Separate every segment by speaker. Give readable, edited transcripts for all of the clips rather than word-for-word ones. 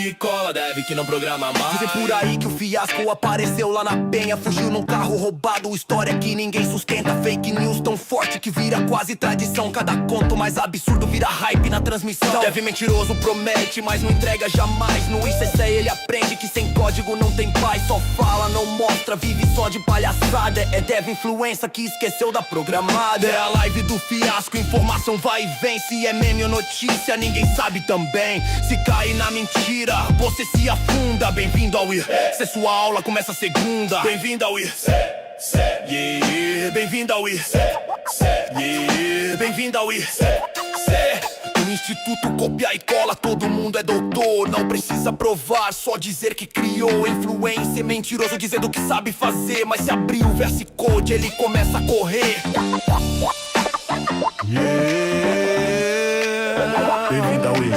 Speaker 1: copia e cola, deve que não programa mais.
Speaker 2: Dizem por aí que o fiasco apareceu lá na penha, fugiu num carro roubado, história que ninguém sustenta. Fake news tão forte que vira quase tradição. Cada conto mais absurdo vira hype na transmissão. Deve mentiroso promete, mas não entrega jamais. No ICC ele aprende que sem código não tem paz. Só fala, não mostra, vive só de palhaçada. É dev influência que esqueceu da programada. É a live do fiasco, informação vai e vem. Se é meme ou notícia, ninguém sabe também. Se cai na mentira, você se afunda. Bem-vindo ao IR, se sua aula começa segunda. Bem-vindo ao IR, yeah. Bem-vindo ao IR, yeah. Bem-vindo ao IR, no instituto copia e cola, todo mundo é doutor. Não precisa provar, só dizer que criou. Influência, mentiroso dizendo que sabe fazer. Mas se abrir o verse code, ele começa a correr. Yeah. Bem-vindo ao IR.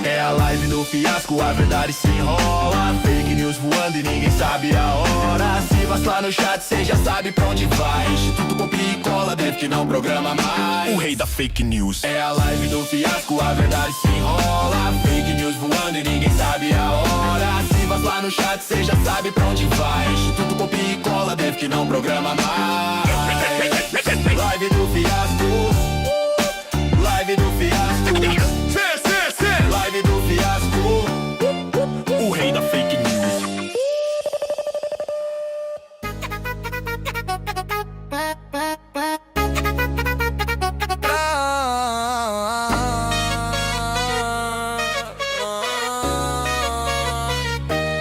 Speaker 2: É a live do fiasco, a verdade se enrola. Fake news voando e ninguém sabe a hora. Se vacilar no chat, cê já sabe pra onde vai. Instituto copia e cola, deve que não programa mais. O rei da fake news. É a live do fiasco, a verdade se enrola. Fake news voando e ninguém sabe a hora. Se vacilar no chat, cê já sabe pra onde vai. Instituto copia e cola, deve que não programa mais. Live do fiasco, live do fiasco, live do fiasco, o rei da fake news.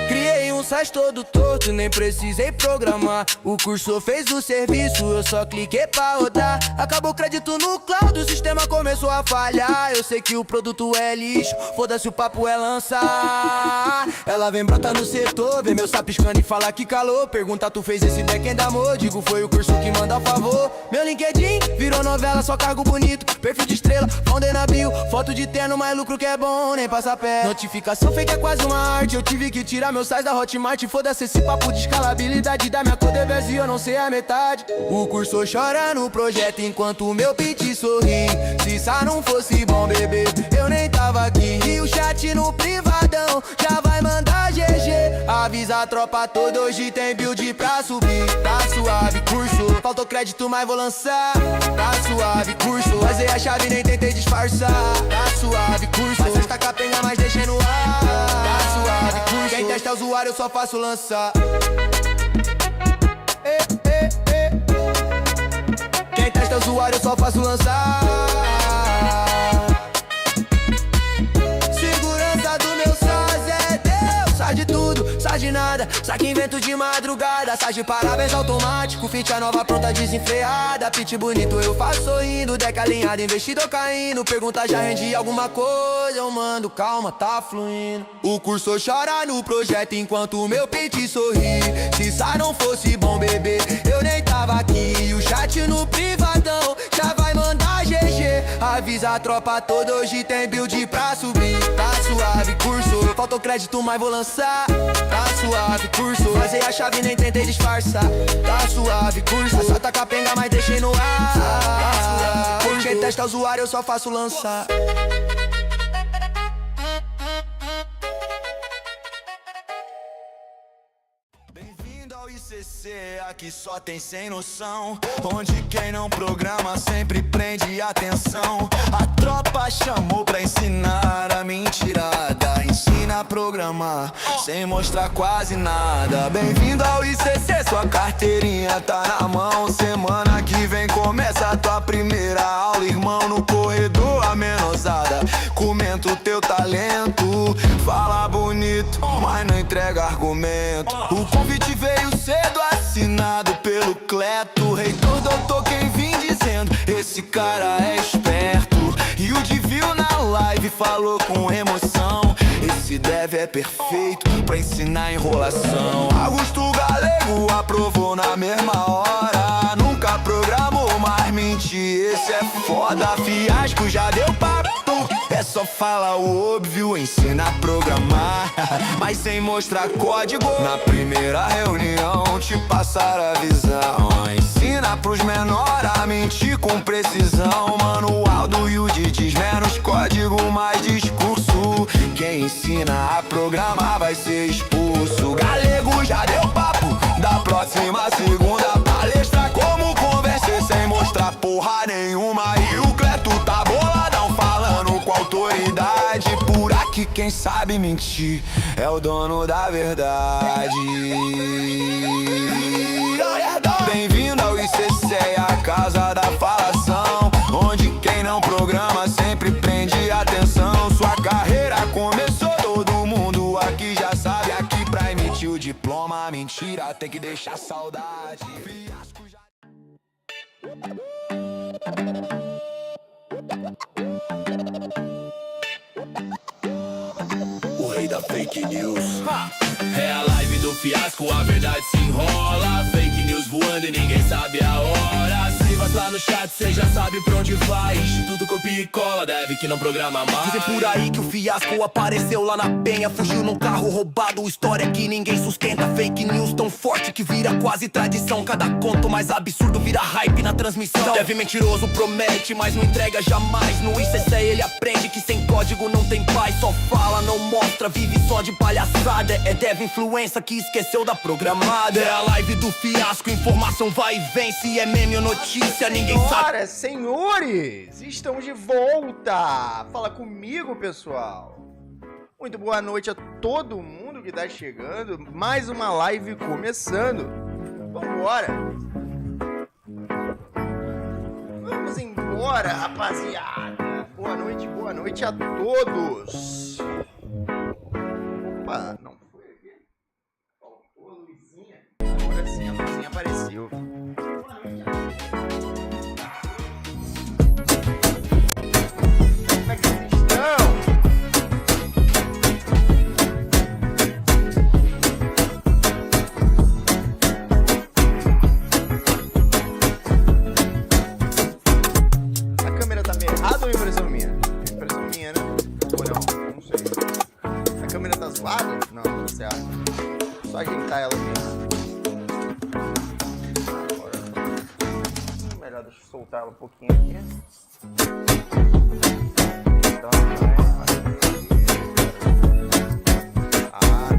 Speaker 3: Criei um site todo torto, nem precisei programar. O curso fez o serviço, eu só cliquei pra rodar. Acabou o crédito no cloud, o sistema começou a falhar. Eu sei que o produto é lixo, foda-se, o papo é lançar. Ela vem brota no setor, vê meu sap piscando e fala que calor. Pergunta, tu fez esse backend amor? Digo, foi o curso que manda a favor. Meu LinkedIn virou novela, só cargo bonito. Perfil de estrela, founder na bio. Foto de terno, mais lucro que é bom, nem passa pé. Notificação fake é quase uma arte. Eu tive que tirar meu site da Hotmart. Foda-se esse papo de escalabilidade da minha Codeverse e eu não sei a metade. O curso chora no projeto enquanto o meu pitch sorri. Se isso não fosse bom, bebê, eu nem tava aqui. E o chat no privadão já vai mandar GG. Avisa a tropa toda, hoje tem build pra subir. Tá suave, curso, faltou crédito, mas vou lançar. Tá suave, curso, fazer a chave, nem tentei disfarçar. Tá suave, curso, faz esta capenga, mas deixei no ar. Tá suave, curso, quem testa usuário eu só faço lançar. Quem testa usuário eu só faço lançar. Segurança do meu SaaS é Deus. Sai de tudo, sai de nada, saque invento de madrugada. Sai de parabéns automático, ficha nova pronta desenfreada. Pitch bonito eu faço sorrindo, deck alinhado, investidor caindo. Pergunta já rendi alguma coisa, eu mando, calma, tá fluindo. O curso chora no projeto enquanto o meu pitch sorri. Se isso não fosse bom, bebê, eu nem tava aqui. E o chat no privadão já vai mandar GG. Avisa a tropa toda, hoje tem build pra subir. Tá suave, curso, faltou crédito, mas vou lançar. Tá suave, curso, fazer a chave, nem tentei disfarçar. Tá suave, curso, só tá capenga, mas deixei no ar. Tá suave, quem testa usuário eu só faço lançar. Bem-vindo ao ICC, aqui só tem sem noção. Onde quem não programa sempre prende atenção. A tropa chamou pra ensinar a mentirada. Ensina a programar, sem mostrar quase nada. Bem-vindo ao ICC, sua carteirinha tá na mão. Semana que vem começa a tua primeira aula, irmão. No corredor a menosada comenta o teu talento. Fala bonito, mas não entrega argumento. O convite veio cedo, assinado pelo Cleto. Reitor, doutor, quem vim dizendo, esse cara é esperto. E o Divil na live falou com emoção, esse dev é perfeito pra ensinar enrolação. Augusto Galego aprovou na mesma hora. Nunca programou, mas mentir, esse é foda. Fiasco já deu papo, é só falar o óbvio, ensina a programar, mas sem mostrar código. Na primeira reunião te passaram a visão. Ensina pros menores a mentir com precisão. Manual do digo mais discurso. Quem ensina a programar vai ser expulso. Galego já deu papo, da próxima segunda palestra. Como convencer sem mostrar porra nenhuma. E o Cleto tá boladão falando com autoridade. Por aqui quem sabe mentir é o dono da verdade. Bem-vindo ao ICC, a casa da falação, onde quem não programa sempre prende atenção. Sua carreira começou, todo mundo aqui já sabe. Aqui pra emitir o diploma, mentira, tem que deixar saudade. Fiasco já...
Speaker 1: O rei da fake news. É a live do fiasco, a verdade se enrola. Fake news voando e ninguém sabe a hora. Se vacilar no chat, cê já sabe pra onde vai. Instituto copia e cola, deve que não programa mais.
Speaker 2: Dizem por aí que o fiasco apareceu lá na penha, fugiu num carro roubado, história que ninguém sustenta. Fake news tão forte que vira quase tradição. Cada conto mais absurdo vira hype na transmissão. Deve mentiroso promete, mas não entrega jamais. No ICC ele aprende que sem código não tem paz. Só fala, não mostra, vive só de palhaçada. É dev influência que esqueceu da programada. É a live do fiasco, informação vai e vem. Se é meme ou notícia, ninguém sabe.
Speaker 4: Senhores, estamos de volta. Fala comigo, pessoal. Muito boa noite a todo mundo que tá chegando. Mais uma live começando. Vambora. Vamos embora, rapaziada. Boa noite a todos. Opa, não foi aqui. Faltou a luzinha. Agora sim, a luzinha apareceu. Boa noite a todos. Como é que vocês estão? A câmera tá meio errada ou é impressão minha? Impressão minha, né? Ou não? Não sei. A câmera tá zoada? Não, tá certo. Só ajeitar ela mesmo. Melhor deixa eu soltar ela um pouquinho aqui.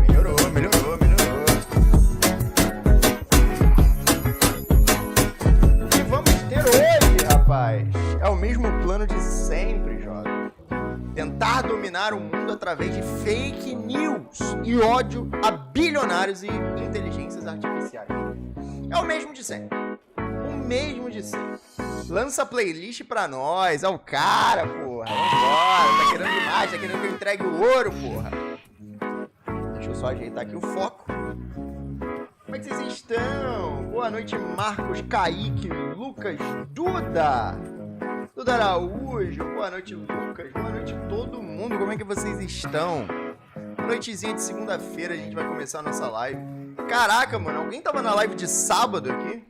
Speaker 4: Melhorou. O que vamos ter hoje, rapaz? É o mesmo plano de sempre, jovem. Tentar dominar o mundo através de fake news e ódio a bilionários e inteligências artificiais. É o mesmo de sempre. Lança a playlist pra nós. É o cara, porra. Vambora. Tá querendo demais. Tá querendo que eu entregue o ouro, porra. Deixa eu só ajeitar aqui o foco. Como é que vocês estão? Boa noite, Marcos, Kaique, Lucas, Duda Araújo. Boa noite, Lucas. Boa noite, todo mundo. Como é que vocês estão? Noitezinha de segunda-feira, a gente vai começar a nossa live. Caraca, mano. Alguém tava na live de sábado aqui?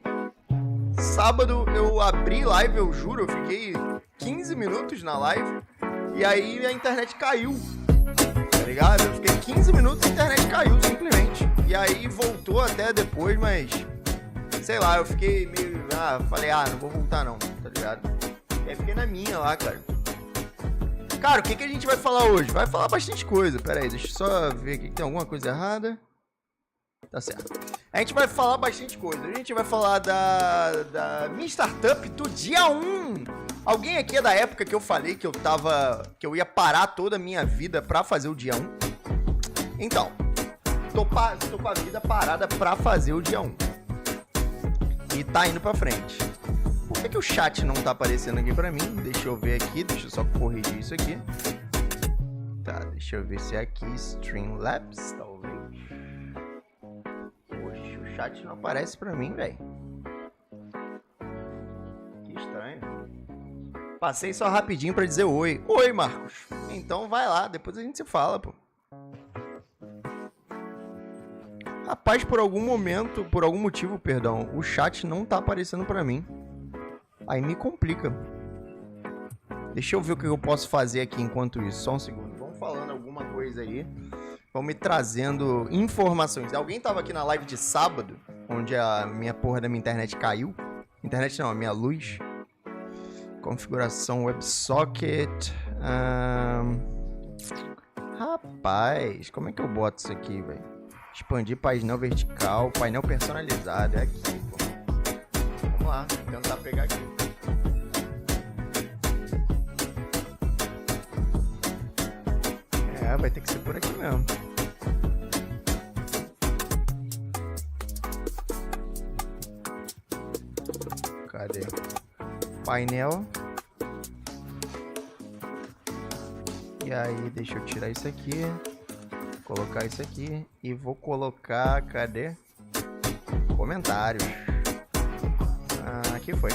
Speaker 4: Sábado eu abri live, eu juro, eu fiquei 15 minutos na live e aí a internet caiu, tá ligado? Eu fiquei 15 minutos e a internet caiu, simplesmente. E aí voltou até depois, mas sei lá, eu fiquei meio... falei, não vou voltar não, tá ligado? E aí fiquei na minha lá, cara. Cara, o que a gente vai falar hoje? Vai falar bastante coisa, pera aí, deixa eu só ver aqui que tem alguma coisa errada. Tá certo. A gente vai falar bastante coisa. A gente vai falar da minha startup do dia 1. Alguém aqui é da época que eu falei que eu ia parar toda a minha vida pra fazer o dia 1? Então, tô com a vida parada pra fazer o dia 1. E tá indo pra frente. Por que o chat não tá aparecendo aqui pra mim? Deixa eu ver aqui, deixa eu só corrigir isso aqui. Tá, deixa eu ver se é aqui Streamlabs, talvez. O chat não aparece pra mim, velho. Que estranho. Passei só rapidinho pra dizer oi. Oi, Marcos. Então vai lá, depois a gente se fala, pô. Rapaz, por algum motivo, o chat não tá aparecendo pra mim. Aí me complica. Deixa eu ver o que eu posso fazer aqui enquanto isso. Só um segundo. Vamos falando alguma coisa aí. Vão me trazendo informações. Alguém tava aqui na live de sábado, onde a minha porra da minha internet caiu. Internet não, a minha luz. Configuração WebSocket. Rapaz, como é que eu boto isso aqui, velho? Expandir painel vertical, painel personalizado. É aqui, pô. Vamos lá, tentar pegar aqui. Vai ter que ser por aqui mesmo. Cadê? Painel. E aí, deixa eu tirar isso aqui. Colocar isso aqui. E vou colocar... Cadê? Comentários. Aqui foi.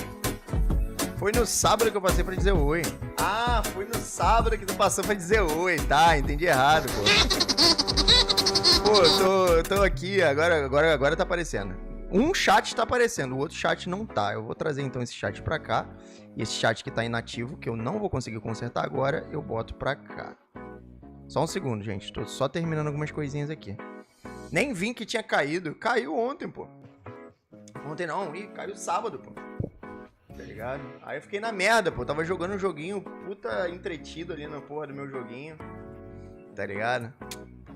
Speaker 4: Foi no sábado que eu passei pra dizer oi. Ah, foi no sábado que tu passou pra dizer oi, tá? Entendi errado, pô. Pô, tô aqui, agora tá aparecendo. Um chat tá aparecendo, o outro chat não tá. Eu vou trazer então esse chat pra cá. E esse chat que tá inativo, que eu não vou conseguir consertar agora, eu boto pra cá. Só um segundo, gente. Tô só terminando algumas coisinhas aqui. Nem vi que tinha caído. Caiu ontem, pô. Ontem não, caiu sábado, pô. Tá ligado? Aí eu fiquei na merda, pô. Tava jogando um joguinho puta entretido ali na porra do meu joguinho. Tá ligado?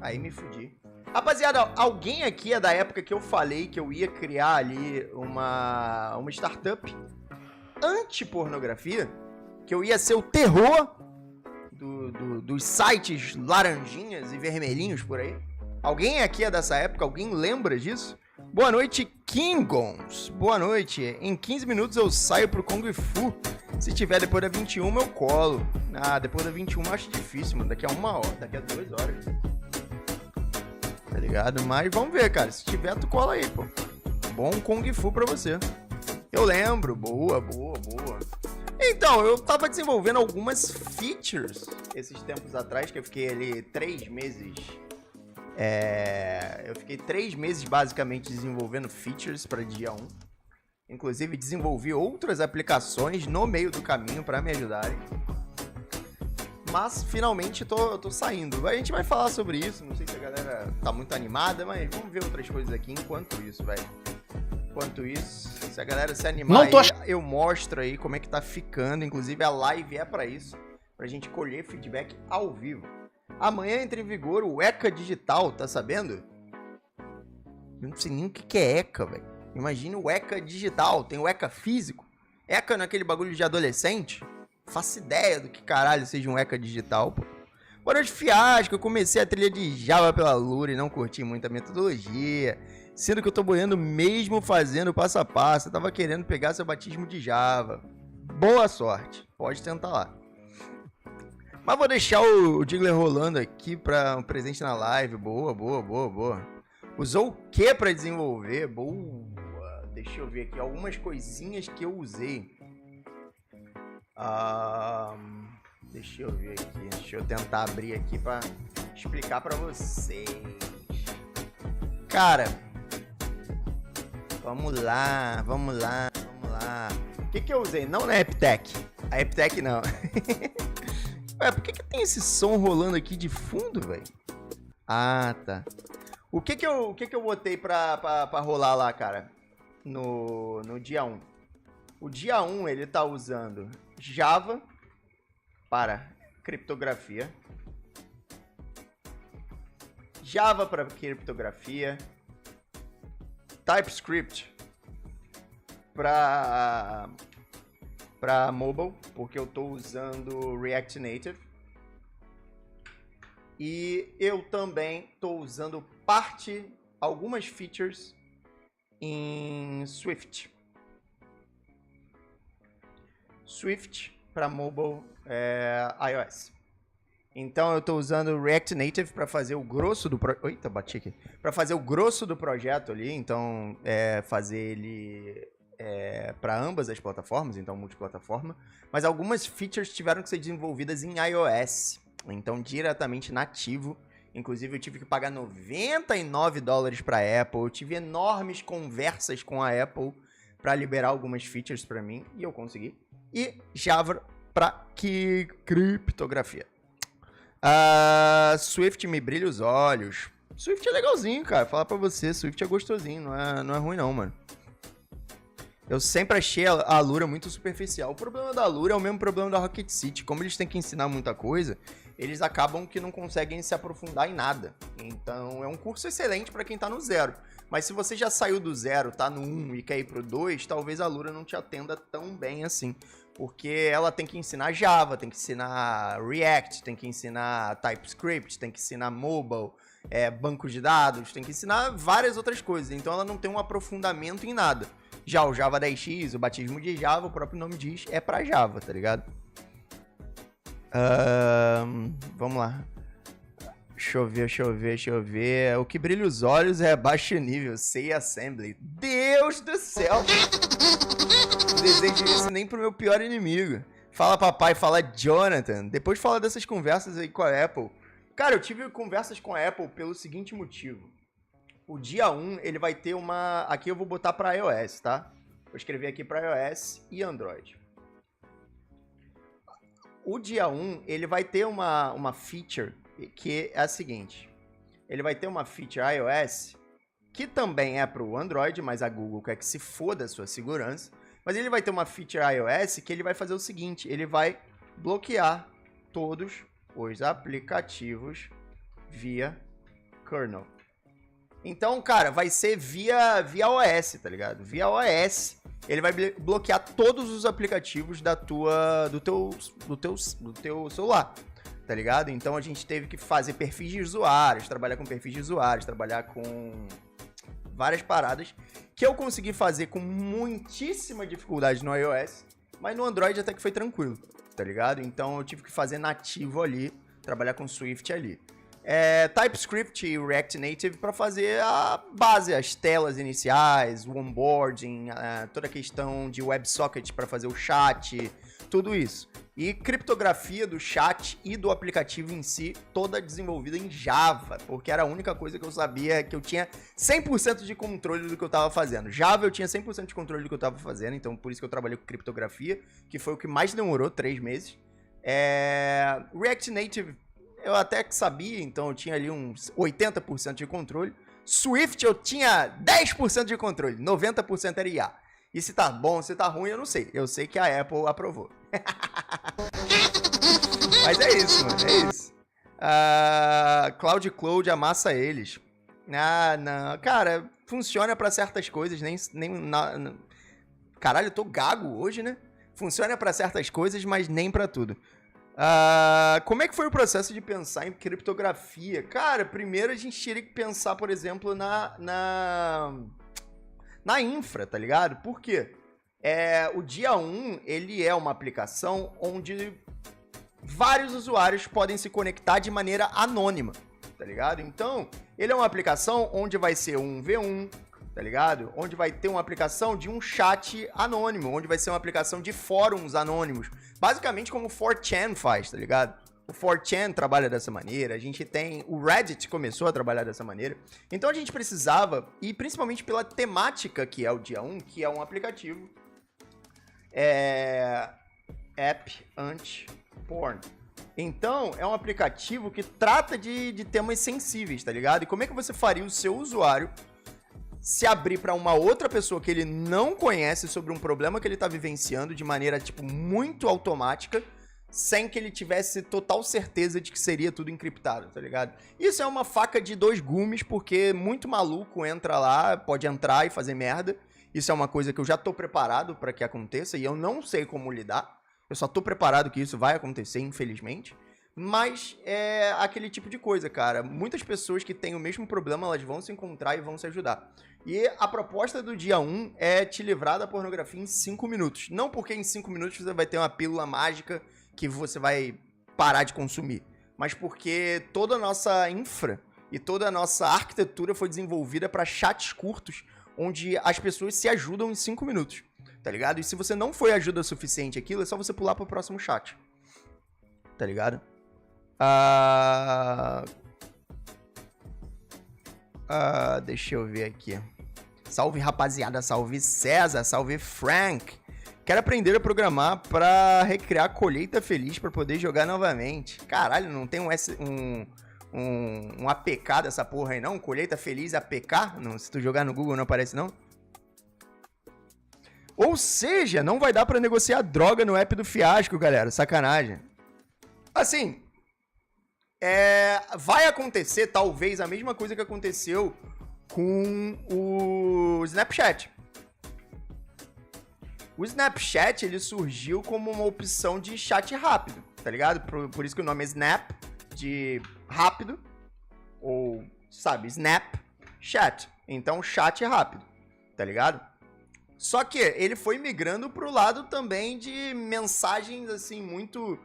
Speaker 4: Aí me fudi. Rapaziada, alguém aqui é da época que eu falei que eu ia criar ali uma startup anti-pornografia? Que eu ia ser o terror dos sites laranjinhas e vermelhinhos por aí? Alguém aqui é dessa época? Alguém lembra disso? Boa noite, Kingons. Boa noite. Em 15 minutos eu saio pro Kung Fu. Se tiver depois da 21, eu colo. Ah, depois da 21 eu acho difícil, mano. Daqui a 1 hora, daqui a 2 horas. Tá ligado? Mas vamos ver, cara. Se tiver, tu cola aí, pô. Bom Kung Fu pra você. Eu lembro. Boa. Então, eu tava desenvolvendo algumas features esses tempos atrás, que eu fiquei ali 3 meses... Eu fiquei 3 meses basicamente desenvolvendo features para dia 1. Inclusive desenvolvi outras aplicações no meio do caminho para me ajudarem. Mas finalmente tô saindo. A gente vai falar sobre isso. Não sei se a galera tá muito animada, mas vamos ver outras coisas aqui enquanto isso, velho. Enquanto isso, se a galera se animar, aí, eu mostro aí como é que tá ficando. Inclusive a live é para isso, pra gente colher feedback ao vivo. Amanhã entra em vigor o ECA digital, tá sabendo? Eu não sei nem o que é ECA, velho. Imagina o ECA digital, tem o ECA físico. ECA não é aquele bagulho de adolescente? Faço ideia do que caralho seja um ECA digital, pô. Boa noite, Fiasco. Eu comecei a trilha de Java pela Lura e não curti muito a metodologia. Sendo que eu tô boiando mesmo fazendo passo a passo. Eu tava querendo pegar seu batismo de Java. Boa sorte. Pode tentar lá. Mas vou deixar o Diggler rolando aqui para um presente na live. Boa. Usou o que para desenvolver? Boa. Deixa eu ver aqui algumas coisinhas que eu usei. Deixa eu ver aqui. Deixa eu tentar abrir aqui para explicar para vocês. Cara, vamos lá. O que eu usei? Não na AppTech. A AppTech não. Ué, por que tem esse som rolando aqui de fundo, velho? Ah, tá. O que eu botei pra rolar lá, cara? No dia 1. O dia 1, ele tá usando Java para criptografia. Java para criptografia. TypeScript para mobile, porque eu tô usando React Native. E eu também tô usando algumas features em Swift. Swift para mobile iOS. Então eu tô usando React Native para fazer o grosso do Eita, bati aqui. Para fazer o grosso do projeto ali, então fazer ele para ambas as plataformas, então multiplataforma, mas algumas features tiveram que ser desenvolvidas em iOS, então diretamente nativo. Inclusive eu tive que pagar $99 para a Apple. Eu tive enormes conversas com a Apple para liberar algumas features para mim e eu consegui. E Java para criptografia. Swift me brilha os olhos. Swift é legalzinho, cara. Falar pra você, Swift é gostosinho, não é ruim não, mano. Eu sempre achei a Alura muito superficial. O problema da Alura é o mesmo problema da Rocket City. Como eles têm que ensinar muita coisa, eles acabam que não conseguem se aprofundar em nada. Então é um curso excelente para quem tá no 0. Mas se você já saiu do 0, tá no 1 e quer ir pro 2, talvez a Alura não te atenda tão bem assim. Porque ela tem que ensinar Java, tem que ensinar React, tem que ensinar TypeScript, tem que ensinar mobile, banco de dados, tem que ensinar várias outras coisas. Então ela não tem um aprofundamento em nada. Já o Java 10x, o batismo de Java, o próprio nome diz, é pra Java, tá ligado? Vamos lá. Deixa eu ver. O que brilha os olhos é baixo nível, sei assembly. Deus do céu! Não desejo isso nem pro meu pior inimigo. Fala papai, fala Jonathan. Depois fala dessas conversas aí com a Apple. Cara, eu tive conversas com a Apple pelo seguinte motivo. O dia 1, ele vai ter uma... Aqui eu vou botar para iOS, tá? Vou escrever aqui para iOS e Android. O dia 1, ele vai ter uma feature que é a seguinte. Ele vai ter uma feature iOS que também é para o Android, mas a Google quer que se foda a sua segurança. Mas ele vai ter uma feature iOS que ele vai fazer o seguinte. Ele vai bloquear todos os aplicativos via kernel. Então, cara, vai ser via OS, tá ligado? Via OS, ele vai bloquear todos os aplicativos do teu celular, tá ligado? Então a gente teve que fazer perfis de usuários, trabalhar com perfis de usuários, trabalhar com várias paradas que eu consegui fazer com muitíssima dificuldade no iOS, mas no Android até que foi tranquilo, tá ligado? Então eu tive que fazer nativo ali, trabalhar com Swift ali. TypeScript e React Native para fazer a base, as telas iniciais, o onboarding, toda a questão de WebSocket para fazer o chat, tudo isso. E criptografia do chat e do aplicativo em si, toda desenvolvida em Java, porque era a única coisa que eu sabia, que eu tinha 100% de controle do que eu estava fazendo. Java eu tinha 100% de controle do que eu estava fazendo, então por isso que eu trabalhei com criptografia, que foi o que mais demorou, 3 meses. React Native eu até que sabia, então eu tinha ali uns 80% de controle. Swift eu tinha 10% de controle, 90% era IA. E se tá bom, se tá ruim, eu não sei. Eu sei que a Apple aprovou. Mas é isso, mano, é isso. Cloud amassa eles. Não. Cara, funciona pra certas coisas, Caralho, eu tô gago hoje, né? Funciona pra certas coisas, mas nem pra tudo. Como é que foi o processo de pensar em criptografia? Cara, primeiro a gente teria que pensar, por exemplo, na infra, tá ligado? Por quê? O dia 1, ele é uma aplicação onde vários usuários podem se conectar de maneira anônima, tá ligado? Então, ele é uma aplicação onde vai ser um V1, tá ligado? Onde vai ter uma aplicação de um chat anônimo, onde vai ser uma aplicação de fóruns anônimos. Basicamente como o 4chan faz, tá ligado? O 4chan trabalha dessa maneira, a gente tem... O Reddit começou a trabalhar dessa maneira. Então a gente precisava, e principalmente pela temática que é o dia 1, que é um aplicativo, App Anti-Porn. Então, é um aplicativo que trata de temas sensíveis, tá ligado? E como é que você faria o seu usuário se abrir para uma outra pessoa que ele não conhece sobre um problema que ele tá vivenciando de maneira, tipo, muito automática, sem que ele tivesse total certeza de que seria tudo encriptado, tá ligado? Isso é uma faca de 2 gumes, porque muito maluco entra lá, pode entrar e fazer merda. Isso é uma coisa que eu já tô preparado para que aconteça e eu não sei como lidar. Eu só tô preparado que isso vai acontecer, infelizmente. Mas é aquele tipo de coisa, cara. Muitas pessoas que têm o mesmo problema, elas vão se encontrar e vão se ajudar. E a proposta do dia 1 é te livrar da pornografia em 5 minutos. Não porque em 5 minutos você vai ter uma pílula mágica que você vai parar de consumir. Mas porque toda a nossa infra e toda a nossa arquitetura foi desenvolvida para chats curtos, onde as pessoas se ajudam em 5 minutos. Tá ligado? E se você não foi ajuda suficiente aquilo, é só você pular pro próximo chat. Tá ligado? Deixa eu ver aqui. Salve, rapaziada. Salve, César. Salve, Frank. Quero aprender a programar pra recriar colheita feliz pra poder jogar novamente. Caralho, não tem um APK dessa porra aí, não? Colheita feliz APK? Não, se tu jogar no Google não aparece, não? Ou seja, não vai dar pra negociar droga no app do Fiasco, galera. Sacanagem. Assim, vai acontecer talvez a mesma coisa que aconteceu com o Snapchat. O Snapchat, ele surgiu como uma opção de chat rápido, tá ligado? Por isso que o nome é Snap, de rápido, ou, sabe, Snapchat. Então, chat rápido, tá ligado? Só que ele foi migrando pro lado também de mensagens, assim, muito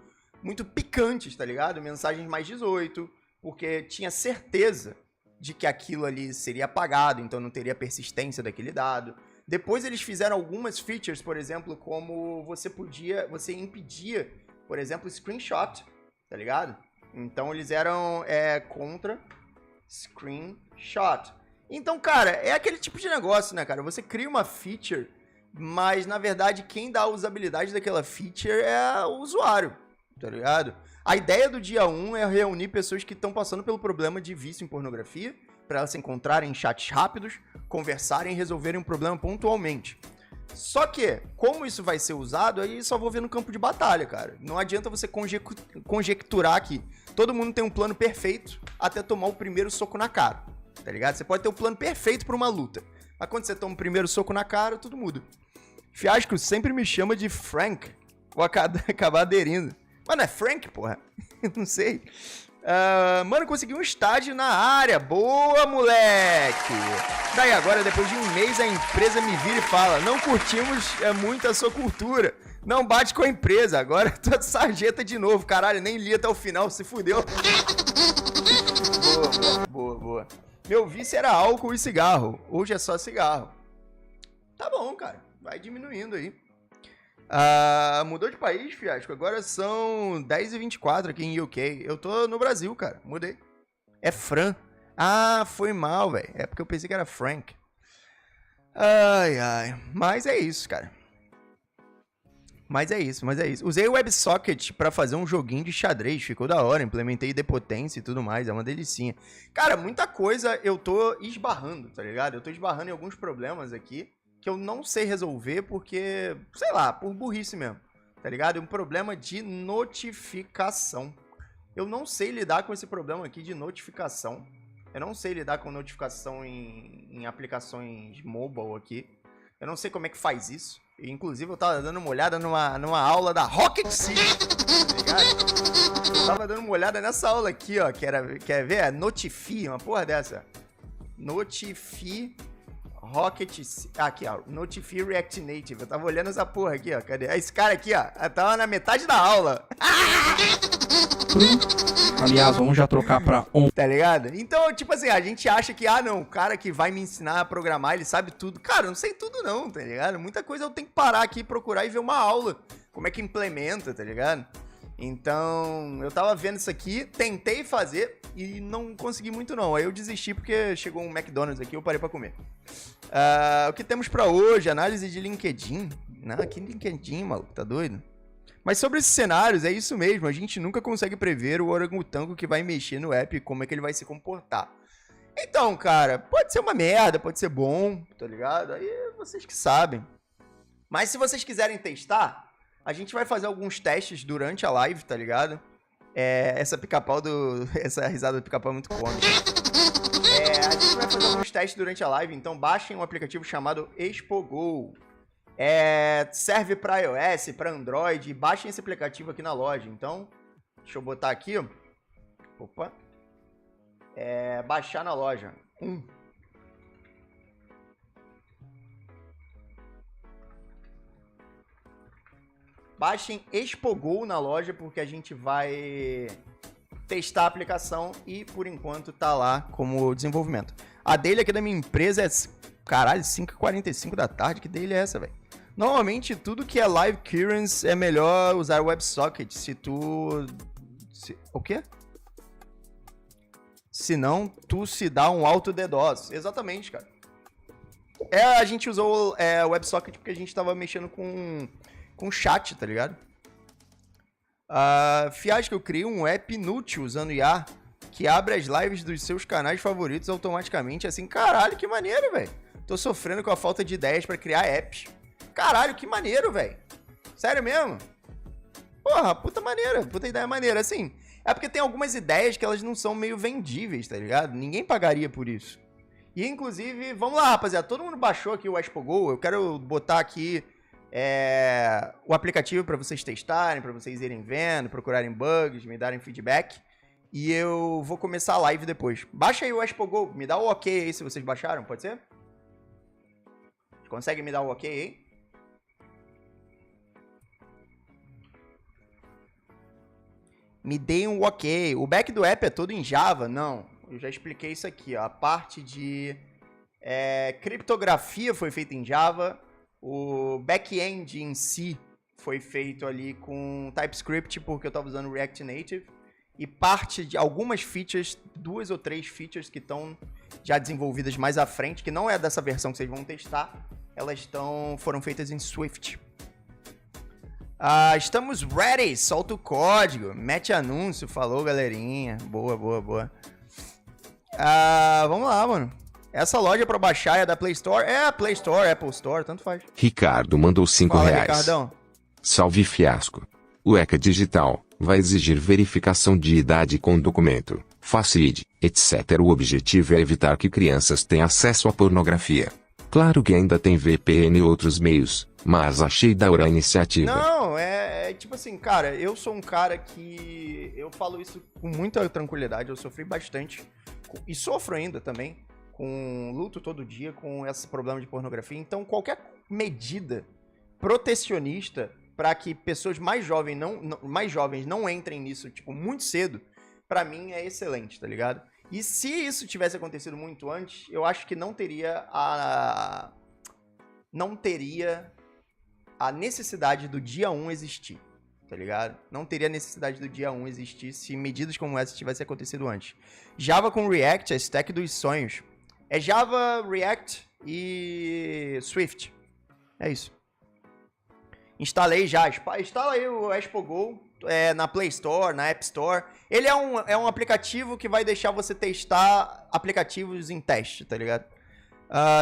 Speaker 4: picantes, tá ligado? Mensagens mais 18, porque tinha certeza de que aquilo ali seria apagado, então não teria persistência daquele dado. Depois eles fizeram algumas features, por exemplo, como você impedia, por exemplo, screenshot, tá ligado? Então eles eram contra screenshot. Então, cara, é aquele tipo de negócio, né, cara? Você cria uma feature, mas na verdade quem dá a usabilidade daquela feature é o usuário, tá ligado? A ideia do dia 1 é reunir pessoas que estão passando pelo problema de vício em pornografia, para elas se encontrarem em chats rápidos, conversarem e resolverem um problema pontualmente. Só que, como isso vai ser usado, aí só vou ver no campo de batalha, cara. Não adianta você conjecturar que todo mundo tem um plano perfeito até tomar o primeiro soco na cara, tá ligado? Você pode ter o plano perfeito para uma luta, mas quando você toma o primeiro soco na cara, tudo muda. Fiasco sempre me chama de Frank, vou acabar aderindo. Mas não é Frank, porra? Não sei. Mano, consegui um estágio na área. Boa, moleque! Daí agora, depois de um mês, a empresa me vira e fala: não curtimos muito a sua cultura. Não bate com a empresa. Agora tô de sarjeta de novo. Caralho, nem li até o final, se fudeu. Boa. Meu vício era álcool e cigarro. Hoje é só cigarro. Tá bom, cara. Vai diminuindo aí. Mudou de país, Fiasco? Agora são 10h24 aqui em UK. Eu tô no Brasil, cara. Mudei. É Fran. Foi mal, velho. É porque eu pensei que era Frank. Ai. Mas é isso, cara. Mas é isso. Usei o WebSocket pra fazer um joguinho de xadrez. Ficou da hora. Implementei idempotência e tudo mais. É uma delicinha. Cara, muita coisa eu tô esbarrando, tá ligado? Eu tô esbarrando em alguns problemas aqui que eu não sei resolver porque, sei lá, por burrice mesmo, tá ligado? É um problema de notificação. Eu não sei lidar com esse problema aqui de notificação. Eu não sei lidar com notificação em aplicações mobile aqui. Eu não sei como é que faz isso. E, inclusive, eu tava dando uma olhada numa aula da Rocket City, tá ligado? Eu tava dando uma olhada nessa aula aqui, ó, quer ver? Notify, uma porra dessa. Notify Rocket... aqui, ó. Notify React Native. Eu tava olhando essa porra aqui, ó. Cadê? Esse cara aqui, ó. Tava na metade da aula.
Speaker 5: Aliás, vamos já trocar pra on.
Speaker 4: Tá ligado? Então, tipo assim, a gente acha que, não, o cara que vai me ensinar a programar, ele sabe tudo. Cara, eu não sei tudo não, tá ligado? Muita coisa eu tenho que parar aqui, procurar e ver uma aula. Como é que implementa, tá ligado? Então, eu tava vendo isso aqui, tentei fazer e não consegui muito não. Aí eu desisti porque chegou um McDonald's aqui e eu parei pra comer. O que temos pra hoje? Análise de LinkedIn. Não, que LinkedIn, maluco, tá doido? Mas sobre esses cenários, é isso mesmo. A gente nunca consegue prever o orangotango que vai mexer no app e como é que ele vai se comportar. Então, cara, pode ser uma merda, pode ser bom, tá ligado? Aí vocês que sabem. Mas se vocês quiserem testar, a gente vai fazer alguns testes durante a live, tá ligado? Essa risada do pica-pau é muito cômica. A gente vai fazer alguns testes durante a live, então baixem um aplicativo chamado ExpoGo. Serve para iOS, para Android, baixem esse aplicativo aqui na loja. Então, deixa eu botar aqui, ó. Opa. Baixar na loja. Baixem ExpoGo na loja, porque a gente vai testar a aplicação e, por enquanto, tá lá como desenvolvimento. A dele aqui da minha empresa é, caralho, 5h45 da tarde. Que dele é essa, velho? Normalmente, tudo que é live currents é melhor usar o WebSocket o quê? Senão, tu se dá um auto DDoS. Exatamente, cara. A gente usou o WebSocket porque a gente tava mexendo com chat, tá ligado? Fiasco, eu criei um app inútil usando IA que abre as lives dos seus canais favoritos automaticamente. Assim, caralho, que maneiro, velho. Tô sofrendo com a falta de ideias pra criar apps. caralho, que maneiro, velho. Sério mesmo? Porra, puta maneira, puta ideia maneira. Assim, é porque tem algumas ideias que elas não são meio vendíveis, tá ligado? Ninguém pagaria por isso. E, inclusive, vamos lá, rapaziada. Todo mundo baixou aqui o Expogol. Eu quero botar aqui o aplicativo pra vocês testarem, pra vocês irem vendo, procurarem bugs, me darem feedback. E eu vou começar a live depois. Baixa aí o Expogol, me dá o ok aí se vocês baixaram, pode ser? Consegue me dar o ok aí? Me deem um ok. O back do app é todo em Java? Não. Eu já expliquei isso aqui, ó. A parte de criptografia foi feita em Java. O back-end em si foi feito ali com TypeScript, porque eu estava usando React Native. E parte de algumas features, 2 ou 3 features que estão já desenvolvidas mais à frente, que não é dessa versão que vocês vão testar, elas foram feitas em Swift. Estamos ready, solta o código, mete anúncio, falou galerinha, boa. Vamos lá, mano. Essa loja pra baixar é da Play Store? É a Play Store, Apple Store, tanto faz.
Speaker 6: Ricardo mandou R$5.
Speaker 4: Fala, Ricardão.
Speaker 6: Salve fiasco. O ECA Digital vai exigir verificação de idade com documento, Face ID, etc. O objetivo é evitar que crianças tenham acesso à pornografia. Claro que ainda tem VPN e outros meios, mas achei da hora a iniciativa.
Speaker 4: Não, é tipo assim, cara, eu sou um cara que... Eu falo isso com muita tranquilidade, eu sofri bastante, e sofro ainda também, com luto todo dia, com esse problema de pornografia. Então, qualquer medida protecionista para que pessoas mais jovens não entrem nisso, tipo, muito cedo, pra mim é excelente, tá ligado? E se isso tivesse acontecido muito antes, eu acho que não teria a necessidade do dia 1 existir, tá ligado? Não teria necessidade do dia 1 existir se medidas como essa tivessem acontecido anti. Java com React, a stack dos sonhos. É Java, React e Swift. É isso. Instalei já. Instala aí o Expogol na Play Store, na App Store. Ele é um aplicativo que vai deixar você testar aplicativos em teste, tá ligado?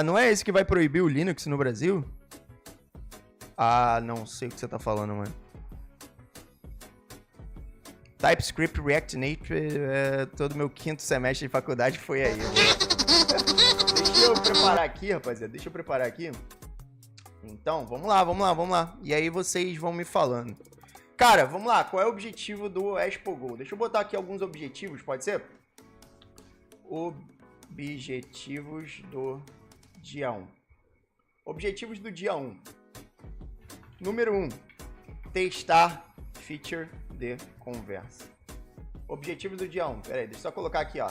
Speaker 4: Não é esse que vai proibir o Linux no Brasil? Não sei o que você tá falando, mano. TypeScript, React Native, todo meu 5º semestre de faculdade foi aí. Deixa eu preparar aqui, rapaziada. Deixa eu preparar aqui. Então, vamos lá. E aí vocês vão me falando. Cara, vamos lá. Qual é o objetivo do Expogol? Deixa eu botar aqui alguns objetivos, pode ser? Objetivos do dia 1. Objetivos do dia 1. Número 1. Testar feature de conversa. Objetivos do dia 1. Pera aí, deixa eu só colocar aqui, ó.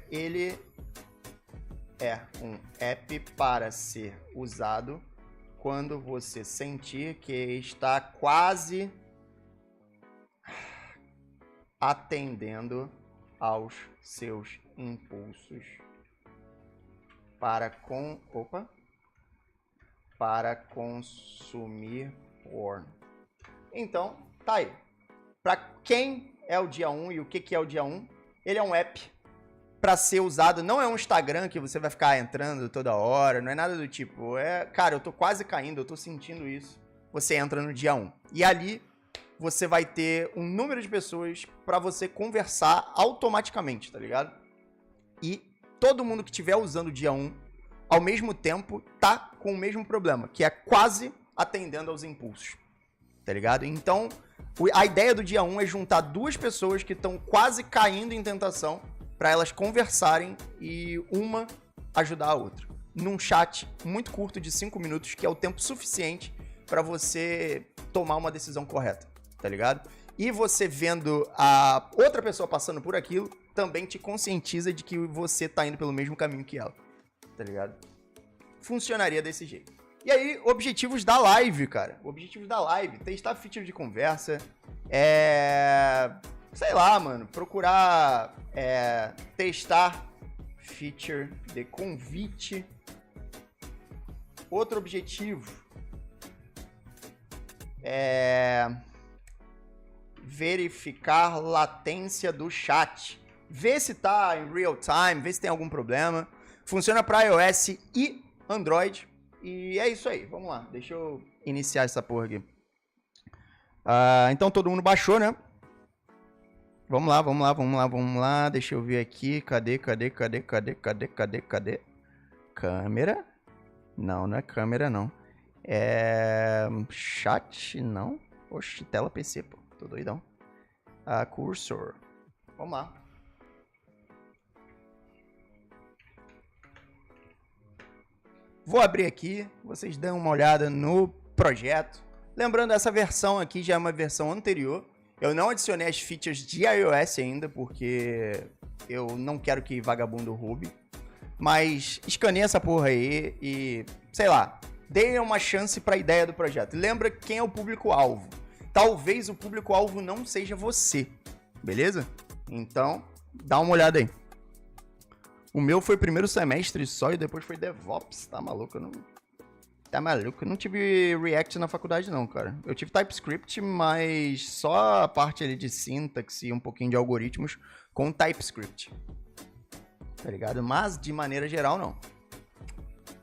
Speaker 4: Ele é um app para ser usado quando você sentir que está quase atendendo aos seus impulsos para consumir porn. Então, tá aí. Para quem é o dia 1 e o que é o dia 1? Ele é um app para ser usado, não é um Instagram que você vai ficar entrando toda hora, não é nada do tipo. Cara, eu tô quase caindo, eu tô sentindo isso. Você entra no dia 1. E ali você vai ter um número de pessoas para você conversar automaticamente, tá ligado? E todo mundo que estiver usando o dia 1, ao mesmo tempo, tá com o mesmo problema, que é quase atendendo aos impulsos, tá ligado? Então, a ideia do dia 1 é juntar 2 pessoas que estão quase caindo em tentação para elas conversarem e uma ajudar a outra. Num chat muito curto de 5 minutos, que é o tempo suficiente para você tomar uma decisão correta, tá ligado? E você vendo a outra pessoa passando por aquilo, também te conscientiza de que você tá indo pelo mesmo caminho que ela, tá ligado? Funcionaria desse jeito. E aí, objetivos da live, cara. Objetivos da live, testar feature de conversa, sei lá, mano, procurar testar feature de convite. Outro objetivo é verificar latência do chat. Ver se tá em real time, ver se tem algum problema. Funciona para iOS e Android. E é isso aí, vamos lá. Deixa eu iniciar essa porra aqui. Então todo mundo baixou, né? Vamos lá. Deixa eu ver aqui. Cadê? Câmera? Não, não é câmera, não. Chat, não. Oxe, tela PC, pô. Tô doidão. Cursor. Vamos lá. Vou abrir aqui, vocês dão uma olhada no projeto. Lembrando, essa versão aqui já é uma versão anterior. Eu não adicionei as features de iOS ainda, porque eu não quero que vagabundo roube. Mas escaneie essa porra aí e, sei lá, dê uma chance pra ideia do projeto. Lembra quem é o público-alvo. Talvez o público-alvo não seja você, beleza? Então, dá uma olhada aí. O meu foi primeiro semestre só e depois foi DevOps. Tá maluco? Eu não tive React na faculdade não, cara. Eu tive TypeScript, mas só a parte ali de sintaxe e um pouquinho de algoritmos com TypeScript. Tá ligado? Mas, de maneira geral, não.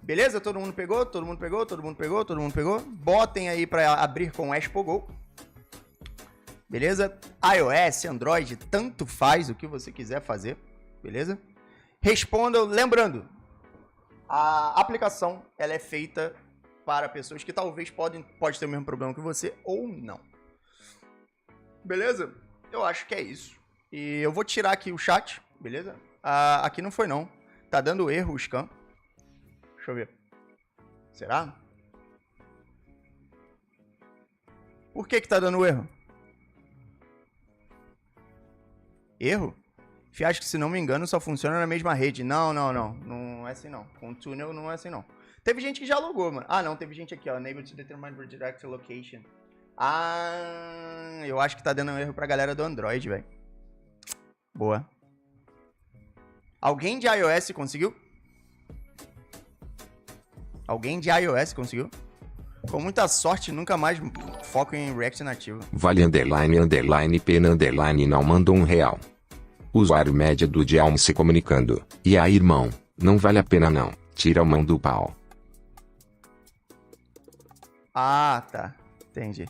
Speaker 4: Beleza? Todo mundo pegou? Todo mundo pegou? Botem aí pra abrir com o Expogol. Beleza? iOS, Android, tanto faz o que você quiser fazer. Beleza? Respondam, lembrando, a aplicação ela é feita para pessoas que talvez pode ter o mesmo problema que você ou não. Beleza? Eu acho que é isso. E eu vou tirar aqui o chat, beleza? Aqui não foi não. Tá dando erro o scan. Deixa eu ver. Será? Por que tá dando erro? Erro? Acho que, se não me engano, só funciona na mesma rede. Não. Não é assim, não. Com o túnel não é assim, não. Teve gente que já logou, mano. Não. Teve gente aqui, ó. Unable to determine redirect location. Eu acho que tá dando erro pra galera do Android, velho. Boa. Alguém de iOS conseguiu? Com muita sorte, nunca mais foco em React nativo.
Speaker 6: Vale _ pena _ não mandou R$1. Usuário média do Djalma se comunicando. E aí, irmão, não vale a pena não. Tira a mão do pau.
Speaker 4: Tá. Entendi.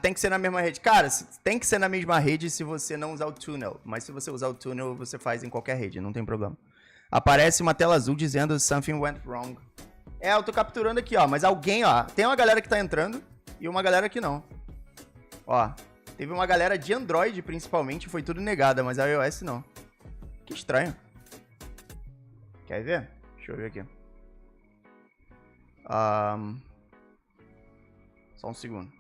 Speaker 4: Tem que ser na mesma rede. Cara, tem que ser na mesma rede se você não usar o túnel. Mas se você usar o túnel, você faz em qualquer rede, não tem problema. Aparece uma tela azul dizendo something went wrong. Eu tô capturando aqui, ó. Mas alguém, ó. Tem uma galera que tá entrando e uma galera que não. Ó. Teve uma galera de Android, principalmente, foi tudo negada, mas a iOS não. Que estranho. Quer ver? Deixa eu ver aqui. Só um segundo.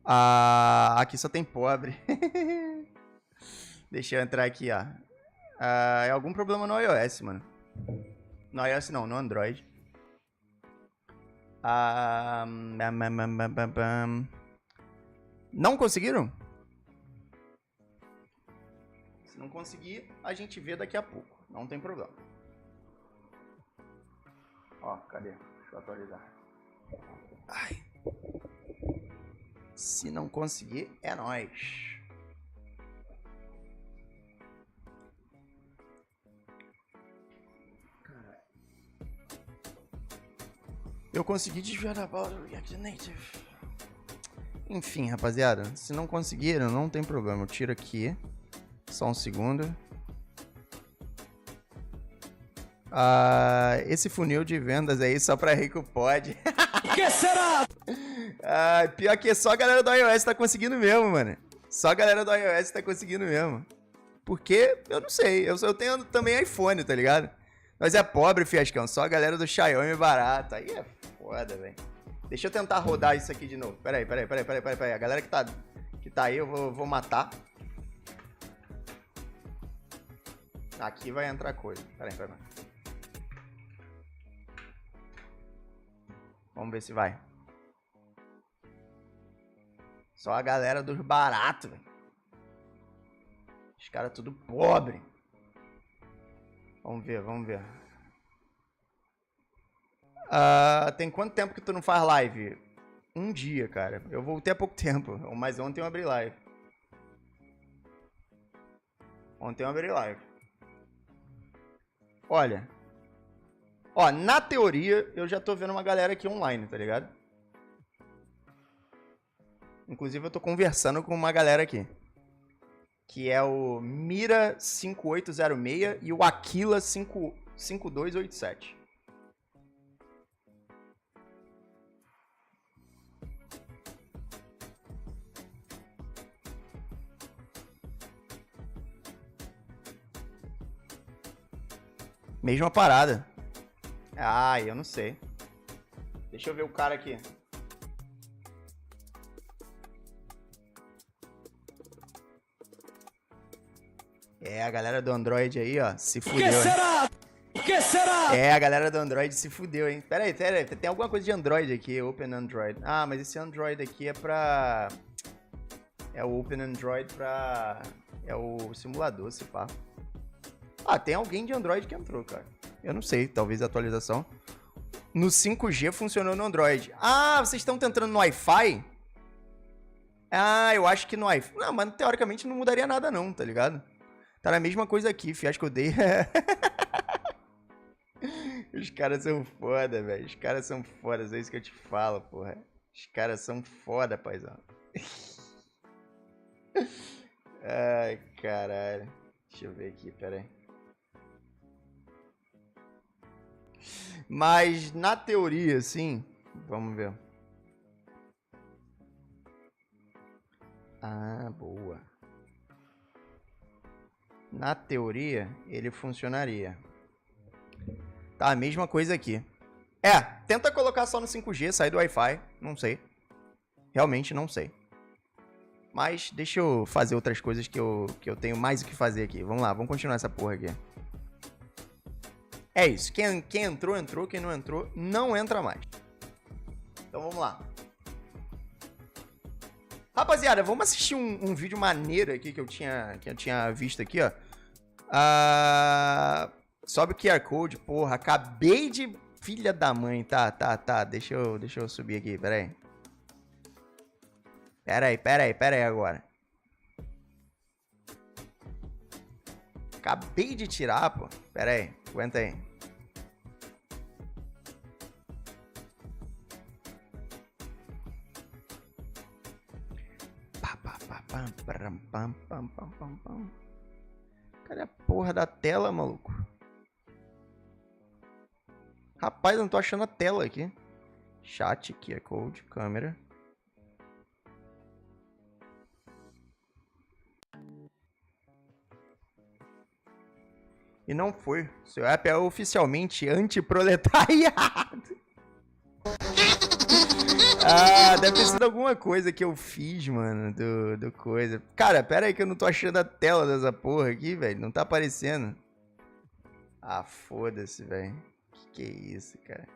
Speaker 4: Aqui só tem pobre. Deixa eu entrar aqui, ó. É algum problema no iOS, mano. No iOS não, no Android. Não conseguiram? Se não conseguir, a gente vê daqui a pouco. Não tem problema. Ó, cadê? Deixa eu atualizar. Se não conseguir, é nóis. Eu consegui desviar da bola do React Native. Enfim, rapaziada, se não conseguiram, não tem problema. Eu tiro aqui. Só um segundo. Esse funil de vendas aí só pra rico pode.
Speaker 2: Que será?
Speaker 4: Pior que só a galera do iOS tá conseguindo mesmo, mano. Só a galera do iOS tá conseguindo mesmo. Porque, eu não sei, eu tenho também iPhone, tá ligado? Mas é pobre, fiascão. Só a galera do Xiaomi barata. Aí é foda, velho. Deixa eu tentar rodar isso aqui de novo. Pera aí. A galera que tá aí, eu vou matar. Aqui vai entrar coisa. Pera aí. Vamos ver se vai. Só a galera dos baratos, velho. Os caras tudo pobre. Vamos ver. Tem quanto tempo que tu não faz live? Um dia, cara. Eu voltei há pouco tempo. Mas ontem eu abri live. Olha. Ó, na teoria, eu já tô vendo uma galera aqui online, tá ligado? Inclusive, eu tô conversando com uma galera aqui. Que é o Mira 5806 e o Aquila 5287. Mesma parada. Ah, eu não sei. Deixa eu ver o cara aqui. É, a galera do Android aí, ó, se fudeu.
Speaker 2: Que será? Que será?
Speaker 4: É, a galera do Android se fudeu, hein? Pera aí, tem alguma coisa de Android aqui, Open Android. Ah, mas esse Android aqui é pra... É o Open Android pra... É o simulador, se pá. Ah, tem alguém de Android que entrou, cara. Eu não sei, talvez a atualização. No 5G funcionou no Android. Ah, vocês estão tentando no Wi-Fi? Ah, eu acho que no Wi-Fi... Não, mas teoricamente não mudaria nada não, tá ligado? Tá na mesma coisa aqui, fiasco dei. Os caras são foda, velho. Os caras são foda, é isso que eu te falo, porra. Os caras são foda, paizão. Ai, caralho. Deixa eu ver aqui, pera aí. Mas na teoria, sim. Vamos ver. Ah, boa. Na teoria, ele funcionaria. Tá, a mesma coisa aqui. É, tenta colocar só no 5G, sair do Wi-Fi. Não sei. Realmente não sei. Mas deixa eu fazer outras coisas que eu tenho mais o que fazer aqui. Vamos lá, vamos continuar essa porra aqui. É isso. Quem entrou, entrou. Quem não entrou, não entra mais. Então vamos lá. Rapaziada, vamos assistir um vídeo maneiro aqui que eu tinha visto aqui, ó. Sobe o QR Code, porra. Acabei de... Filha da mãe. Tá. Deixa eu subir aqui, pera aí. Pera aí agora. Acabei de tirar, pô. Pera aí, aguenta aí. Cadê a porra da tela, maluco? Rapaz, eu não tô achando a tela aqui. Chat, QR Code, câmera. E não foi. Seu app é oficialmente antiproletariado. Ah, deve ter sido alguma coisa que eu fiz, mano, do coisa. Cara, pera aí que eu não tô achando a tela dessa porra aqui, velho. Não tá aparecendo. Ah, foda-se, velho. Que é isso, cara?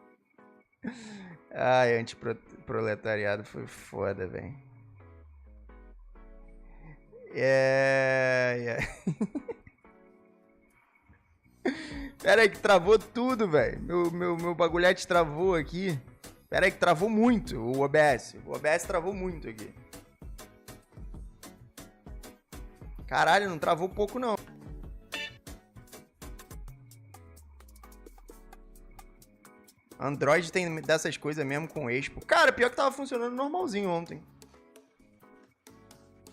Speaker 4: Ai, antiproletariado foi foda, velho. Pera aí que travou tudo, velho. Meu bagulhete travou aqui. Pera aí que travou muito o OBS. O OBS travou muito aqui. Caralho, não travou pouco não. Android tem dessas coisas mesmo com Expo. Cara, pior que tava funcionando normalzinho ontem.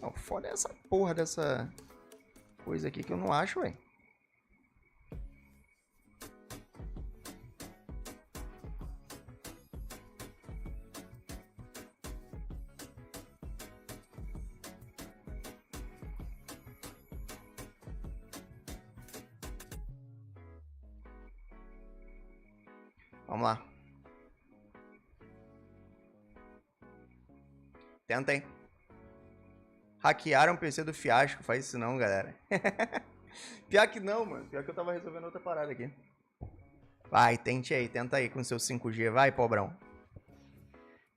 Speaker 4: Não, foda é essa porra dessa coisa aqui que eu não acho, velho. Vamos lá. Tentem. Hackearam o PC do Fiasco. Faz isso não, galera. Pior que não, mano. Pior que eu tava resolvendo outra parada aqui. Vai, tente aí. Tenta aí com seu 5G. Vai, pobrão.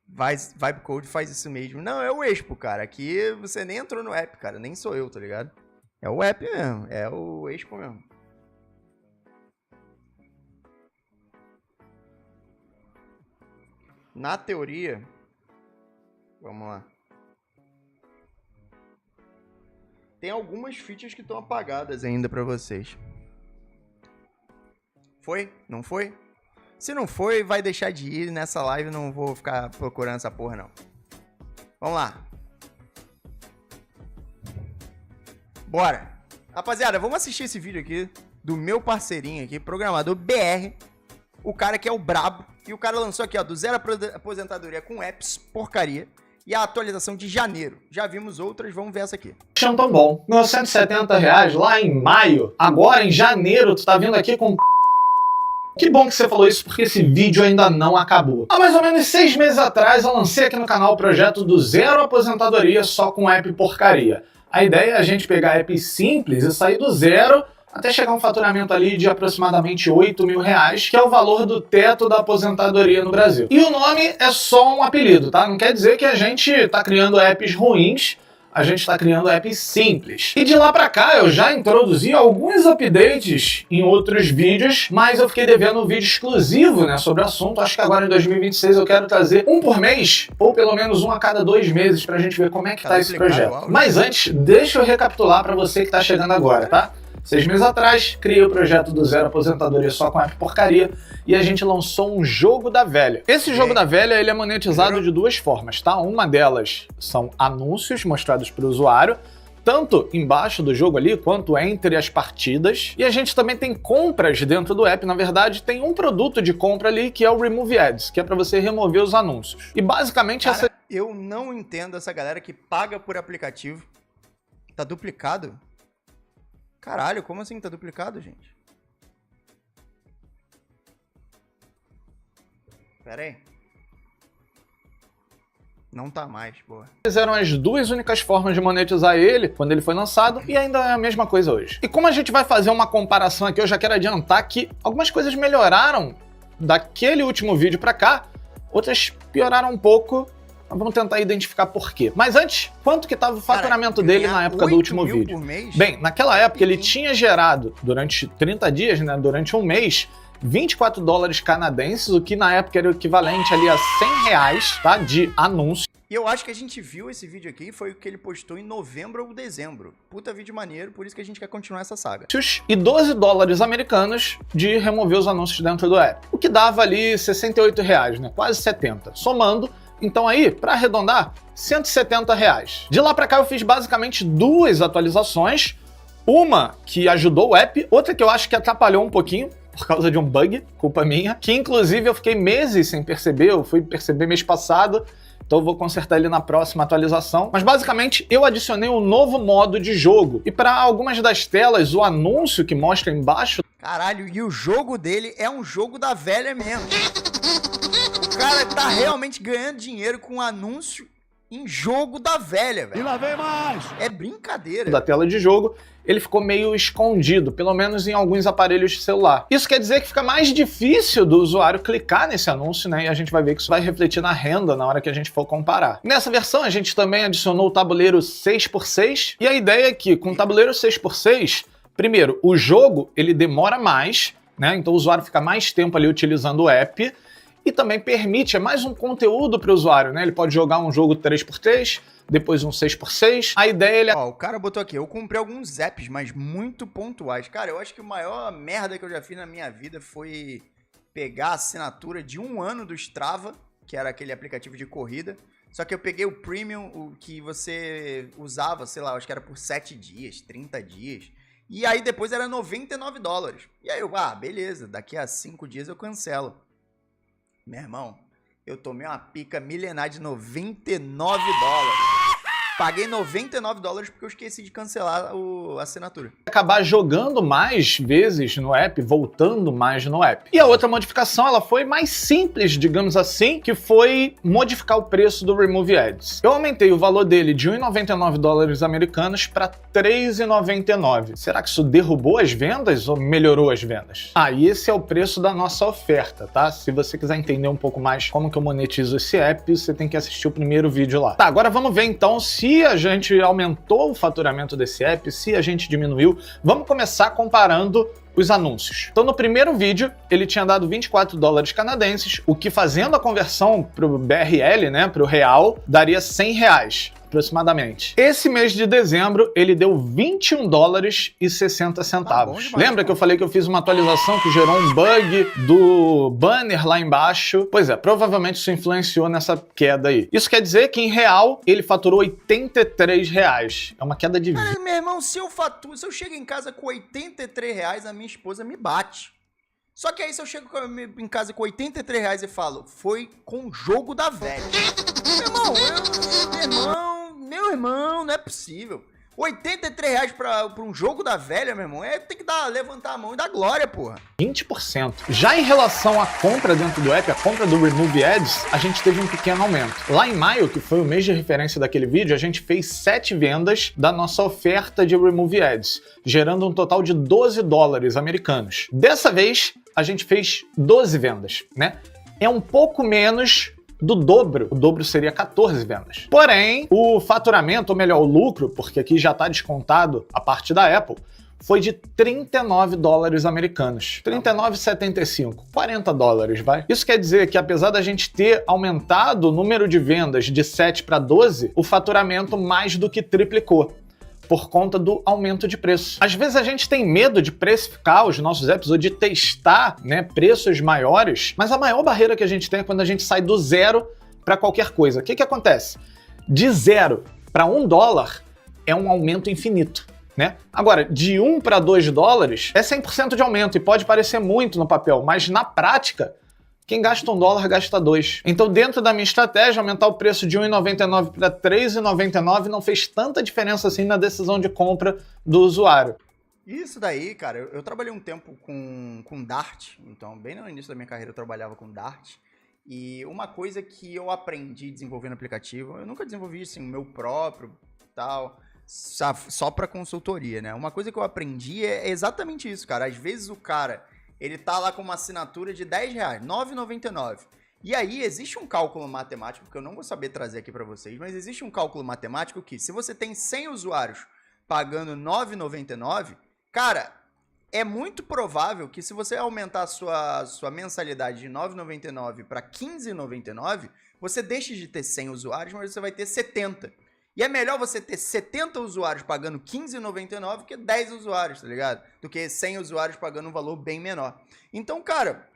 Speaker 4: Vibe Code faz isso mesmo. Não, é o Expo, cara. Aqui você nem entrou no app, cara. Nem sou eu, tá ligado? É o app mesmo. É o Expo mesmo. Na teoria, vamos lá. Tem algumas features que estão apagadas ainda pra vocês. Foi? Não foi? Se não foi, vai deixar de ir nessa live, não vou ficar procurando essa porra, não. Vamos lá. Bora. Rapaziada, vamos assistir esse vídeo aqui do meu parceirinho aqui, programador BR. O cara que é o brabo. E o cara lançou aqui, ó, do zero aposentadoria com apps, porcaria. E a atualização de janeiro. Já vimos outras, vamos ver essa aqui.
Speaker 7: Achando tão bom. Meus R$170 lá em maio. Agora, em janeiro, tu tá vindo aqui com... Que bom que você falou isso, porque esse vídeo ainda não acabou. Há mais ou menos 6 meses atrás, eu lancei aqui no canal o projeto do zero aposentadoria só com app porcaria. A ideia é a gente pegar apps simples e sair do zero até chegar a um faturamento ali de aproximadamente R$8.000, que é o valor do teto da aposentadoria no Brasil. E o nome é só um apelido, tá? Não quer dizer que a gente tá criando apps ruins, a gente está criando apps simples. E de lá pra cá eu já introduzi alguns updates em outros vídeos, mas eu fiquei devendo um vídeo exclusivo, né, sobre o assunto. Acho que agora em 2026 eu quero trazer um por mês, ou pelo menos um a cada 2 meses, pra gente ver como é que tá esse projeto. Mas antes, deixa eu recapitular pra você que tá chegando agora, tá? 6 meses atrás, criei o projeto do zero aposentadoria só com app porcaria e a gente lançou um jogo da velha. Esse jogo da velha ele é monetizado de 2 formas, tá? Uma delas são anúncios mostrados para o usuário, tanto embaixo do jogo ali, quanto entre as partidas. E a gente também tem compras dentro do app. Na verdade, tem um produto de compra ali que é o Remove Ads, que é para você remover os anúncios. E basicamente
Speaker 4: Cara, eu não entendo essa galera que paga por aplicativo. Tá duplicado? Caralho, como assim tá duplicado, gente? Pera aí. Não tá mais, boa.
Speaker 7: Eram as 2 únicas formas de monetizar ele quando ele foi lançado e ainda é a mesma coisa hoje. E como a gente vai fazer uma comparação aqui, eu já quero adiantar que algumas coisas melhoraram daquele último vídeo pra cá, outras pioraram um pouco. Vamos tentar identificar por quê. Mas antes, quanto que estava o faturamento dele na época do último vídeo? Bem, naquela época ele tinha gerado, durante 30 dias, né, durante um mês, $24 canadenses, o que na época era o equivalente ali a R$100, tá, de anúncio.
Speaker 4: E eu acho que a gente viu esse vídeo aqui, foi o que ele postou em novembro ou dezembro. Puta vídeo maneiro, por isso que a gente quer continuar essa saga.
Speaker 7: E $12 americanos de remover os anúncios dentro do app. O que dava ali R$68, né, quase 70. Somando, então aí, para arredondar, R$170. De lá para cá eu fiz basicamente 2 atualizações. Uma que ajudou o app, outra que eu acho que atrapalhou um pouquinho, por causa de um bug, culpa minha, que inclusive eu fiquei meses sem perceber, eu fui perceber mês passado, então eu vou consertar ele na próxima atualização. Mas basicamente eu adicionei um novo modo de jogo. E para algumas das telas, o anúncio que mostra embaixo...
Speaker 4: Caralho, e o jogo dele é um jogo da velha mesmo. O cara tá realmente ganhando dinheiro com anúncio em jogo da velha, velho.
Speaker 2: E lá vem mais!
Speaker 4: É brincadeira.
Speaker 7: Da tela de jogo, ele ficou meio escondido, pelo menos em alguns aparelhos de celular. Isso quer dizer que fica mais difícil do usuário clicar nesse anúncio, né? E a gente vai ver que isso vai refletir na renda na hora que a gente for comparar. Nessa versão, a gente também adicionou o tabuleiro 6x6. E a ideia é que, com o tabuleiro 6x6, primeiro, o jogo, ele demora mais, né? Então o usuário fica mais tempo ali utilizando o app. E também permite, é mais um conteúdo para o usuário, né? Ele pode jogar um jogo 3x3, depois um 6x6. A ideia é...
Speaker 4: Ó, o cara botou aqui, eu comprei alguns apps, mas muito pontuais. Cara, eu acho que a maior merda que eu já fiz na minha vida foi pegar a assinatura de 1 ano do Strava, que era aquele aplicativo de corrida. Só que eu peguei o Premium, o que você usava, sei lá, acho que era por 7 dias, 30 dias. E aí depois era $99. E aí eu, beleza, daqui a 5 dias eu cancelo. Meu irmão, eu tomei uma pica milenar de $99. Paguei $99 porque eu esqueci de cancelar a assinatura.
Speaker 7: Acabar jogando mais vezes no app, voltando mais no app. E a outra modificação, ela foi mais simples, digamos assim, que foi modificar o preço do Remove Ads. Eu aumentei o valor dele de $1,99 americanos para $3,99. Será que isso derrubou as vendas ou melhorou as vendas? E esse é o preço da nossa oferta, tá? Se você quiser entender um pouco mais como que eu monetizo esse app, você tem que assistir o primeiro vídeo lá. Tá, agora vamos ver então se a gente aumentou o faturamento desse app, se a gente diminuiu. Vamos começar comparando os anúncios. Então no primeiro vídeo ele tinha dado $24 canadenses, o que fazendo a conversão para o BRL, né, para o real, daria R$100. aproximadamente. Esse mês de dezembro, ele deu 21 dólares e 60 centavos.
Speaker 4: demais,
Speaker 7: Lembra que eu falei que eu fiz uma atualização que gerou um bug do banner lá embaixo? Pois é, provavelmente isso influenciou nessa queda aí. Isso quer dizer que, em real, ele faturou 83 reais. É uma queda de...
Speaker 4: Cara, meu irmão, se eu chego em casa com 83 reais, a minha esposa me bate. Só que aí se eu chego em casa com 83 reais e falo, foi com o jogo da velha. Meu irmão, não é possível. 83 reais pra um jogo da velha, meu irmão, tem que levantar a mão e dar glória, porra.
Speaker 7: 20%. Já em relação à compra dentro do app, a compra do Remove Ads, a gente teve um pequeno aumento. Lá em maio, que foi o mês de referência daquele vídeo, a gente fez 7 vendas da nossa oferta de Remove Ads, gerando um total de 12 dólares americanos. Dessa vez, a gente fez 12 vendas, né? É um pouco menos do dobro. O dobro seria 14 vendas. Porém, o faturamento, ou melhor, o lucro, porque aqui já está descontado a parte da Apple, foi de 39 dólares americanos. 39,75. 40 dólares, vai. Isso quer dizer que, apesar da gente ter aumentado o número de vendas de 7 para 12, o faturamento mais do que triplicou, por conta do aumento de preço. Às vezes a gente tem medo de precificar os nossos apps ou de testar, né, preços maiores, mas a maior barreira que a gente tem é quando a gente sai do zero para qualquer coisa. O que acontece? De 0 para 1 dólar é um aumento infinito, né? Agora, de 1 para 2 dólares é 100% de aumento e pode parecer muito no papel, mas na prática, quem gasta 1 dólar gasta 2. Então, dentro da minha estratégia, aumentar o preço de 1,99 para 3,99 não fez tanta diferença assim na decisão de compra do usuário.
Speaker 4: Isso daí, cara, eu trabalhei um tempo com Dart, então bem no início da minha carreira eu trabalhava com Dart, e uma coisa que eu aprendi desenvolvendo aplicativo, eu nunca desenvolvi assim o meu próprio, tal, só para consultoria, né? Uma coisa que eu aprendi é exatamente isso, cara. Às vezes o cara, ele tá lá com uma assinatura de 10 reais, 9,99. E aí existe um cálculo matemático, que eu não vou saber trazer aqui para vocês, mas existe um cálculo matemático que, se você tem 100 usuários pagando 9,99, cara, é muito provável que, se você aumentar a sua mensalidade de 9,99 para 15,99, você deixe de ter 100 usuários, mas você vai ter 70. E é melhor você ter 70 usuários pagando 15,99 que 10 usuários, tá ligado? Do que 100 usuários pagando um valor bem menor. Então, cara,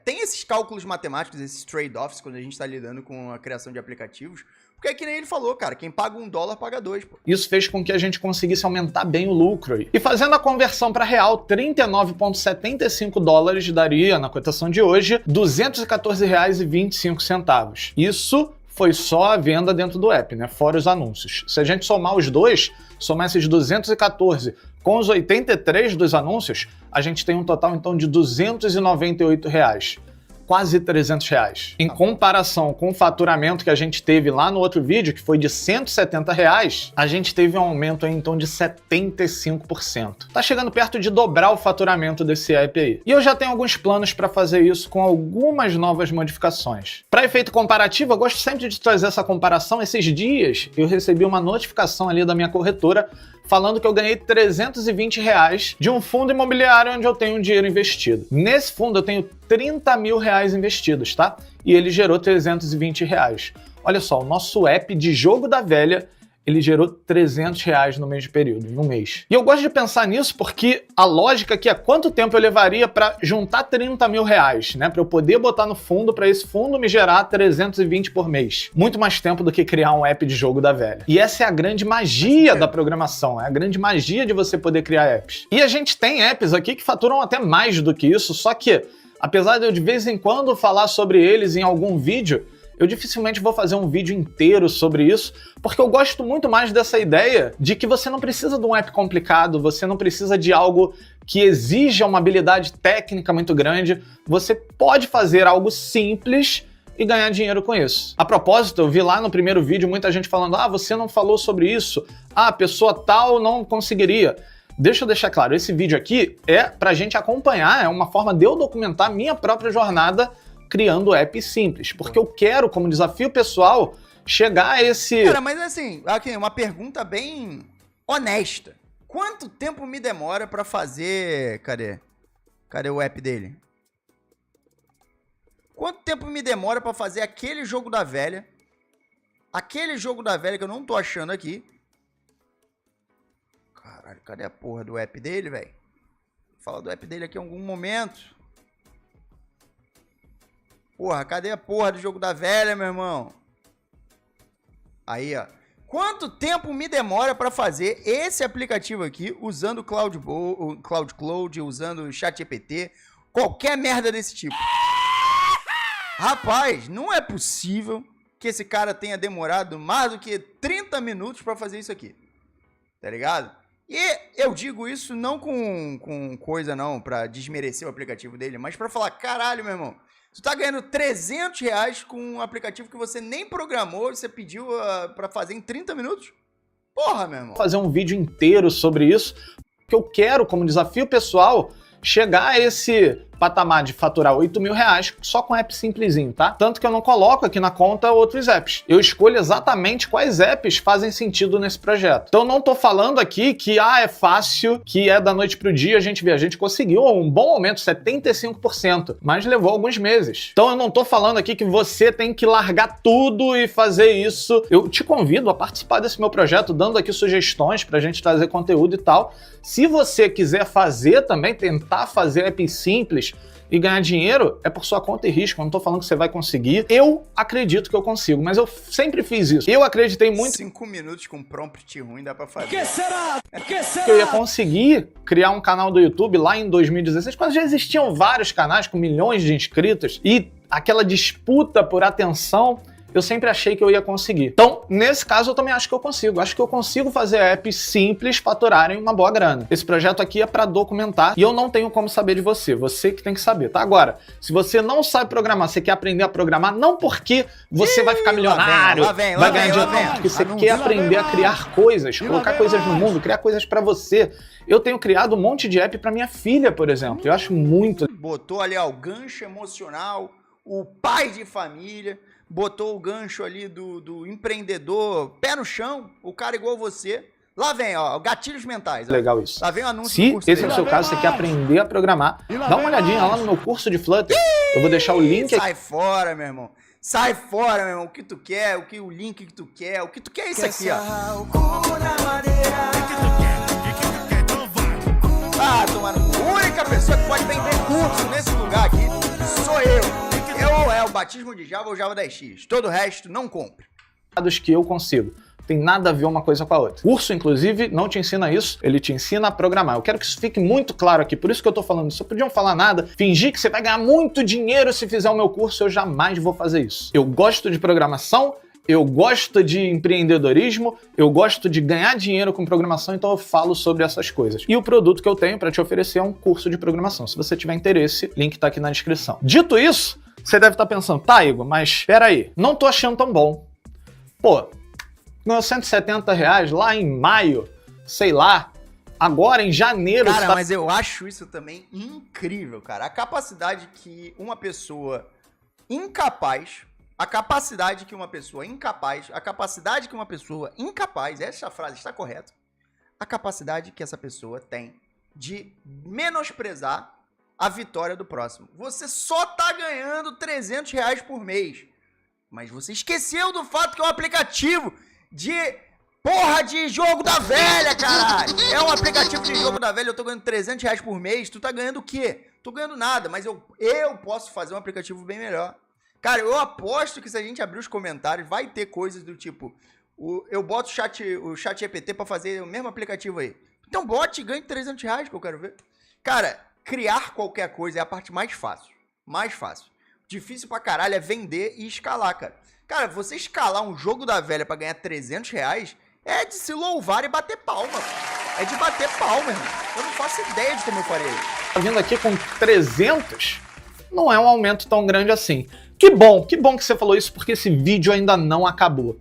Speaker 4: tem esses cálculos matemáticos, esses trade-offs, quando a gente tá lidando com a criação de aplicativos. Porque é que nem ele falou, cara, quem paga 1 dólar paga 2, pô.
Speaker 7: Isso fez com que a gente conseguisse aumentar bem o lucro aí. E fazendo a conversão para real, 39,75 dólares daria, na cotação de hoje, R$ 214,25. Isso foi só a venda dentro do app, né? Fora os anúncios. Se a gente somar os dois, somar esses 214 com os 83 dos anúncios, a gente tem um total, então, de R$ 298. Quase 300 reais. Em comparação com o faturamento que a gente teve lá no outro vídeo, que foi de 170 reais, a gente teve um aumento aí, então, de 75%. Tá chegando perto de dobrar o faturamento desse app aí. E eu já tenho alguns planos para fazer isso com algumas novas modificações. Para efeito comparativo, eu gosto sempre de trazer essa comparação. Esses dias eu recebi uma notificação ali da minha corretora falando que eu ganhei 320 reais de um fundo imobiliário onde eu tenho um dinheiro investido. Nesse fundo eu tenho 30 mil reais investidos, tá? E ele gerou 320 reais. Olha só, o nosso app de jogo da velha, ele gerou 300 reais no mesmo período, em um mês. E eu gosto de pensar nisso porque a lógica aqui é quanto tempo eu levaria para juntar 30 mil reais, né? Para eu poder botar no fundo, para esse fundo me gerar 320 por mês. Muito mais tempo do que criar um app de jogo da velha. E essa é a grande magia da programação, é a grande magia de você poder criar apps. E a gente tem apps aqui que faturam até mais do que isso, só que, apesar de eu de vez em quando falar sobre eles em algum vídeo, eu dificilmente vou fazer um vídeo inteiro sobre isso, porque eu gosto muito mais dessa ideia de que você não precisa de um app complicado, você não precisa de algo que exija uma habilidade técnica muito grande, você pode fazer algo simples e ganhar dinheiro com isso. A propósito, eu vi lá no primeiro vídeo muita gente falando, você não falou sobre isso, a pessoa tal não conseguiria. Deixa eu deixar claro, esse vídeo aqui é pra gente acompanhar, é uma forma de eu documentar minha própria jornada criando apps simples, porque eu quero, como desafio pessoal, chegar a esse...
Speaker 4: Cara, mas assim, aqui, uma pergunta bem honesta. Quanto tempo me demora pra fazer... Cadê o app dele? Quanto tempo me demora pra fazer aquele jogo da velha aquele jogo da velha que eu não tô achando aqui. Caralho, cadê a porra do app dele, velho? Fala do app dele aqui em algum momento. Porra, cadê a porra do jogo da velha, meu irmão? Aí, ó. Quanto tempo me demora pra fazer esse aplicativo aqui, usando o Cloud, usando o ChatGPT, qualquer merda desse tipo? Rapaz, não é possível que esse cara tenha demorado mais do que 30 minutos pra fazer isso aqui. Tá ligado? E eu digo isso não com coisa não, pra desmerecer o aplicativo dele, mas pra falar, caralho, meu irmão, tu tá ganhando R$300 com um aplicativo que você nem programou, você pediu pra fazer em 30 minutos? Porra, meu irmão.
Speaker 7: Vou fazer um vídeo inteiro sobre isso, porque eu quero, como desafio pessoal, chegar a esse patamar de faturar R$8.000 só com app simplesinho, tá? Tanto que eu não coloco aqui na conta outros apps. Eu escolho exatamente quais apps fazem sentido nesse projeto. Então não tô falando aqui que é fácil, que é da noite pro dia, a gente conseguiu um bom aumento, 75%, mas levou alguns meses. Então eu não tô falando aqui que você tem que largar tudo e fazer isso. Eu te convido a participar desse meu projeto, dando aqui sugestões pra gente trazer conteúdo e tal. Se você quiser fazer também, tentar fazer apps simples e ganhar dinheiro, é por sua conta e risco. Eu não tô falando que você vai conseguir. Eu acredito que eu consigo, mas eu sempre fiz isso. Eu acreditei muito
Speaker 4: 5 minutos com prompt ruim dá pra fazer.
Speaker 7: que eu ia conseguir criar um canal do YouTube lá em 2016, quando já existiam vários canais com milhões de inscritos e aquela disputa por atenção. Eu sempre achei que eu ia conseguir. Então, nesse caso, eu também acho que eu consigo. Acho que eu consigo fazer apps simples faturarem uma boa grana. Esse projeto aqui é para documentar e eu não tenho como saber de você. Você que tem que saber, tá? Agora, se você não sabe programar, você quer aprender a programar, não porque você vai ficar milionário, vai ganhar dinheiro, não, porque você quer aprender a criar coisas, colocar coisas no mundo, criar coisas para você. Eu tenho criado um monte de app para minha filha, por exemplo. Eu acho muito...
Speaker 4: Botou ali, ó, o gancho emocional, o pai de família... Botou o gancho ali do empreendedor, pé no chão, o cara igual você. Lá vem, ó, gatilhos mentais. Ó.
Speaker 7: Legal isso.
Speaker 4: Lá vem o anúncio do
Speaker 7: Se
Speaker 4: curso
Speaker 7: esse é
Speaker 4: dele.
Speaker 7: o seu caso, você quer aprender a programar, dá uma olhadinha lá no meu curso de Flutter. Eu vou deixar o link aqui.
Speaker 4: Sai fora, meu irmão. Sai fora, meu irmão. O que tu quer, o link que tu quer. O que tu quer é isso aqui, ó. Ah, tomando. A única pessoa que pode vender curso nesse lugar aqui sou eu. É o batismo de Java ou Java 10x. Todo o resto, não compre.
Speaker 7: Que eu consigo. Tem nada a ver uma coisa com a outra. O curso, inclusive, não te ensina isso, ele te ensina a programar. Eu quero que isso fique muito claro aqui, por isso que eu tô falando isso. Não podiam falar nada, fingir que você vai ganhar muito dinheiro se fizer o meu curso, eu jamais vou fazer isso. Eu gosto de programação, eu gosto de empreendedorismo, eu gosto de ganhar dinheiro com programação, então eu falo sobre essas coisas. E o produto que eu tenho para te oferecer é um curso de programação. Se você tiver interesse, link tá aqui na descrição. Dito isso, você deve estar pensando, tá, Igor, mas peraí, não tô achando tão bom. Pô, ganhou R$170 lá em maio, sei lá, agora em janeiro...
Speaker 4: Cara, mas eu acho isso também incrível, cara. A capacidade que uma pessoa incapaz, essa frase está correta, a capacidade que essa pessoa tem de menosprezar a vitória do próximo. Você só tá ganhando R$300 por mês, mas você esqueceu do fato que é um aplicativo de porra de jogo da velha, caralho. É um aplicativo de jogo da velha, eu tô ganhando R$300 por mês, tu tá ganhando o quê? Tô ganhando nada, mas eu posso fazer um aplicativo bem melhor. Cara, eu aposto que se a gente abrir os comentários, vai ter coisas do tipo, eu boto o chat GPT pra fazer o mesmo aplicativo aí. Então bote e ganhe R$300 que eu quero ver. Cara, criar qualquer coisa é a parte mais fácil. Mais fácil. Difícil pra caralho é vender e escalar, cara. Cara, você escalar um jogo da velha pra ganhar R$300 é de se louvar e bater palma. É de bater palma, irmão. Eu não faço ideia de como eu farei.
Speaker 7: Tá vindo aqui com 300, não é um aumento tão grande assim. Que bom que você falou isso, porque esse vídeo ainda não acabou.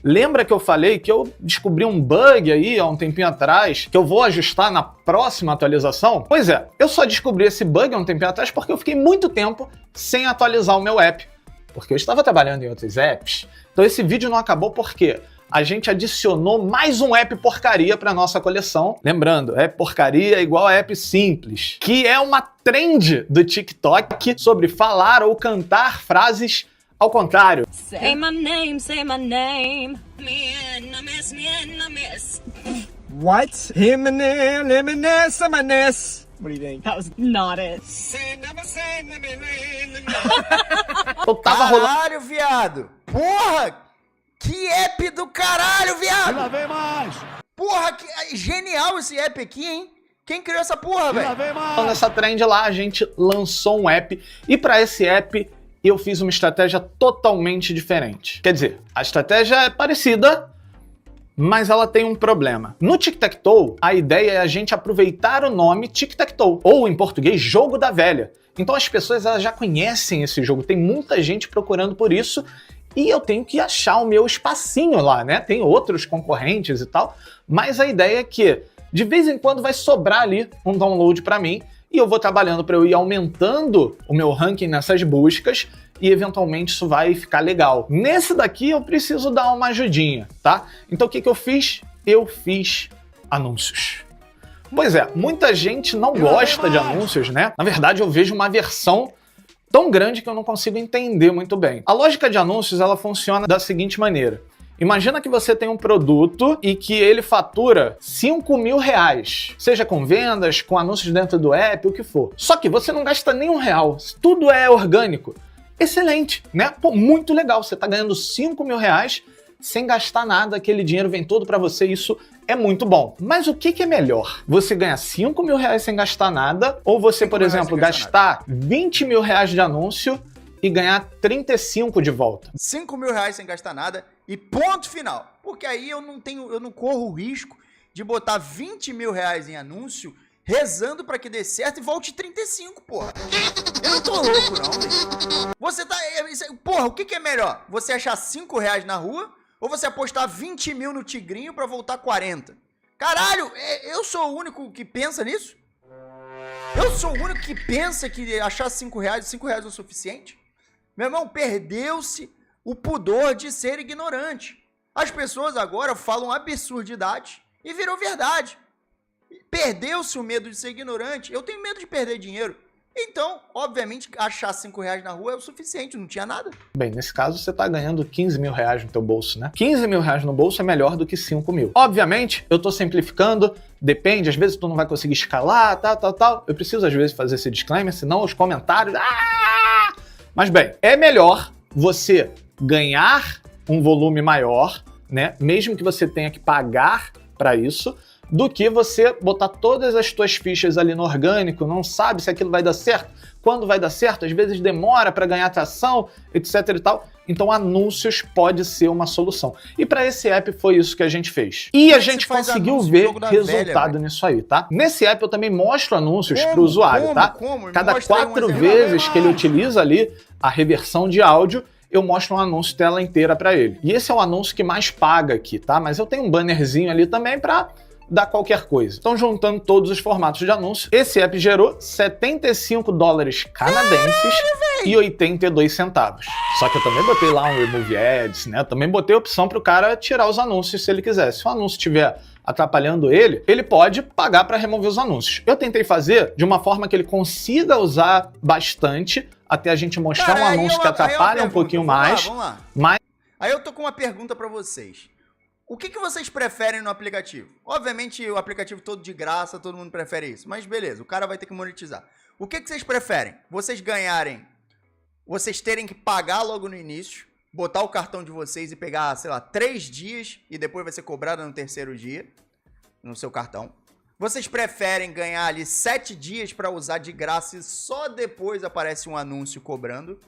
Speaker 7: Lembra que eu falei que eu descobri um bug aí há um tempinho atrás, que eu vou ajustar na próxima atualização? Pois é, eu só descobri esse bug há um tempinho atrás porque eu fiquei muito tempo sem atualizar o meu app, porque eu estava trabalhando em outros apps. Então esse vídeo não acabou porque a gente adicionou mais um app porcaria para nossa coleção. Lembrando, app porcaria é igual a app simples, que é uma trend do TikTok sobre falar ou cantar frases Ao contrário,
Speaker 8: Say my name, say my name. Me and I miss, me and I miss.
Speaker 9: What? What do you think?
Speaker 8: That was not it.
Speaker 7: eu tava rolando.
Speaker 4: Caralho, viado! Porra! Que app do caralho, viado!
Speaker 9: Lá vem mais!
Speaker 4: Porra, que genial esse app aqui, hein? Quem criou essa porra, velho?
Speaker 9: Vem mais!
Speaker 7: Nessa trend lá, a gente lançou um app, e para esse app eu fiz uma estratégia totalmente diferente. Quer dizer, a estratégia é parecida, mas ela tem um problema. No Tic-Tac-Toe, a ideia é a gente aproveitar o nome Tic-Tac-Toe, ou em português, Jogo da Velha. Então as pessoas elas já conhecem esse jogo, tem muita gente procurando por isso, e eu tenho que achar o meu espacinho lá, né? Tem outros concorrentes e tal, mas a ideia é que de vez em quando vai sobrar ali um download para mim, e eu vou trabalhando para eu ir aumentando o meu ranking nessas buscas, e eventualmente isso vai ficar legal. Nesse daqui eu preciso dar uma ajudinha, tá? Então o que eu fiz? Eu fiz anúncios. Pois é, muita gente não gosta de anúncios, né? Na verdade eu vejo uma versão tão grande que eu não consigo entender muito bem. A lógica de anúncios ela funciona da seguinte maneira. Imagina que você tem um produto e que ele fatura R$5.000, seja com vendas, com anúncios dentro do app, o que for. Só que você não gasta nem R$1, tudo é orgânico. Excelente, né? Pô, muito legal, você tá ganhando R$5.000 sem gastar nada, aquele dinheiro vem todo para você, isso é muito bom. Mas o que é melhor? Você ganhar R$5.000 sem gastar nada, ou você, por exemplo, gastar R$20.000 de anúncio e ganhar 35 de volta?
Speaker 4: R$5.000 sem gastar nada e ponto final. Porque aí eu não corro o risco de botar R$20.000 em anúncio rezando pra que dê certo e volte 35, porra. Eu não tô louco, não, velho. Você tá... Porra, o que é melhor? Você achar R$5 na rua ou você apostar 20 mil no Tigrinho pra voltar 40? Caralho, eu sou o único que pensa nisso? Eu sou o único que pensa que achar R$5 é o suficiente? Meu irmão, perdeu-se o pudor de ser ignorante. As pessoas agora falam absurdidade e virou verdade. Perdeu-se o medo de ser ignorante. Eu tenho medo de perder dinheiro. Então, obviamente, achar R$5 na rua é o suficiente, não tinha nada.
Speaker 7: Bem, nesse caso você tá ganhando R$15.000 no teu bolso, né? R$15.000 no bolso é melhor do que 5.000. Obviamente, eu tô simplificando, depende, às vezes tu não vai conseguir escalar, tal. Eu preciso às vezes fazer esse disclaimer, senão os comentários... Mas bem, é melhor você ganhar um volume maior, né? Mesmo que você tenha que pagar para isso, do que você botar todas as tuas fichas ali no orgânico, não sabe se aquilo vai dar certo, quando vai dar certo, às vezes demora para ganhar atração, etc e tal. Então anúncios pode ser uma solução. E para esse app foi isso que a gente fez. E a gente conseguiu ver resultado nisso aí, tá? Nesse app eu também mostro anúncios para o usuário, tá? Cada 4 vezes que ele utiliza ali a reversão de áudio, eu mostro um anúncio tela inteira para ele. E esse é o anúncio que mais paga aqui, tá? Mas eu tenho um bannerzinho ali também para dar qualquer coisa. Então, juntando todos os formatos de anúncio, esse app gerou $75 canadenses e 82 centavos. Só que eu também botei lá um Remove Ads, né? Eu também botei a opção para o cara tirar os anúncios se ele quiser. Se o anúncio estiver atrapalhando ele, ele pode pagar para remover os anúncios. Eu tentei fazer de uma forma que ele consiga usar bastante até a gente mostrar um anúncio que atrapalha um pouquinho mais.
Speaker 4: Vamos lá.
Speaker 7: Mas...
Speaker 4: Aí eu tô com uma pergunta para vocês. O que vocês preferem no aplicativo? Obviamente o aplicativo todo de graça, todo mundo prefere isso. Mas beleza, o cara vai ter que monetizar. O que vocês preferem? Vocês ganharem, vocês terem que pagar logo no início, botar o cartão de vocês e pegar, sei lá, 3 dias e depois vai ser cobrado no 3º dia, no seu cartão. Vocês preferem ganhar ali 7 dias para usar de graça e só depois aparece um anúncio cobrando?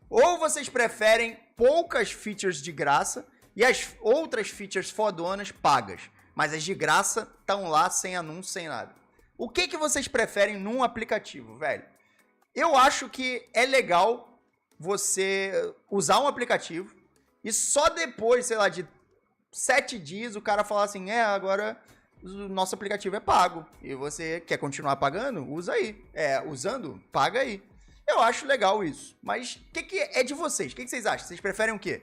Speaker 4: Ou vocês preferem poucas features de graça e as outras features fodonas pagas, mas as de graça estão lá sem anúncio, sem nada? O que vocês preferem num aplicativo, velho? Eu acho que é legal você usar um aplicativo e só depois, sei lá, de 7 dias o cara falar assim, agora o nosso aplicativo é pago e você quer continuar pagando? Usa aí. Usando? Paga aí. Eu acho legal isso. Mas o que é de vocês? O que vocês acham? Vocês preferem o quê?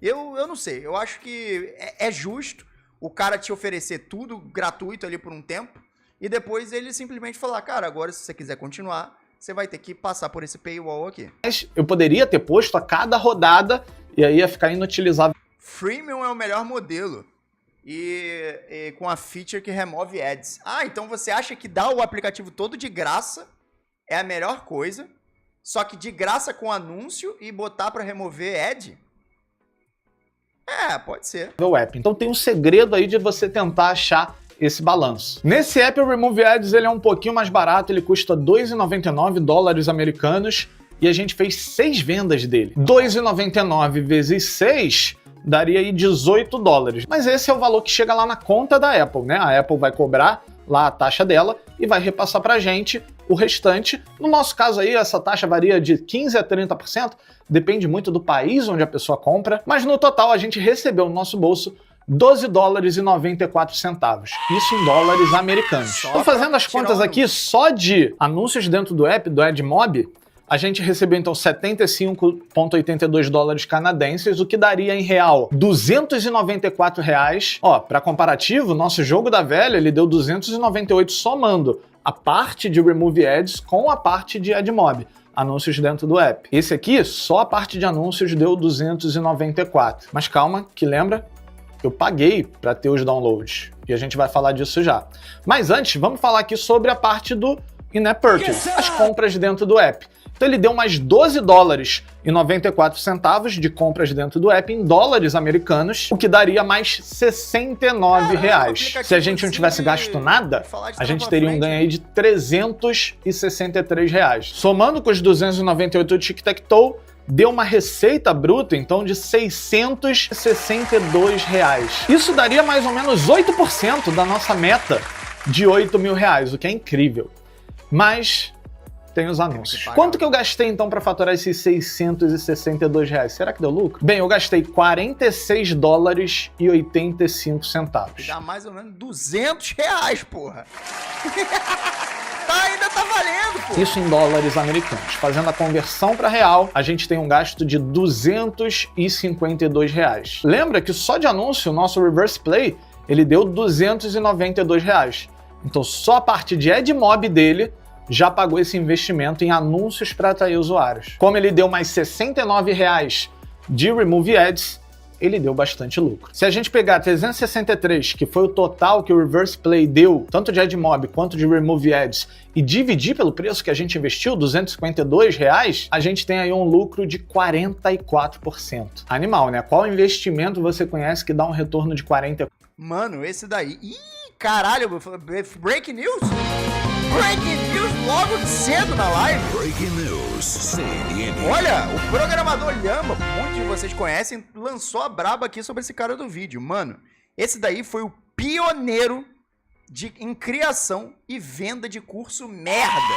Speaker 4: Eu não sei, eu acho que é justo o cara te oferecer tudo gratuito ali por um tempo e depois ele simplesmente falar, cara, agora se você quiser continuar, você vai ter que passar por esse paywall aqui.
Speaker 7: Mas eu poderia ter posto a cada rodada e aí ia ficar inutilizável.
Speaker 4: Freemium é o melhor modelo. E com a feature que remove ads. Ah, então você acha que dar o aplicativo todo de graça é a melhor coisa, só que de graça com anúncio e botar pra remover ad? É, pode ser.
Speaker 7: O app. Então tem um segredo aí de você tentar achar esse balanço. Nesse app, o Remove Ads ele é um pouquinho mais barato, ele custa $2,99 americanos e a gente fez 6 vendas dele. 2,99 vezes 6 daria aí $18. Mas esse é o valor que chega lá na conta da Apple, né? A Apple vai cobrar lá a taxa dela e vai repassar pra gente o restante. No nosso caso aí, essa taxa varia de 15% a 30%, depende muito do país onde a pessoa compra, mas no total a gente recebeu no nosso bolso $12,94. Isso em dólares americanos. Tô fazendo as contas aqui só de anúncios dentro do app, do AdMob. A gente recebeu então $75,82 canadenses, o que daria em real R$294. Ó, para comparativo, nosso jogo da velha ele deu 298 somando a parte de Remove Ads com a parte de AdMob, anúncios dentro do app. Esse aqui, só a parte de anúncios deu 294. Mas calma, que lembra? Eu paguei para ter os downloads e a gente vai falar disso já. Mas antes, vamos falar aqui sobre a parte do in-app purchase, as compras dentro do app. Então ele deu mais $12,94 de compras dentro do app em dólares americanos, o que daria mais R$69. Se a gente não tivesse gasto nada, a gente teria um ganho aí de R$363. Somando com os 298 do Tic-Tac-Toe, deu uma receita bruta, então, de R$662. Isso daria mais ou menos 8% da nossa meta de R$8.000, o que é incrível. Mas tem os anúncios. Quanto que eu gastei, então, para faturar esses R$662? Será que deu lucro? Bem, eu gastei $46,85.
Speaker 4: Dá mais ou menos R$200, porra. Ainda tá valendo, pô.
Speaker 7: Isso em dólares americanos. Fazendo a conversão para real, a gente tem um gasto de R$252. Lembra que só de anúncio, o nosso Reverse Play, ele deu R$292. Então só a parte de AdMob dele já pagou esse investimento em anúncios para atrair usuários. Como ele deu mais R$69 de Remove Ads, ele deu bastante lucro. Se a gente pegar 363, que foi o total que o Reverse Play deu, tanto de AdMob quanto de Remove Ads, e dividir pelo preço que a gente investiu, R$252, a gente tem aí um lucro de 44%. Animal, né? Qual investimento você conhece que dá um retorno de 44%?
Speaker 4: Mano, esse daí... Ih, caralho, breaking news? Breaking news logo cedo na live.
Speaker 1: Breaking news, CNN.
Speaker 4: Olha, o programador Lhamba, muitos de vocês conhecem, lançou a braba aqui sobre esse cara do vídeo. Mano, esse daí foi o pioneiro em criação e venda de curso merda.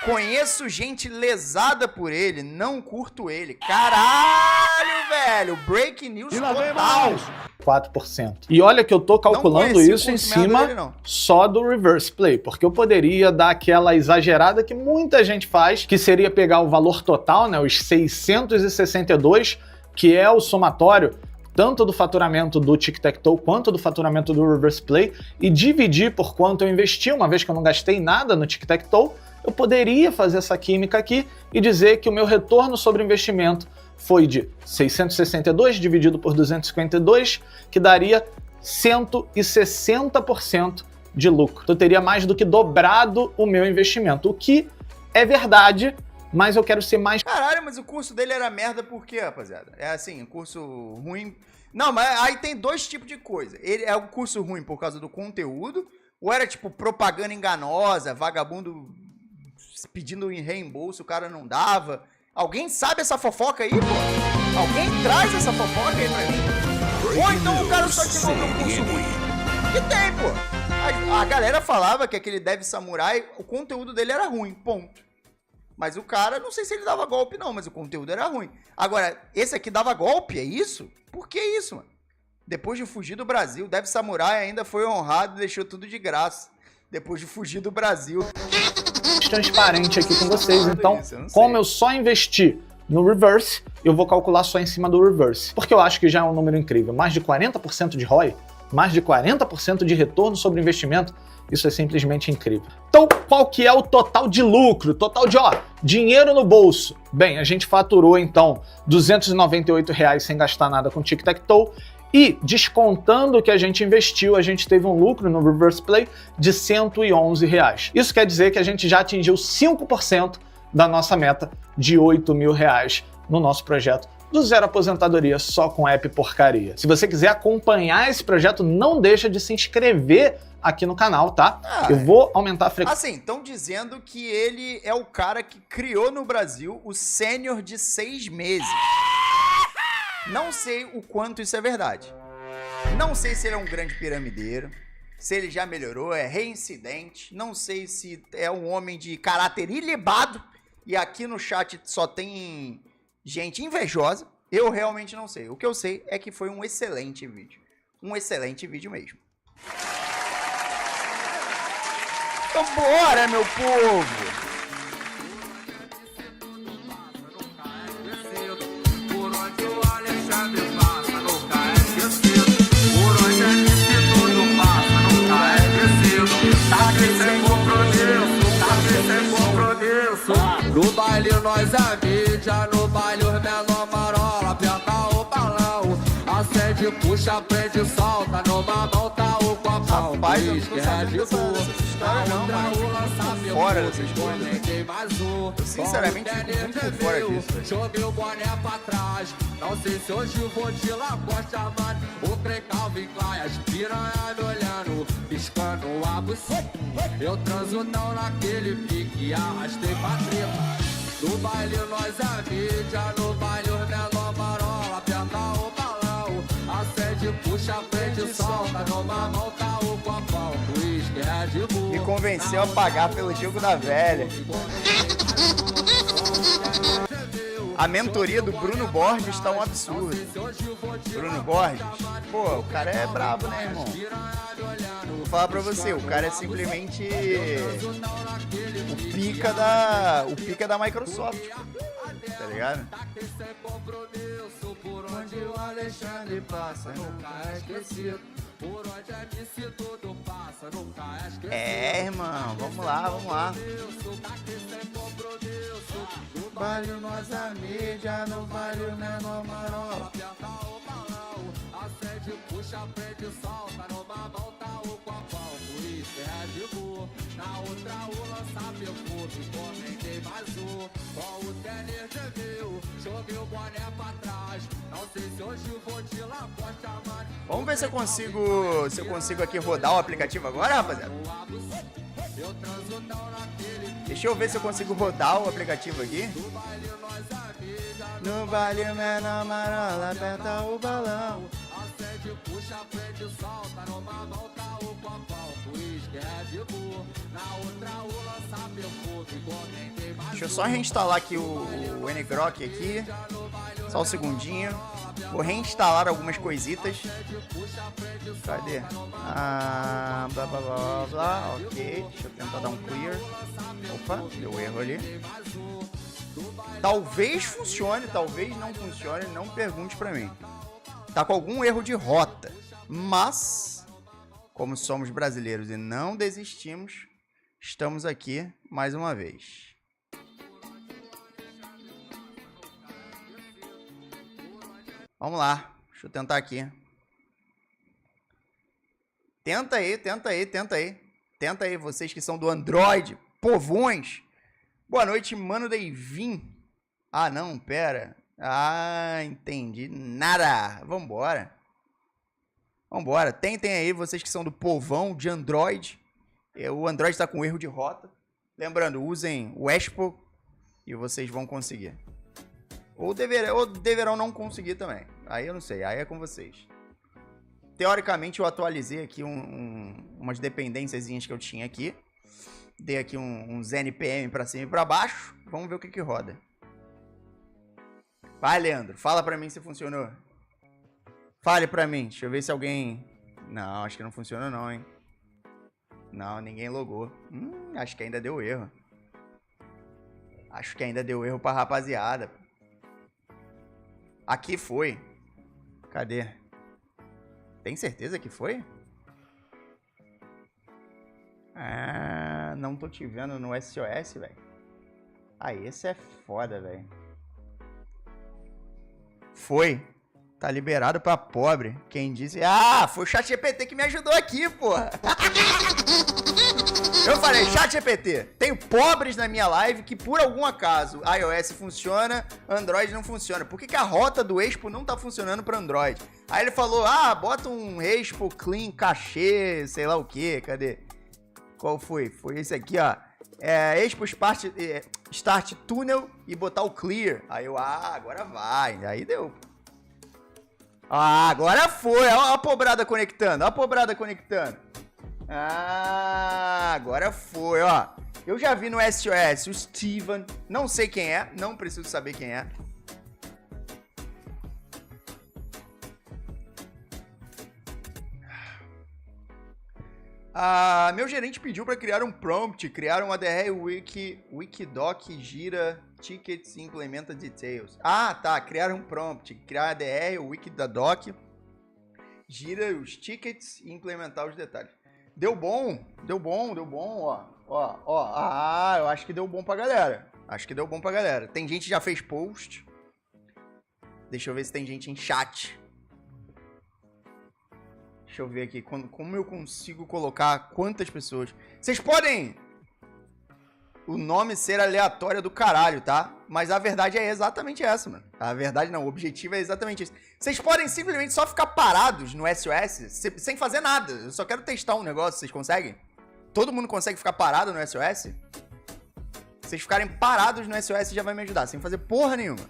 Speaker 4: Conheço gente lesada por ele, não curto ele. Caralho, velho, breaking news total.
Speaker 7: 4%. E olha que eu tô calculando isso em cima só do Reverse Play, porque eu poderia dar aquela exagerada que muita gente faz, que seria pegar o valor total, né, os 662, que é o somatório tanto do faturamento do Tic-Tac-Toe quanto do faturamento do Reverse Play, e dividir por quanto eu investi, uma vez que eu não gastei nada no Tic-Tac-Toe, eu poderia fazer essa química aqui e dizer que o meu retorno sobre investimento foi de 662 dividido por 252, que daria 160% de lucro. Então eu teria mais do que dobrado o meu investimento, o que é verdade, mas eu quero ser mais...
Speaker 4: Caralho, mas o curso dele era merda por quê, rapaziada? É assim, um curso ruim... Não, mas aí tem dois tipos de coisa. Ele é um curso ruim por causa do conteúdo, ou era tipo propaganda enganosa, vagabundo pedindo em reembolso, o cara não dava. Alguém sabe essa fofoca aí, pô? Alguém traz essa fofoca aí pra mim? Ou então o cara só te mandou um curso ruim? Que tem, pô. A galera falava que aquele Dev Samurai, o conteúdo dele era ruim, ponto. Mas o cara, não sei se ele dava golpe não, mas o conteúdo era ruim. Agora, esse aqui dava golpe, é isso? Por que isso, mano? Depois de fugir do Brasil, Dev Samurai ainda foi honrado e deixou tudo de graça. Depois de fugir do Brasil.
Speaker 7: Transparente aqui com vocês, então, como eu só investi no Reverse, eu vou calcular só em cima do Reverse, porque eu acho que já é um número incrível, mais de 40% de ROI, mais de 40% de retorno sobre investimento. Isso é simplesmente incrível. Então, qual que é o total de lucro? Total de, dinheiro no bolso. Bem, a gente faturou, então, R$ 298,00 sem gastar nada com Tic-Tac-Toe. E, descontando o que a gente investiu, a gente teve um lucro no Reverse Play de R$ 111,00. Isso quer dizer que a gente já atingiu 5% da nossa meta de R$ 8.000 no nosso projeto do Zero Aposentadoria só com app porcaria. Se você quiser acompanhar esse projeto, não deixa de se inscrever aqui no canal, tá? Eu vou aumentar a frequência.
Speaker 4: Assim, estão dizendo que ele é o cara que criou no Brasil o sênior de 6 meses. Não sei o quanto isso é verdade. Não sei se ele é um grande piramideiro, se ele já melhorou, é reincidente. Não sei se é um homem de caráter ilibado e aqui no chat só tem gente invejosa. Eu realmente não sei. O que eu sei é que foi um excelente vídeo. Um excelente vídeo mesmo. Então bora, meu povo!
Speaker 1: No baile nós é mídia, no baile os menor marola, aperta o balão, acende, puxa, prende, solta, numa mão tá o copão.
Speaker 4: Rapaz, eu não tô sabendo dessa história não, mano. Tô fora dessas coisas. Eu sinceramente fico muito por fora disso.
Speaker 1: Joguei o boné pra trás, não sei se hoje vou de Lacoste, mano. O trem Calvin Klein, as piranha me olhando, piscando a buceta. Eu transo não naquele pique, arrastei pra treta. No baile nós é mídia, no baile os menor marola, aperta o balão, acende, puxa, prende, solta, numa mão tá o copão, uísque, Red Bull.
Speaker 4: Me convenceu a pagar pelo jogo da velha. A mentoria do Bruno Borges tá um absurdo. Bruno Borges, pô, o cara é brabo, né, irmão? Vou falar pra você, o cara é simplesmente o pica da Microsoft, tá ligado? Onde o Alexandre passa, nunca é esquecido. É, irmão, vamos lá, vamos lá. No baile nós a mídia, no baile o menor marola. Acende, puxa, prende, solta, numa mão tá o copão, por isso é de boa. Na outra o lança perfume, comentei mais um. Com o tênis de mil, joguei o boné pra trás. Não sei se hoje vou de Lacoste, mano. Vamos ver se eu consigo aqui rodar o aplicativo agora, rapaziada. Deixa eu ver se eu consigo rodar o aplicativo aqui. No baile o menor marola, aperta o balão. Acende, puxa, prende, solta, numa mão tá o copão, uísque, Red Bull, na outra o lança perfume, comentei mais. Deixa eu só reinstalar aqui o N-Grok aqui, só um segundinho. Vou reinstalar algumas coisitas. Cadê? Blá blá blá blá, ok, deixa eu tentar dar um clear. Opa, deu erro ali. Talvez funcione, talvez não funcione, não pergunte pra mim. Tá com algum erro de rota, mas como somos brasileiros e não desistimos, estamos aqui mais uma vez. Vamos lá, deixa eu tentar aqui. Tenta aí, tenta aí, tenta aí. Tenta aí, vocês que são do Android, povões. Boa noite, mano Deivin. Ah, não, pera. Ah, entendi. Nada. Vambora. Vambora. Tentem aí, vocês que são do povão de Android. O Android está com erro de rota. Lembrando, usem o Expo e vocês vão conseguir. Ou deverão não conseguir também. Aí eu não sei, aí é com vocês. Teoricamente eu atualizei aqui umas dependênciazinhas que eu tinha aqui. Dei aqui uns NPM pra cima e pra baixo. Vamos ver o que roda. Vai, Leandro, fala pra mim se funcionou. Fale pra mim, deixa eu ver se alguém... Não, acho que não funcionou não, hein. Não, ninguém logou. Acho que ainda deu erro. Acho que ainda deu erro pra rapaziada. Aqui foi. Cadê? Tem certeza que foi? Ah, não tô te vendo no SOS, velho. Ah, esse é foda, velho. Foi. Tá liberado pra pobre. Quem disse... Ah, foi o ChatGPT que me ajudou aqui, porra. Eu falei, ChatGPT, tenho pobres na minha live que por algum acaso iOS funciona, Android não funciona. Por que a rota do Expo não tá funcionando pra Android? Aí ele falou, bota um Expo Clean Cachê, sei lá o que, cadê? Qual foi? Foi esse aqui, ó. Expo Start Tunnel e botar o Clear. Aí eu, agora vai. Aí deu. Agora foi. Olha a pobrada conectando, agora foi, ó. Eu já vi no SOS o Steven, não sei quem é, não preciso saber quem é. Meu gerente pediu para criar um prompt, criar um ADR Wikidoc, gira tickets e implementa details. Tá, criar um prompt, criar ADR, o Wikidoc, gira os tickets e implementar os detalhes. Deu bom, ó. Eu acho que deu bom pra galera. Tem gente que já fez post. Deixa eu ver se tem gente em chat. Deixa eu ver aqui, como eu consigo colocar quantas pessoas... Vocês podem o nome ser aleatório do caralho, tá? Mas a verdade é exatamente essa, mano. A verdade não, o objetivo é exatamente isso. Vocês podem simplesmente só ficar parados no SOS sem fazer nada. Eu só quero testar um negócio, vocês conseguem? Todo mundo consegue ficar parado no SOS? Se vocês ficarem parados no SOS já vai me ajudar, sem fazer porra nenhuma.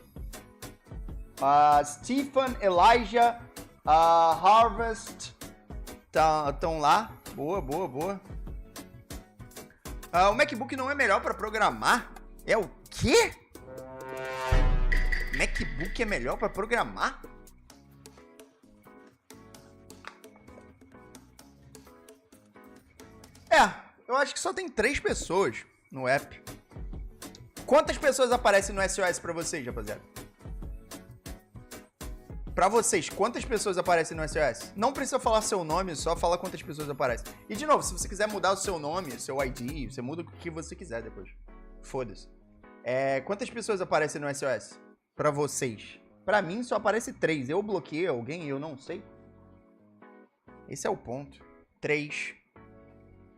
Speaker 4: Stephen, Elijah, Harvest... Estão lá. Boa. O MacBook não é melhor para programar? É o quê? MacBook é melhor para programar? Eu acho que só tem 3 pessoas no app. Quantas pessoas aparecem no SOS para vocês, rapaziada? Pra vocês, quantas pessoas aparecem no SOS? Não precisa falar seu nome, só fala quantas pessoas aparecem. E de novo, se você quiser mudar o seu nome, o seu ID, você muda o que você quiser depois. Foda-se. Quantas pessoas aparecem no SOS? Pra vocês. Pra mim só aparece 3. Eu bloqueei alguém, eu não sei. Esse é o ponto. 3.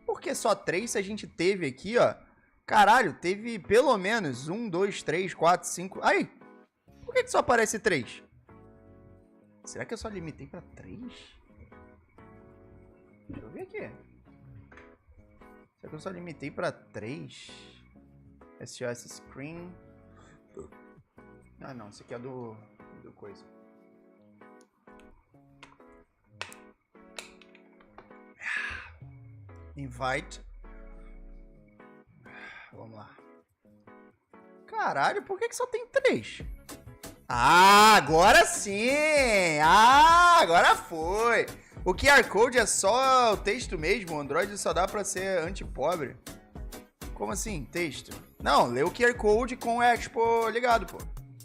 Speaker 4: Por que só 3 se a gente teve aqui, ó? Caralho, teve pelo menos 1, 2, 3, 4, 5... Aí! Por que só aparece 3? Será que eu só limitei pra 3? Deixa eu ver aqui. Será que eu só limitei pra 3? SOS Screen. Não. Esse aqui é do coisa. Invite. Vamos lá. Caralho, por que só tem 3? Agora sim! Agora foi! O QR Code é só o texto mesmo, o Android só dá pra ser anti-pobre. Como assim, texto? Não, lê o QR Code com o Expo ligado, pô.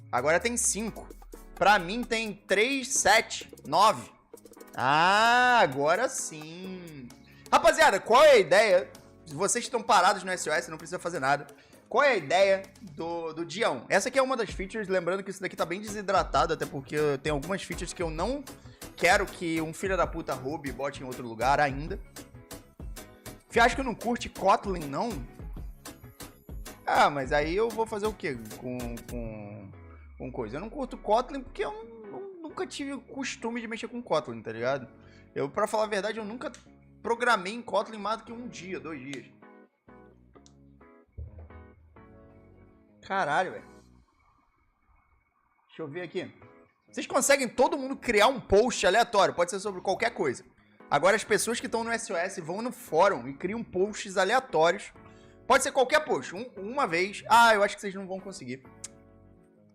Speaker 4: Agora tem 5. Pra mim tem 3, 7, 9. Agora sim! Rapaziada, qual é a ideia? Vocês estão parados no SOS, não precisa fazer nada. Qual é a ideia do dia 1? Essa aqui é uma das features, lembrando que isso daqui tá bem desidratado, até porque tem algumas features que eu não quero que um filho da puta roube e bote em outro lugar ainda. Fiasco não curte Kotlin, não? Mas aí eu vou fazer o quê com coisa? Eu não curto Kotlin porque eu nunca tive o costume de mexer com Kotlin, tá ligado? Pra falar a verdade, eu nunca programei em Kotlin mais do que 1 dia, 2 dias. Caralho, velho. Deixa eu ver aqui. Vocês conseguem todo mundo criar um post aleatório, pode ser sobre qualquer coisa. Agora as pessoas que estão no SOS vão no fórum e criam posts aleatórios. Pode ser qualquer post, uma vez. Eu acho que vocês não vão conseguir.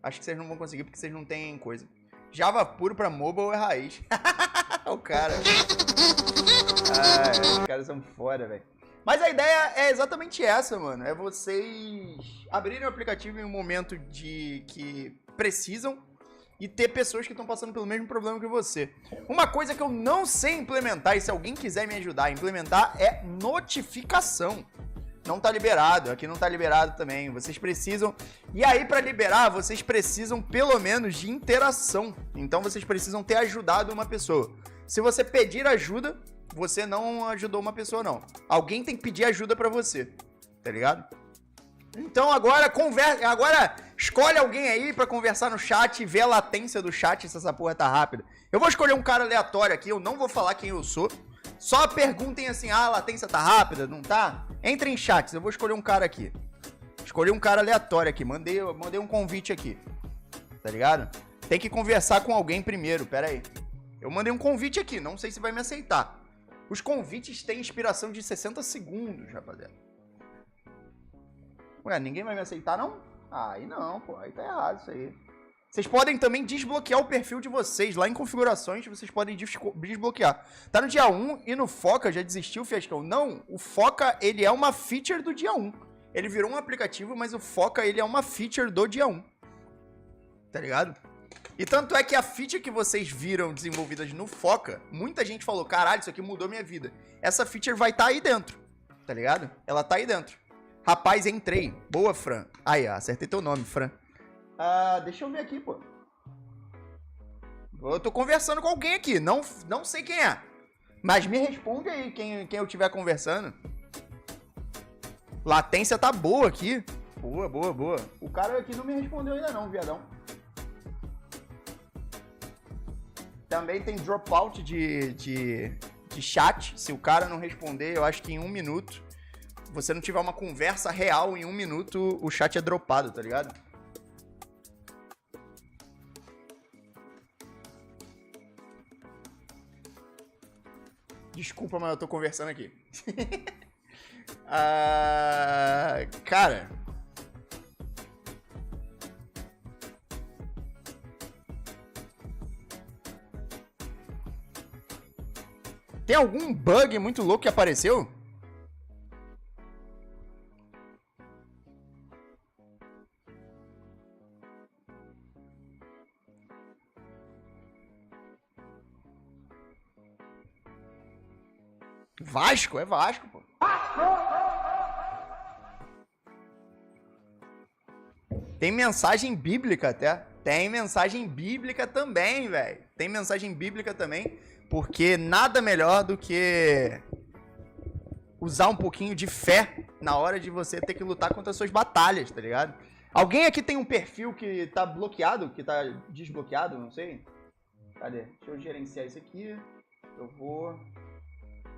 Speaker 4: Acho que vocês não vão conseguir porque vocês não têm coisa. Java puro pra mobile é raiz. O cara. Os caras são foda, velho. Mas a ideia é exatamente essa, mano. É vocês abrirem o aplicativo em um momento de que precisam e ter pessoas que estão passando pelo mesmo problema que você. Uma coisa que eu não sei implementar, e se alguém quiser me ajudar a implementar, é notificação. Não tá liberado, aqui não tá liberado também. Vocês precisam... E aí, pra liberar, vocês precisam pelo menos de interação. Então, vocês precisam ter ajudado uma pessoa. Se você pedir ajuda, você não ajudou uma pessoa, não. Alguém tem que pedir ajuda pra você, tá ligado? Então, agora, escolhe alguém aí pra conversar no chat e ver a latência do chat se essa porra tá rápida. Eu vou escolher um cara aleatório aqui, eu não vou falar quem eu sou. Só perguntem assim, a latência tá rápida, não tá? Entrem em chats, eu vou escolher um cara aqui. Escolhi um cara aleatório aqui, mandei um convite aqui. Tá ligado? Tem que conversar com alguém primeiro, pera aí. Eu mandei um convite aqui, não sei se vai me aceitar. Os convites têm inspiração de 60 segundos, rapaziada. Ué, ninguém vai me aceitar, não? Aí não, pô, aí tá errado isso aí. Vocês podem também desbloquear o perfil de vocês. Lá em configurações, vocês podem desbloquear. Tá no dia 1 e no Foca já desistiu, Fiascão? Não, o Foca, ele é uma feature do dia 1. Ele virou um aplicativo, mas o Foca, ele é uma feature do dia 1. Tá ligado? E tanto é que a feature que vocês viram desenvolvidas no Foca, muita gente falou, caralho, isso aqui mudou minha vida. Essa feature vai estar aí dentro, tá ligado? Ela tá aí dentro. Rapaz, entrei. Boa, Fran. Aí, acertei teu nome, Fran. Deixa eu ver aqui, pô. Eu tô conversando com alguém aqui. Não sei quem é. Mas me responde aí quem eu estiver conversando. Latência tá boa aqui. Boa, boa, boa. O cara aqui não me respondeu ainda não, viadão. Também tem dropout de chat. Se o cara não responder, eu acho que em 1 minuto, você não tiver uma conversa real em 1 minuto, o chat é dropado, tá ligado? Desculpa, mas eu tô conversando aqui. Cara... Tem algum bug muito louco que apareceu? Vasco? É Vasco, pô. Tem mensagem bíblica até. Tem mensagem bíblica também, velho. Tem mensagem bíblica também. Porque nada melhor do que usar um pouquinho de fé na hora de você ter que lutar contra as suas batalhas, tá ligado? Alguém aqui tem um perfil que tá bloqueado, que tá desbloqueado, não sei? Cadê? Deixa eu gerenciar isso aqui. Eu vou...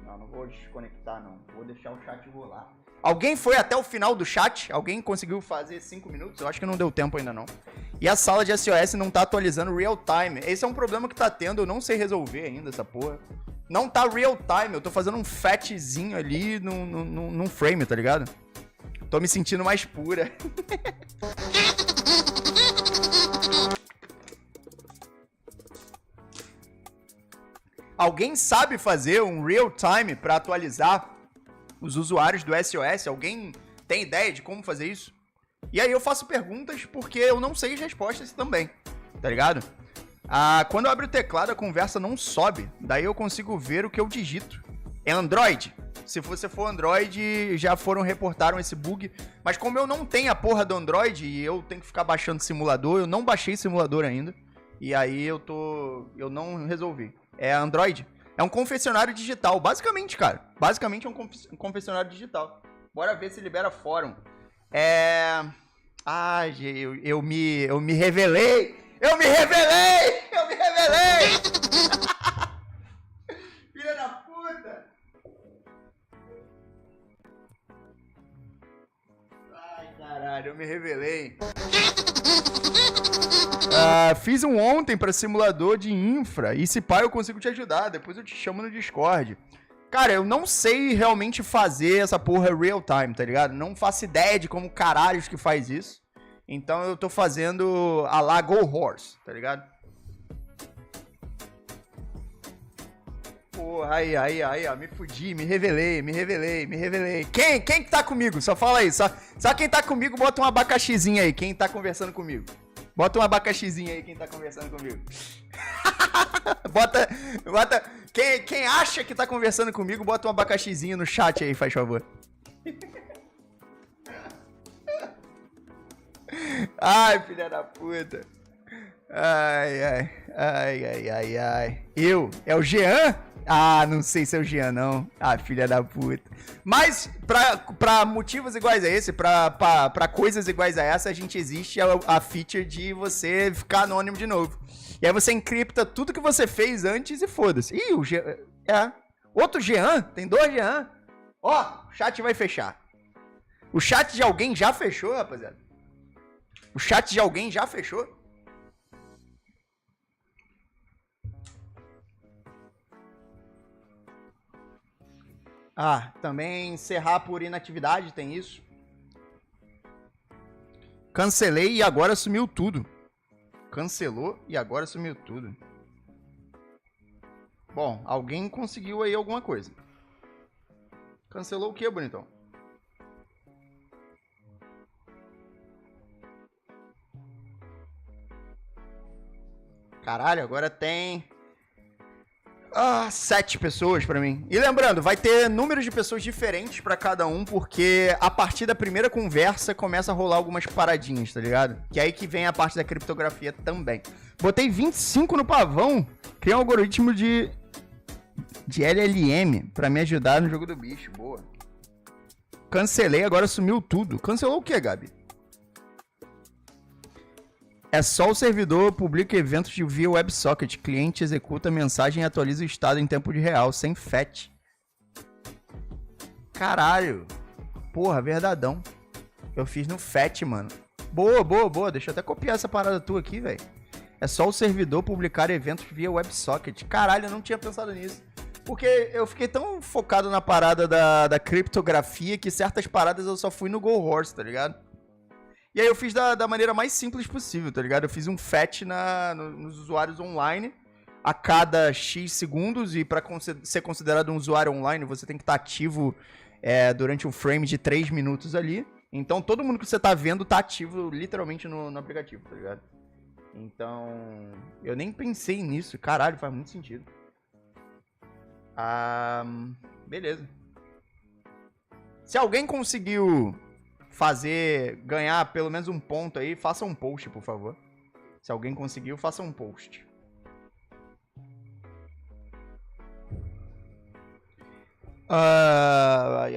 Speaker 4: Não vou desconectar, não. Vou deixar o chat rolar. Alguém foi até o final do chat? Alguém conseguiu fazer 5 minutos? Eu acho que não deu tempo ainda, não. E a sala de SOS não tá atualizando real time. Esse é um problema que tá tendo, eu não sei resolver ainda essa porra. Não tá real time, eu tô fazendo um fatzinho ali num frame, tá ligado? Tô me sentindo mais pura. Alguém sabe fazer um real time pra atualizar os usuários do SOS? Alguém tem ideia de como fazer isso? E aí eu faço perguntas porque eu não sei as respostas também, tá ligado? Quando eu abro o teclado, a conversa não sobe. Daí eu consigo ver o que eu digito. É Android? Se você for Android, já reportaram esse bug. Mas como eu não tenho a porra do Android e eu tenho que ficar baixando simulador, eu não baixei simulador ainda. E aí eu não resolvi. É Android? É um confessionário digital, basicamente, cara. Basicamente é um confessionário digital. Bora ver se libera fórum. Ai, eu me revelei! Eu me revelei! Filha da puta! Ai, caralho, eu me revelei. Fiz um ontem pra simulador de infra. E se pá, eu consigo te ajudar. Depois eu te chamo no Discord. Cara, eu não sei realmente fazer essa porra real time, tá ligado? Não faço ideia de como caralhos que faz isso. Então eu tô fazendo a la Go Horse, tá ligado? Porra, aí, ó, me fudi, me revelei. Quem que tá comigo? Só fala aí, só quem tá comigo bota um abacaxizinho aí, quem tá conversando comigo. Bota um abacaxizinho aí, quem tá conversando comigo. bota... Quem acha que tá conversando comigo, bota um abacaxizinho no chat aí, faz favor. Ai, filha da puta. Ai. É o Jean? Ah, não sei se é o Jean, não. Ah, filha da puta. Mas, pra motivos iguais a esse, pra coisas iguais a essa, a gente existe a feature de você ficar anônimo de novo. E aí você encripta tudo que você fez antes e foda-se. Ih, o Jean... Outro Jean? Tem 2 Jean? Ó, o chat vai fechar. O chat de alguém já fechou, rapaziada? O chat de alguém já fechou? Ah, também encerrar por inatividade, tem isso. Cancelei e agora sumiu tudo. Cancelou e agora sumiu tudo. Bom, alguém conseguiu aí alguma coisa. Cancelou o que, bonitão? Caralho, agora tem... 7 pessoas pra mim. E lembrando, vai ter números de pessoas diferentes pra cada um, porque a partir da primeira conversa começa a rolar algumas paradinhas, tá ligado? Que é aí que vem a parte da criptografia também. Botei 25 no pavão, criei um algoritmo de LLM pra me ajudar no jogo do bicho, boa. Cancelei, agora sumiu tudo. Cancelou o que, Gabi? É só o servidor publica eventos via WebSocket. Cliente executa a mensagem e atualiza o estado em tempo de real, sem fetch. Caralho. Porra, verdadão. Eu fiz no fetch, mano. Boa. Deixa eu até copiar essa parada tua aqui, velho. É só o servidor publicar eventos via WebSocket. Caralho, eu não tinha pensado nisso. Porque eu fiquei tão focado na parada da criptografia que certas paradas eu só fui no Go Horse, tá ligado? E aí eu fiz da maneira mais simples possível, tá ligado? Eu fiz um fetch nos usuários online a cada X segundos, e para ser considerado um usuário online, você tem que estar ativo durante um frame de 3 minutos ali. Então todo mundo que você tá vendo tá ativo literalmente no aplicativo, tá ligado? Então, eu nem pensei nisso. Caralho, faz muito sentido. Beleza. Se alguém conseguiu ganhar pelo menos um ponto aí, faça um post, por favor. Se alguém conseguiu, faça um post. Ai.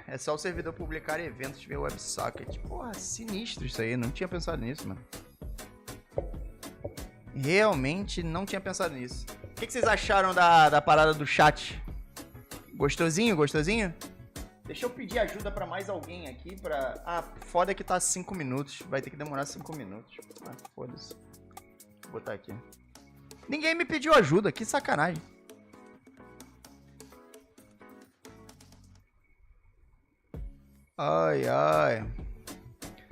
Speaker 4: É só o servidor publicar eventos via WebSocket. Porra, sinistro isso aí. Não tinha pensado nisso, mano. Realmente não tinha pensado nisso. O que vocês acharam da parada do chat? Gostosinho? Deixa eu pedir ajuda pra mais alguém aqui pra... foda que tá 5 minutos. Vai ter que demorar 5 minutos. Foda-se. Vou botar aqui. Ninguém me pediu ajuda, que sacanagem. Ai.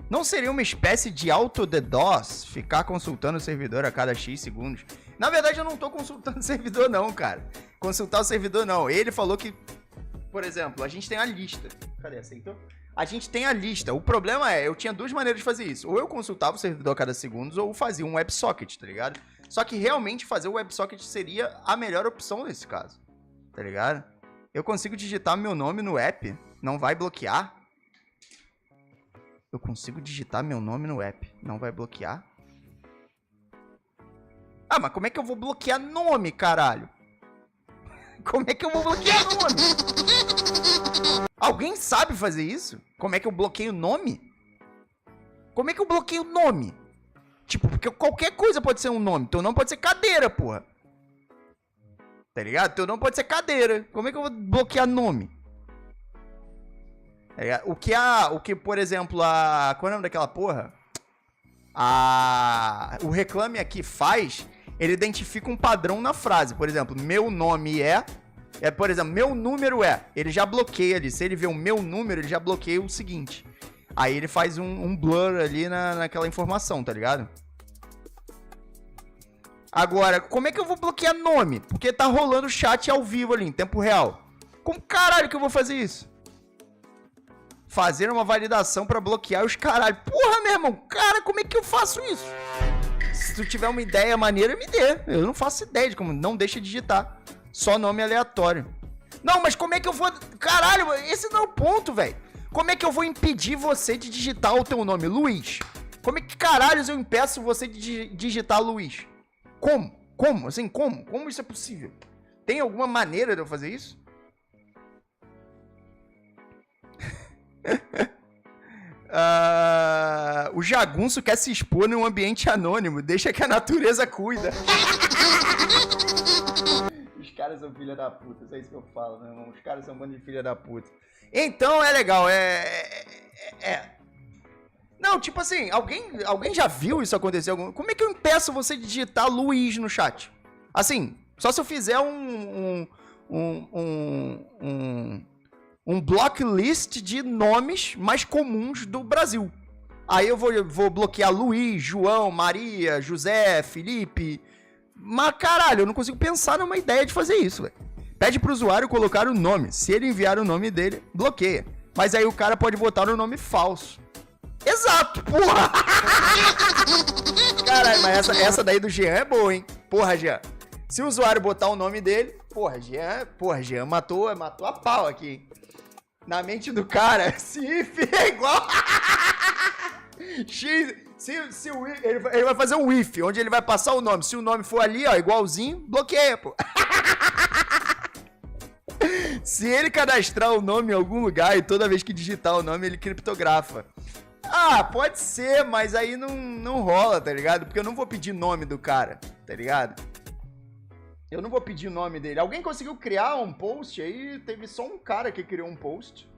Speaker 4: Não seria uma espécie de auto-DDoS ficar consultando o servidor a cada X segundos? Na verdade, eu não tô consultando o servidor não, cara. Consultar o servidor não. Ele falou que... Por exemplo, a gente tem a lista. Cadê? Aceitou? A gente tem a lista. O problema é, eu tinha 2 maneiras de fazer isso. Ou eu consultava o servidor a cada segundos, ou fazia um WebSocket, tá ligado? Só que realmente fazer o WebSocket seria a melhor opção nesse caso. Tá ligado? Eu consigo digitar meu nome no app. Não vai bloquear? Eu consigo digitar meu nome no app. Não vai bloquear? Mas como é que eu vou bloquear nome, caralho? Como é que eu vou bloquear nome? Alguém sabe fazer isso? Como é que eu bloqueio nome? Como é que eu bloqueio nome? Tipo, porque qualquer coisa pode ser um nome. Teu nome pode ser cadeira, porra. Tá ligado? Teu nome pode ser cadeira. Como é que eu vou bloquear nome? O que, por exemplo, qual é o nome daquela porra? O Reclame Aqui faz... Ele identifica um padrão na frase. Por exemplo, meu nome por exemplo, meu número é. Ele já bloqueia ali. Se ele vê o meu número, ele já bloqueia o seguinte. Aí ele faz um blur ali naquela informação, tá ligado? Agora, como é que eu vou bloquear nome? Porque tá rolando chat ao vivo ali, em tempo real. Como caralho que eu vou fazer isso? fazer uma validação pra bloquear os caralho. Porra, meu irmão, cara, como é que eu faço isso? Se tu tiver uma ideia maneira, me dê. Eu não faço ideia de como. Não deixa de digitar. Só nome aleatório. Não, mas como é que eu vou... Caralho, esse não é o ponto, velho. Como é que eu vou impedir você de digitar o teu nome, Luiz? Como é que caralhos eu impeço você de digitar Luiz? Como? Como? Assim, como? Como isso é possível? Tem alguma maneira de eu fazer isso? O jagunço quer se expor num ambiente anônimo. Deixa que a natureza cuida. Os caras são filha da puta. Isso é isso que eu falo, meu irmão. Os caras são um bando de filha da puta. Então é legal. Não, tipo assim, alguém já viu isso acontecer? Como é que eu impeço você de digitar Luiz no chat? Assim, só se eu fizer um blocklist de nomes mais comuns do Brasil. Aí eu vou bloquear Luiz, João, Maria, José, Felipe. Mas caralho, eu não consigo pensar numa ideia de fazer isso, velho. Pede pro usuário colocar o nome. Se ele enviar o nome dele, bloqueia. Mas aí o cara pode botar um nome falso. Exato, porra! Caralho, mas essa daí do Jean é boa, hein? Porra, Jean. Se o usuário botar o nome dele... Jean matou a pau aqui, hein? Na mente do cara, se é igual... X... Se o if, ele vai fazer um if, onde ele vai passar o nome. Se o nome for ali, ó, igualzinho, bloqueia, pô. Se ele cadastrar o nome em algum lugar e toda vez que digitar o nome, ele criptografa. Ah, pode ser, mas aí não rola, tá ligado? Porque eu não vou pedir nome do cara, tá ligado? Eu não vou pedir o nome dele. Alguém conseguiu criar um post aí? Teve só um cara que criou um post.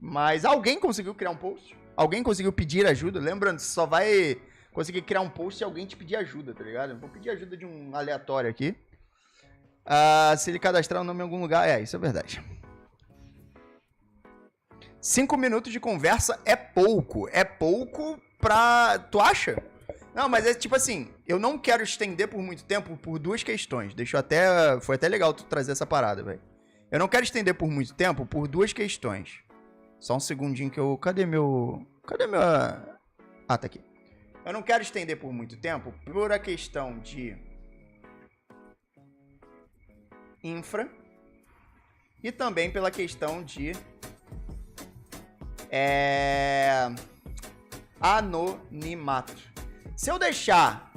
Speaker 4: Mas alguém conseguiu criar um post? Alguém conseguiu pedir ajuda? Lembrando, você só vai conseguir criar um post se alguém te pedir ajuda, tá ligado? Eu vou pedir ajuda de um aleatório aqui. Se ele cadastrar o nome em algum lugar... isso é verdade. 5 minutos de conversa é pouco. É pouco pra... Tu acha? Não, mas é tipo assim... Eu não quero estender por muito tempo por duas questões. Foi até legal tu trazer essa parada, velho. Eu não quero estender por muito tempo por duas questões. Só um segundinho que eu... Cadê meu... Ah, tá aqui. Eu não quero estender por muito tempo por a questão de... infra. E também pela questão de... anonimato. Se eu deixar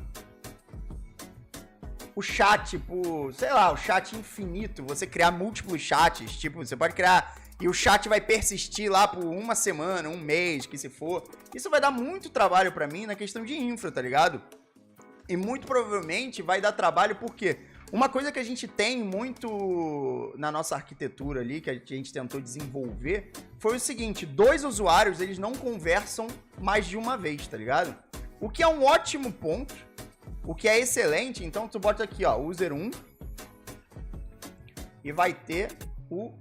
Speaker 4: o chat por, sei lá, o chat infinito, você criar múltiplos chats, tipo, você pode criar e o chat vai persistir lá por uma semana, um mês, que se for, isso vai dar muito trabalho pra mim na questão de infra, tá ligado? E muito provavelmente vai dar trabalho porque uma coisa que a gente tem muito na nossa arquitetura ali, que a gente tentou desenvolver, foi o seguinte, 2 usuários, eles não conversam mais de uma vez, tá ligado? O que é um ótimo ponto, o que é excelente, então tu bota aqui, ó, user 1, e vai ter o...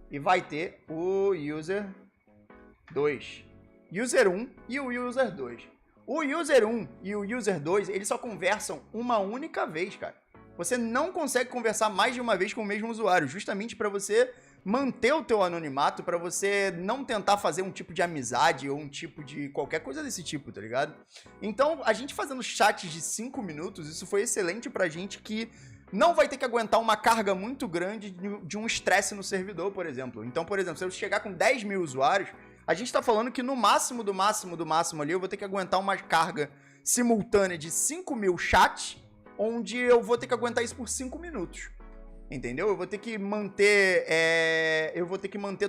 Speaker 4: e vai ter o user 2. User 1 e o user 2. O user 1 e o user 2, eles só conversam uma única vez, cara. Você não consegue conversar mais de uma vez com o mesmo usuário, justamente para você manter o teu anonimato, para você não tentar fazer um tipo de amizade ou um tipo de qualquer coisa desse tipo, tá ligado? Então, a gente fazendo chats de 5 minutos, isso foi excelente pra gente que não vai ter que aguentar uma carga muito grande de um estresse no servidor, por exemplo. Então, por exemplo, se eu chegar com 10 mil usuários, a gente tá falando que no máximo do máximo ali, eu vou ter que aguentar uma carga simultânea de 5 mil chats, onde eu vou ter que aguentar isso por 5 minutos. Entendeu? Eu vou ter que manter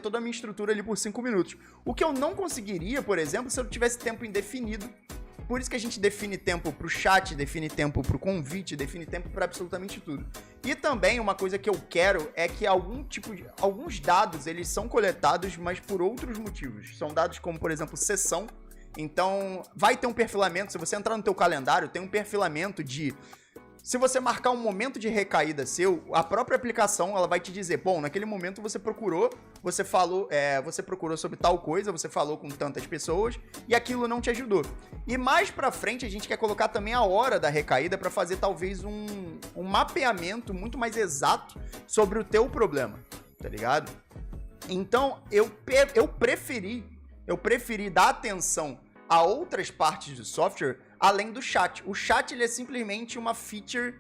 Speaker 4: toda a minha estrutura ali por 5 minutos. O que eu não conseguiria, por exemplo, se eu tivesse tempo indefinido. Por isso que a gente define tempo pro chat, define tempo pro convite, define tempo para absolutamente tudo. E também uma coisa que eu quero é que alguns dados, eles são coletados, mas por outros motivos. São dados como, por exemplo, sessão. Então, vai ter um perfilamento. Se você entrar no teu calendário, tem um perfilamento de... Se você marcar um momento de recaída seu, a própria aplicação ela vai te dizer, bom, naquele momento você procurou sobre tal coisa, você falou com tantas pessoas e aquilo não te ajudou. E mais pra frente a gente quer colocar também a hora da recaída pra fazer talvez um mapeamento muito mais exato sobre o teu problema, tá ligado? Então, eu preferi dar atenção a outras partes do software além do chat. O chat, ele é simplesmente uma feature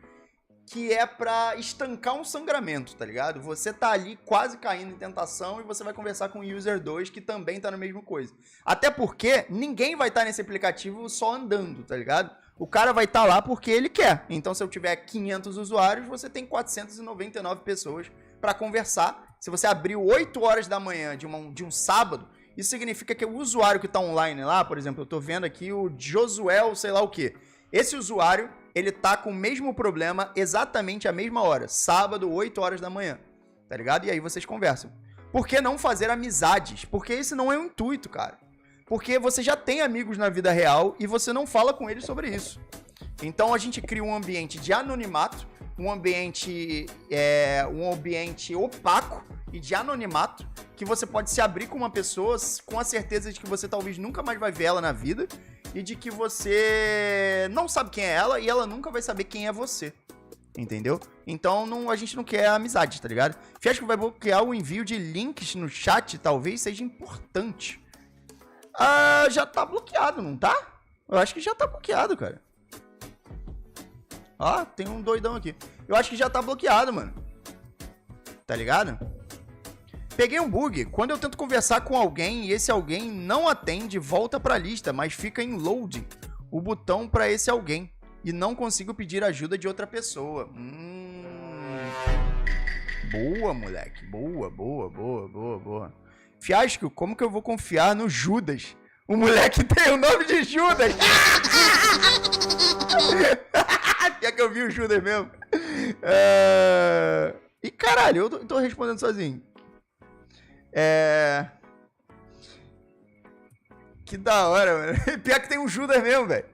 Speaker 4: que é pra estancar um sangramento, tá ligado? Você tá ali quase caindo em tentação e você vai conversar com o user 2 que também tá na mesma coisa. Até porque ninguém vai estar nesse aplicativo só andando, tá ligado? O cara vai estar lá porque ele quer. Então, se eu tiver 500 usuários, você tem 499 pessoas pra conversar. Se você abriu 8 horas da manhã de um sábado, isso significa que o usuário que tá online lá, por exemplo, eu tô vendo aqui o Josuel, sei lá o quê. Esse usuário, ele tá com o mesmo problema exatamente à mesma hora. Sábado, 8 horas da manhã. Tá ligado? E aí vocês conversam. Por que não fazer amizades? Porque esse não é o intuito, cara. Porque você já tem amigos na vida real e você não fala com eles sobre isso. Então a gente cria um ambiente de anonimato, um ambiente opaco e de anonimato, que você pode se abrir com uma pessoa com a certeza de que você talvez nunca mais vai ver ela na vida e de que você não sabe quem é ela e ela nunca vai saber quem é você. Entendeu? Então a gente não quer amizade, tá ligado? Fiasco vai bloquear o envio de links no chat, talvez seja importante. Ah, já tá bloqueado, não tá? Eu acho que já tá bloqueado, cara. Ó, tem um doidão aqui. Eu acho que já tá bloqueado, mano. Tá ligado? Peguei um bug. Quando eu tento conversar com alguém e esse alguém não atende, volta pra lista, mas fica em loading o botão pra esse alguém. E não consigo pedir ajuda de outra pessoa. Boa, moleque. Boa. Fiasco, como que eu vou confiar no Judas? O moleque tem o nome de Judas. Pior que eu vi o Judas mesmo. E caralho, eu tô respondendo sozinho. Que da hora, mano. Pior que tem um Judas mesmo, velho.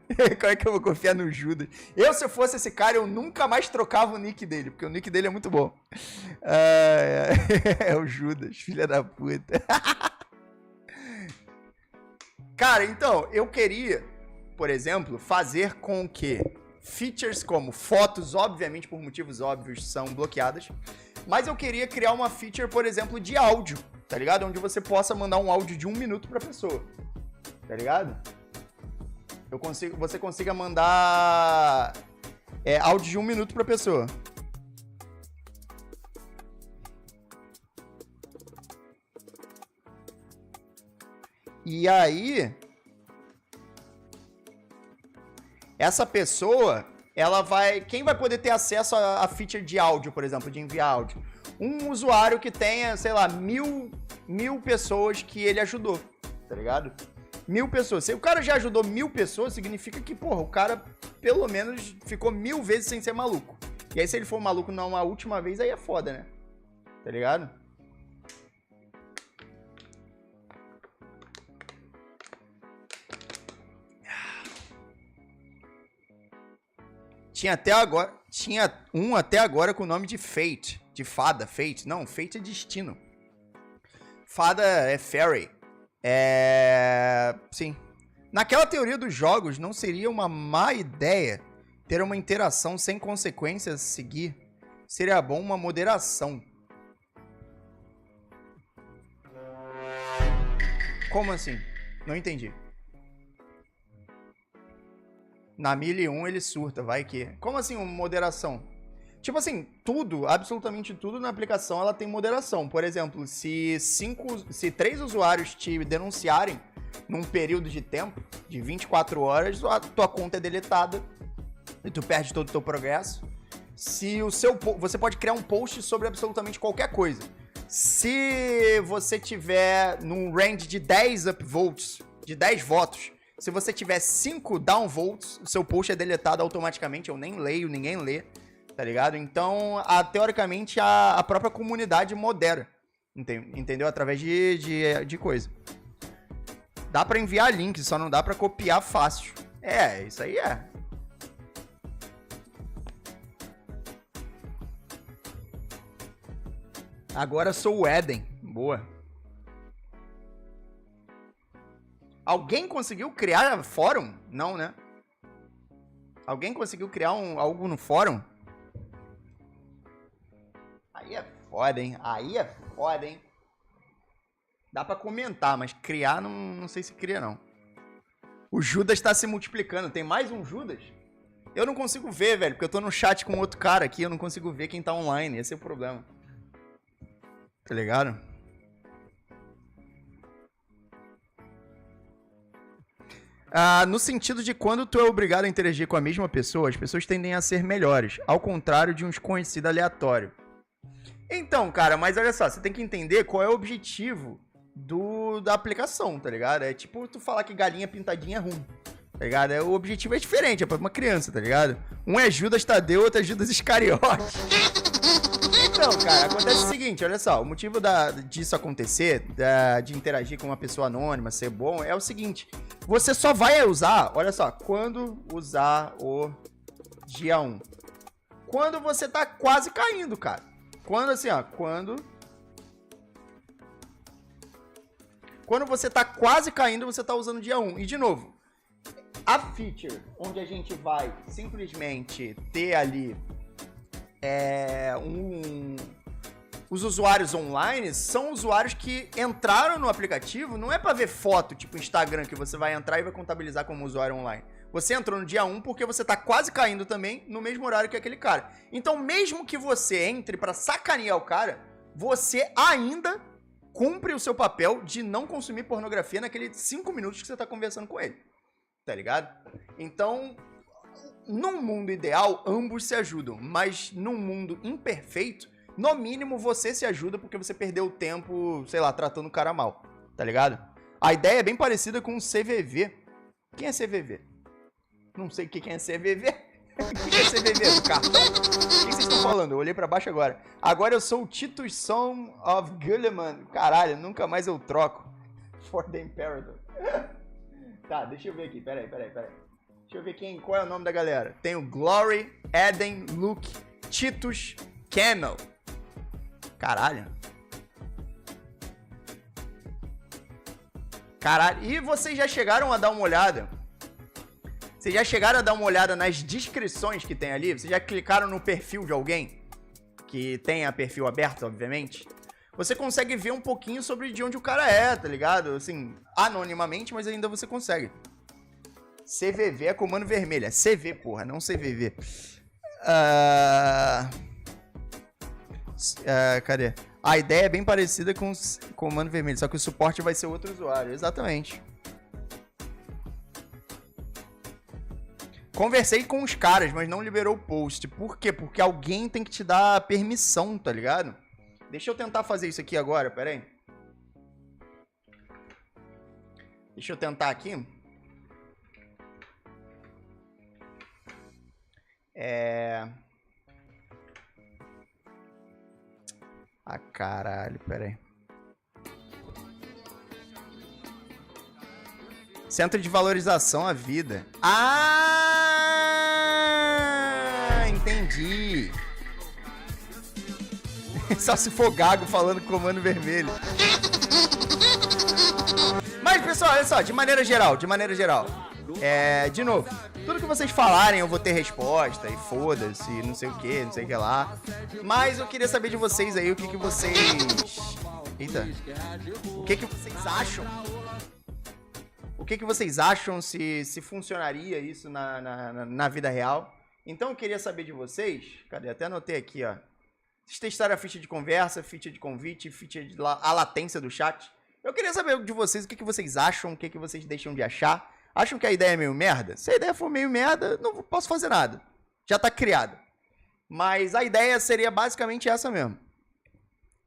Speaker 4: Como é que eu vou confiar no Judas? Se eu fosse esse cara, eu nunca mais trocava o nick dele, porque o nick dele é muito bom. É o Judas, filha da puta. Cara, então, eu queria, por exemplo, fazer com que features como fotos, obviamente por motivos óbvios, são bloqueadas, mas eu queria criar uma feature, por exemplo, de áudio, tá ligado? Onde você possa mandar um áudio de 1 minuto pra pessoa, tá ligado? Você consiga mandar áudio de 1 minuto pra pessoa. E aí, essa pessoa, quem vai poder ter acesso a feature de áudio, por exemplo, de enviar áudio? Um usuário que tenha, sei lá, mil pessoas que ele ajudou, tá ligado? 1000 pessoas. Se o cara já ajudou 1000 pessoas, significa que, porra, o cara pelo menos ficou 1000 vezes sem ser maluco. E aí, se ele for maluco numa última vez, aí é foda, né? Tá ligado? Tinha um até agora com o nome de Fate, de fada, Fate. Não, Fate é destino. Fada é fairy. Sim. Naquela teoria dos jogos, não seria uma má ideia ter uma interação sem consequências a seguir? Seria bom uma moderação. Como assim? Não entendi. Na 1001 ele surta, vai que... Como assim uma moderação? Tipo assim, tudo, absolutamente tudo na aplicação ela tem moderação. Por exemplo, se 3 usuários te denunciarem num período de tempo, de 24 horas, a tua conta é deletada e tu perde todo o teu progresso. Você pode criar um post sobre absolutamente qualquer coisa. Se você tiver num range de 10 upvotes, de 10 votos, se você tiver 5 downvotes, o seu post é deletado automaticamente. Eu nem leio, ninguém lê, tá ligado? Então, teoricamente, a própria comunidade modera, entendeu? Através de coisa. Dá pra enviar link, só não dá pra copiar fácil. Isso aí é. Agora sou o Eden. Boa. Alguém conseguiu criar fórum? Não, né? Alguém conseguiu criar algo no fórum? Aí é foda, hein? Dá pra comentar, mas criar não sei se cria, não. O Judas tá se multiplicando. Tem mais um Judas? Eu não consigo ver, velho, porque eu tô no chat com outro cara aqui, eu não consigo ver quem tá online. Esse é o problema. Tá ligado? No sentido de quando tu é obrigado a interagir com a mesma pessoa, as pessoas tendem a ser melhores, ao contrário de um desconhecido aleatório. Então, cara, mas olha só, você tem que entender qual é o objetivo da aplicação, tá ligado? É tipo tu falar que galinha pintadinha é ruim, tá ligado? O objetivo é diferente, é pra uma criança, tá ligado? Um é Judas Tadeu, outro é Judas Iscariote. Então, cara, acontece o seguinte, olha só, o motivo disso acontecer, de interagir com uma pessoa anônima, ser bom, é o seguinte, você só vai usar, olha só, quando usar o dia 1. Quando você tá quase caindo, cara. Quando assim, ó, quando você tá quase caindo, você tá usando o dia 1. E de novo, a feature onde a gente vai simplesmente ter ali os usuários online são usuários que entraram no aplicativo, não é pra ver foto, tipo Instagram, que você vai entrar e vai contabilizar como usuário online. Você entrou no dia 1 porque você tá quase caindo também no mesmo horário que aquele cara. Então, mesmo que você entre pra sacanear o cara, você ainda cumpre o seu papel de não consumir pornografia naqueles 5 minutos que você tá conversando com ele. Tá ligado? Então, num mundo ideal, ambos se ajudam. Mas num mundo imperfeito, no mínimo você se ajuda porque você perdeu tempo, sei lá, tratando o cara mal. Tá ligado? A ideia é bem parecida com o CVV. Quem é CVV? Não sei quem é CVV. O que é CVV? Do cartão? O que vocês estão falando? Eu olhei pra baixo agora. Agora eu sou o Titus Son of Gulliman. Caralho, nunca mais eu troco. For the Imperator. Tá, deixa eu ver aqui. Peraí. Deixa eu ver qual é o nome da galera. Tem o Glory, Eden, Luke, Titus, Camel. Caralho. E vocês já chegaram a dar uma olhada? Vocês já chegaram a dar uma olhada nas descrições que tem ali? Vocês já clicaram no perfil de alguém? Que tenha perfil aberto, obviamente. Você consegue ver um pouquinho sobre de onde o cara é, tá ligado? Assim, anonimamente, mas ainda você consegue. CVV é comando vermelho. É CV, porra, não CVV. Cadê? A ideia é bem parecida com o comando vermelho, só que o suporte vai ser outro usuário. Exatamente. Conversei com os caras, mas não liberou o post. Por quê? Porque alguém tem que te dar permissão, tá ligado? Deixa eu tentar fazer isso aqui agora, pera aí. Deixa eu tentar aqui. Caralho, pera aí. Centro de valorização à vida. Entendi. Só se for gago falando comando vermelho. Mas, pessoal, olha só, de maneira geral. De novo, tudo que vocês falarem eu vou ter resposta, e foda-se, não sei o que lá. Mas eu queria saber de vocês aí, o que vocês... Eita. O que vocês acham? O que vocês acham se funcionaria isso na vida real? Então eu queria saber de vocês, cadê? Até anotei aqui, ó. Vocês testaram a ficha de conversa, ficha de convite, a latência do chat. Eu queria saber de vocês o que vocês acham, o que vocês deixam de achar. Acham que a ideia é meio merda? Se a ideia for meio merda, não posso fazer nada. Já tá criado. Mas a ideia seria basicamente essa mesmo.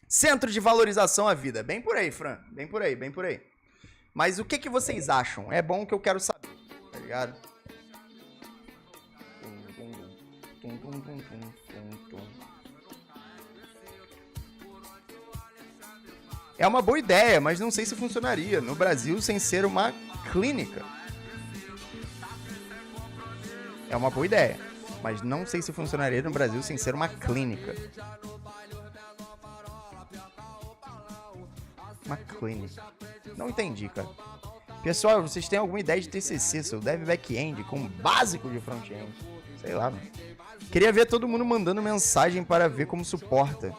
Speaker 4: Centro de valorização à vida. Bem por aí, Fran. Bem por aí. Mas o que vocês acham? É bom que eu quero saber, tá ligado? É uma boa ideia, mas não sei se funcionaria no Brasil sem ser uma clínica. É uma boa ideia, mas não sei se funcionaria no Brasil sem ser uma clínica. Uma clínica. Não entendi, cara. Pessoal, vocês têm alguma ideia de TCC, seu dev back-end com básico de front-end? Sei lá, mano. Queria ver todo mundo mandando mensagem para ver como suporta.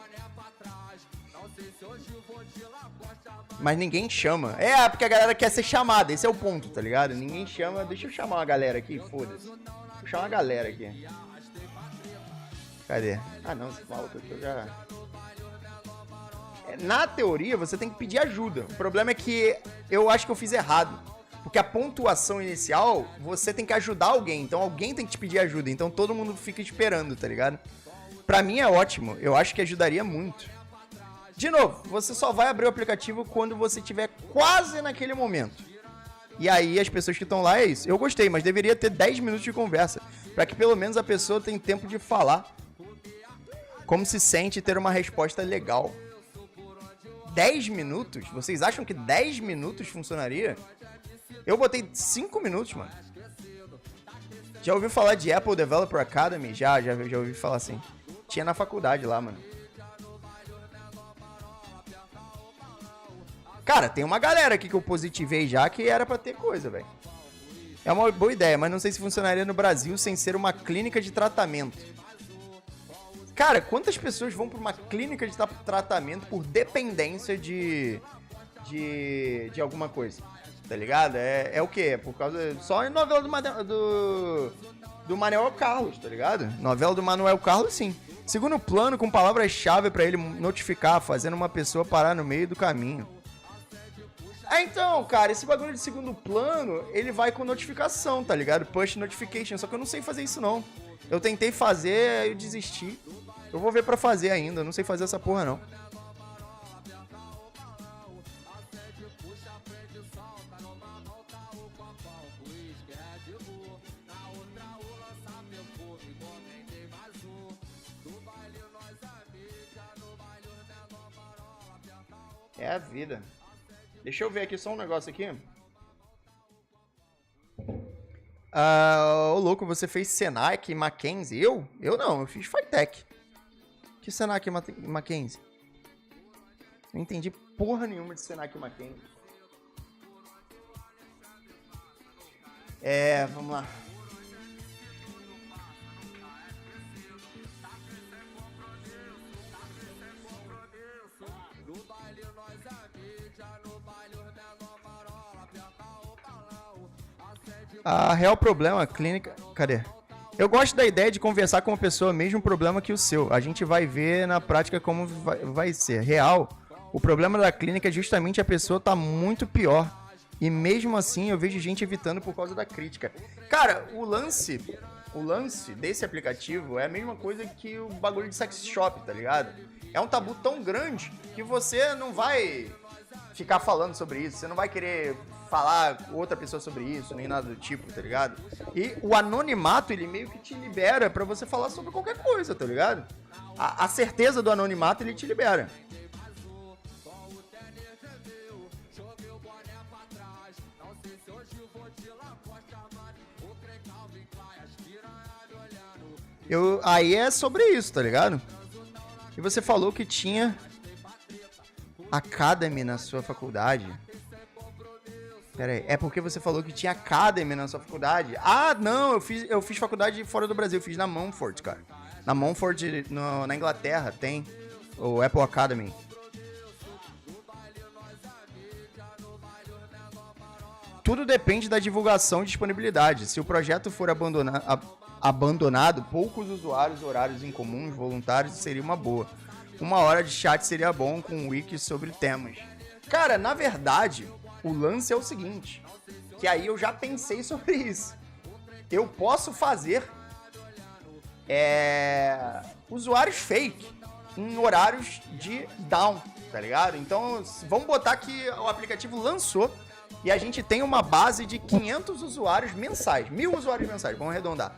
Speaker 4: Mas ninguém chama. É, porque a galera quer ser chamada, esse é o ponto, tá ligado? Ninguém chama, deixa eu chamar uma galera aqui, foda-se. Vou chamar uma galera aqui. Cadê? Ah não, esse maluco aqui eu já... Na teoria, você tem que pedir ajuda. O problema é que eu acho que eu fiz errado. Porque a pontuação inicial, você tem que ajudar alguém. Então alguém tem que te pedir ajuda. Então todo mundo fica esperando, tá ligado? Pra mim é ótimo. Eu acho que ajudaria muito. De novo, você só vai abrir o aplicativo quando você estiver quase naquele momento. E aí as pessoas que estão lá é isso. Eu gostei, mas deveria ter 10 minutos de conversa. Pra que pelo menos a pessoa tenha tempo de falar como se sente ter uma resposta legal. 10 minutos? Vocês acham que 10 minutos funcionaria? Eu botei 5 minutos, mano. Já ouviu falar de Apple Developer Academy? Já ouvi falar assim. Tinha na faculdade lá, mano. Cara, tem uma galera aqui que eu positivei já que era pra ter coisa, velho. É uma boa ideia, mas não sei se funcionaria no Brasil sem ser uma clínica de tratamento. Cara, quantas pessoas vão pra uma clínica de tratamento por dependência de alguma coisa? Tá ligado? É o quê? É por causa... Só em novela do Manuel Carlos, tá ligado? Novela do Manuel Carlos, sim. Segundo plano, com palavras-chave pra ele notificar, fazendo uma pessoa parar no meio do caminho. Ah, então, cara, esse bagulho de segundo plano, ele vai com notificação, tá ligado? Push notification, só que eu não sei fazer isso, não. Eu tentei fazer, eu desisti. Eu vou ver pra fazer ainda, eu não sei fazer essa porra, não. É a vida. Deixa eu ver aqui só um negócio aqui. Ô louco, você fez Senac, Mackenzie? Eu não, eu fiz Fitec. Que Senac e Mackenzie? Não entendi porra nenhuma de Senac e Mackenzie. Vamos lá. A real problema, clínica... Cadê? Eu gosto da ideia de conversar com uma pessoa, mesmo problema que o seu. A gente vai ver na prática como vai ser. Real, o problema da clínica é justamente a pessoa tá muito pior. E mesmo assim eu vejo gente evitando por causa da crítica. Cara, o lance desse aplicativo é a mesma coisa que o bagulho de sex shop, tá ligado? É um tabu tão grande que você não vai ficar falando sobre isso. Você não vai querer falar com outra pessoa sobre isso, nem nada do tipo, tá ligado? E o anonimato, ele meio que te libera pra você falar sobre qualquer coisa, tá ligado? A certeza do anonimato, ele te libera. Aí é sobre isso, tá ligado? E você falou que tinha Academy na sua faculdade. Pera aí, é porque você falou que tinha Academy na sua faculdade? Ah, não, eu fiz faculdade fora do Brasil, eu fiz na Montfort, cara. Na Montfort, na Inglaterra, tem o Apple Academy. Tudo depende da divulgação e disponibilidade. Se o projeto for abandonado, poucos usuários, horários incomuns, voluntários, seria uma boa. 1 hora de chat seria bom com um wiki sobre temas. Cara, na verdade, o lance é o seguinte, que aí eu já pensei sobre isso. Eu posso fazer usuários fake em horários de down, tá ligado? Então, vamos botar que o aplicativo lançou e a gente tem uma base de 500 usuários mensais, 1000 usuários mensais, vamos arredondar.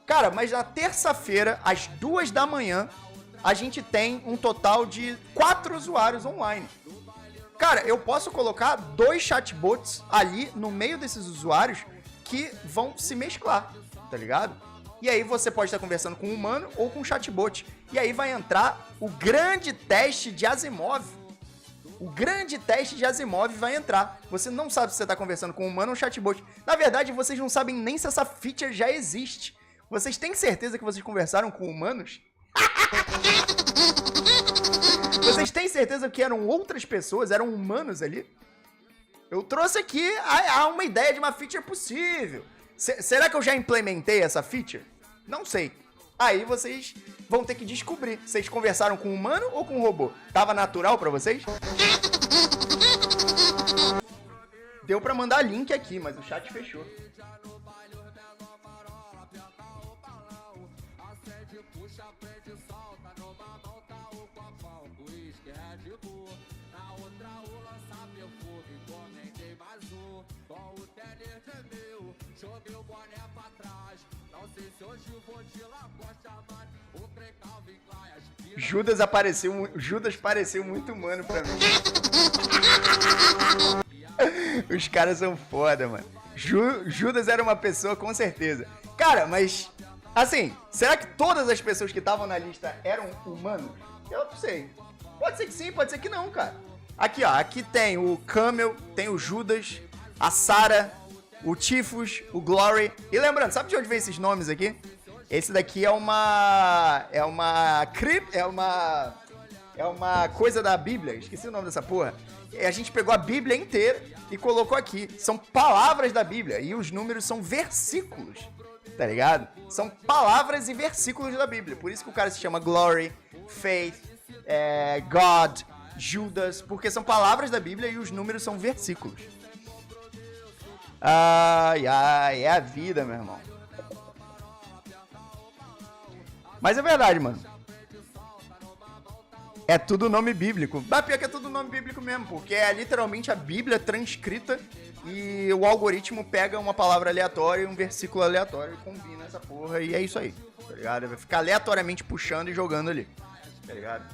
Speaker 4: Cara, mas na terça-feira, às 2 da manhã, a gente tem um total de 4 usuários online. Cara, eu posso colocar 2 chatbots ali no meio desses usuários que vão se mesclar, tá ligado? E aí você pode estar conversando com um humano ou com um chatbot. E aí vai entrar o grande teste de Asimov. O grande teste de Asimov vai entrar. Você não sabe se você está conversando com um humano ou um chatbot. Na verdade, vocês não sabem nem se essa feature já existe. Vocês têm certeza que vocês conversaram com humanos? Vocês Vocês têm certeza que eram outras pessoas, eram humanos ali? Eu trouxe aqui há uma ideia de uma feature possível. Será que eu já implementei essa feature? Não sei. Aí vocês vão ter que descobrir. Vocês conversaram com um humano ou com um robô? Tava natural pra vocês? Deu pra mandar link aqui, mas o chat fechou. Judas pareceu muito humano pra mim. Os caras são foda, mano. Judas era uma pessoa, com certeza. Cara, mas... assim, será que todas as pessoas que estavam na lista eram humanos? Eu não sei. Pode ser que sim, pode ser que não, cara. Aqui, ó. Aqui tem o Camel, tem o Judas, a Sarah, o Tifus, o Glory. E lembrando, sabe de onde vem esses nomes aqui? Esse daqui é uma coisa da Bíblia. Esqueci o nome dessa porra. A gente pegou a Bíblia inteira e colocou aqui. São palavras da Bíblia. E os números são versículos. Tá ligado? São palavras e versículos da Bíblia. Por isso que o cara se chama Glory, Faith, God, Judas. Porque são palavras da Bíblia e os números são versículos. Ai, ai, é a vida, meu irmão. Mas é verdade, mano. É tudo nome bíblico. Mas pior que é tudo nome bíblico mesmo, porque é literalmente a Bíblia transcrita e o algoritmo pega uma palavra aleatória e um versículo aleatório e combina essa porra e é isso aí, tá ligado? Vai ficar aleatoriamente puxando e jogando ali, tá ligado?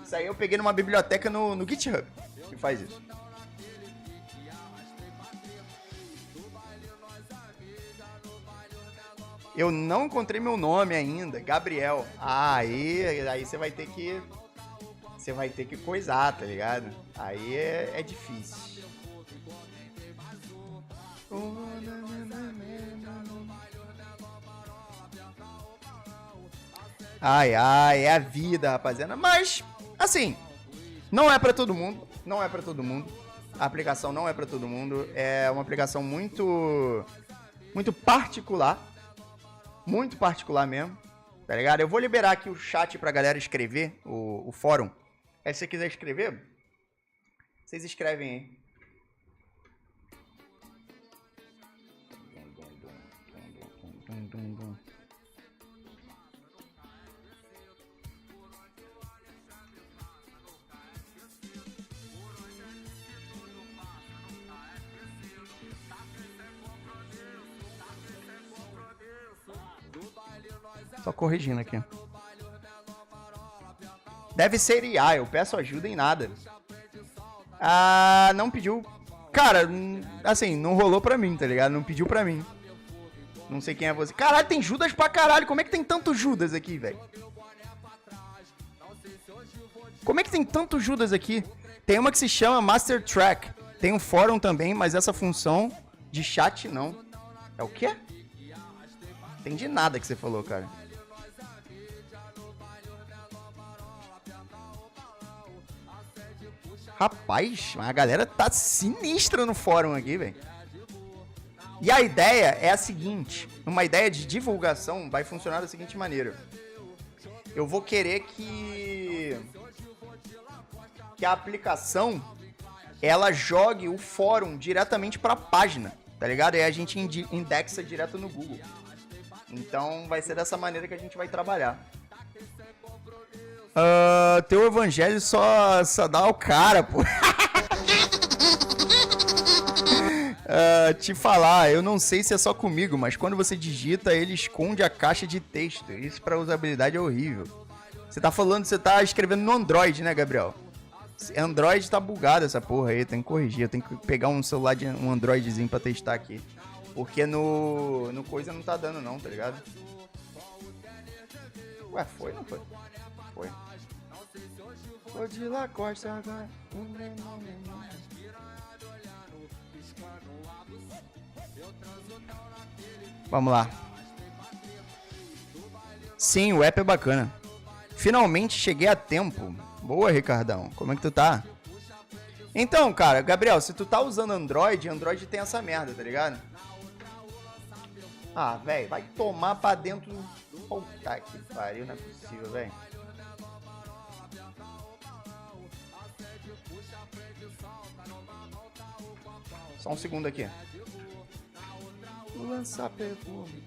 Speaker 4: Isso aí eu peguei numa biblioteca no GitHub que faz isso. Eu não encontrei meu nome ainda, Gabriel. Ah, aí você vai ter que... você vai ter que coisar, tá ligado? Aí é difícil. Ai, ai, é a vida, rapaziada. Mas, assim, não é pra todo mundo. Não é pra todo mundo. A aplicação não é pra todo mundo. É uma aplicação muito particular. Muito particular mesmo. Tá ligado? Eu vou liberar aqui o chat pra galera escrever, o fórum. Aí se você quiser escrever, vocês escrevem aí. Só corrigindo aqui. Deve ser IA, eu peço ajuda em nada. Ah, não pediu. Cara, assim, não rolou pra mim, tá ligado? Não pediu pra mim. Não sei quem é você. Caralho, tem Judas pra caralho. Como é que tem tanto Judas aqui, velho? Como é que tem tanto Judas aqui? Tem uma que se chama Master Track. Tem um fórum também, mas essa função de chat não. É o quê? Entendi nada que você falou, cara. Rapaz, a galera tá sinistra no fórum aqui, velho. E a ideia é a seguinte. Uma ideia de divulgação vai funcionar da seguinte maneira. Eu vou querer que a aplicação ela jogue o fórum diretamente pra página, tá ligado? E a gente indexa direto no Google. Então vai ser dessa maneira que a gente vai trabalhar. Teu evangelho só dá ao cara, pô. Te falar, eu não sei se é só comigo, mas quando você digita, ele esconde a caixa de texto. Isso pra usabilidade é horrível. Você tá escrevendo no Android, né, Gabriel? Android tá bugado essa porra aí, tem que corrigir. Eu tenho que pegar um celular de um Androidzinho pra testar aqui. Porque no coisa não tá dando não, tá ligado? Ué, foi, não foi? Foi. Tô de Lacoste agora. Vamos lá. Sim, o app é bacana. Finalmente cheguei a tempo. Boa, Ricardão. Como é que tu tá? Então, cara, Gabriel, se tu tá usando Android, Android tem essa merda, tá ligado? Ah, velho, vai tomar pra dentro. Puta que pariu, não é possível, velho. Só um segundo aqui. Lançar perfume.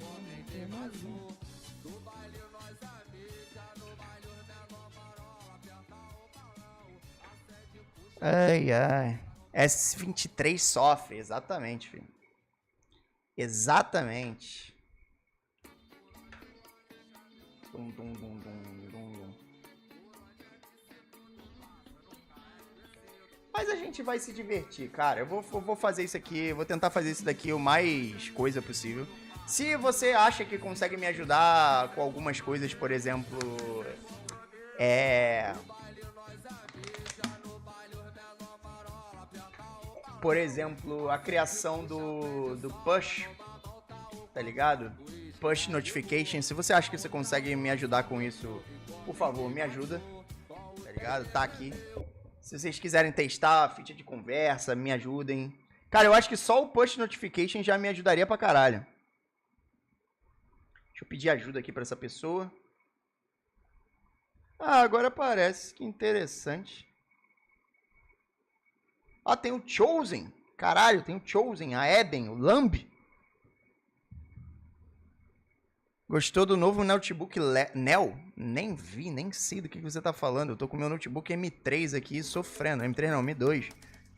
Speaker 4: Ai, ai. S23 sofre, exatamente, filho. Exatamente. Dum, dum, dum, dum, dum, dum. Mas a gente vai se divertir, cara. Eu vou fazer isso aqui, vou tentar fazer isso daqui o mais coisa possível. Se você acha que consegue me ajudar com algumas coisas, por exemplo... Por exemplo, a criação do push, tá ligado? Push notification. Se você acha que você consegue me ajudar com isso, por favor, me ajuda, tá ligado? Tá aqui. Se vocês quiserem testar a ficha de conversa, me ajudem. Cara, eu acho que só o push notification já me ajudaria pra caralho. Deixa eu pedir ajuda aqui pra essa pessoa. Ah, agora parece. Que interessante. Ah, tem o Chosen. Caralho, tem o Chosen, a Eden, o Lamb. Gostou do novo notebook Neo? Nem vi, nem sei do que você tá falando. Eu tô com o meu notebook M3 aqui sofrendo. M3 não, M2.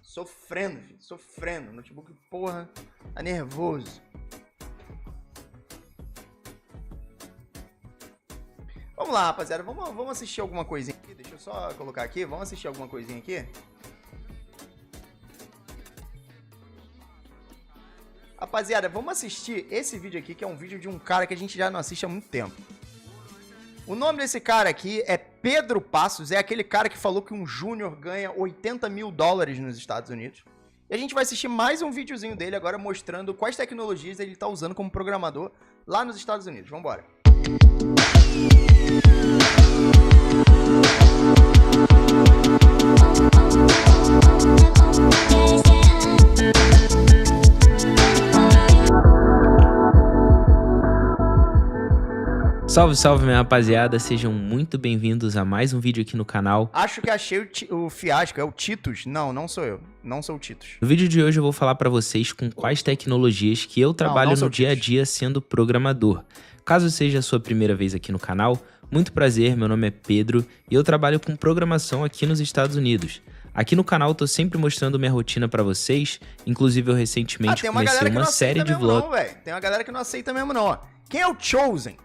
Speaker 4: Sofrendo, filho, sofrendo. Notebook, porra, tá nervoso. Vamos lá, rapaziada. Vamos assistir alguma coisinha aqui. Deixa eu só colocar aqui. Vamos assistir alguma coisinha aqui. Rapaziada, vamos assistir esse vídeo aqui, que é um vídeo de um cara que a gente já não assiste há muito tempo. O nome desse cara aqui é Pedro Passos, é aquele cara que falou que um júnior ganha 80 mil dólares nos Estados Unidos. E a gente vai assistir mais um videozinho dele agora mostrando quais tecnologias ele tá usando como programador lá nos Estados Unidos. Vambora.
Speaker 10: Salve, salve, minha rapaziada, sejam muito bem-vindos a mais um vídeo aqui no canal.
Speaker 4: Acho que achei o fiasco, é o Titus. Não, não sou eu, não sou o Titus.
Speaker 10: No vídeo de hoje eu vou falar pra vocês com quais tecnologias que eu trabalho no dia a dia sendo programador. Caso seja a sua primeira vez aqui no canal, muito prazer, meu nome é Pedro e eu trabalho com programação aqui nos Estados Unidos. Aqui no canal eu tô sempre mostrando minha rotina pra vocês, inclusive eu recentemente comecei uma série de vlogs.
Speaker 4: Tem uma galera que não aceita mesmo não, ó. Quem é o Chosen?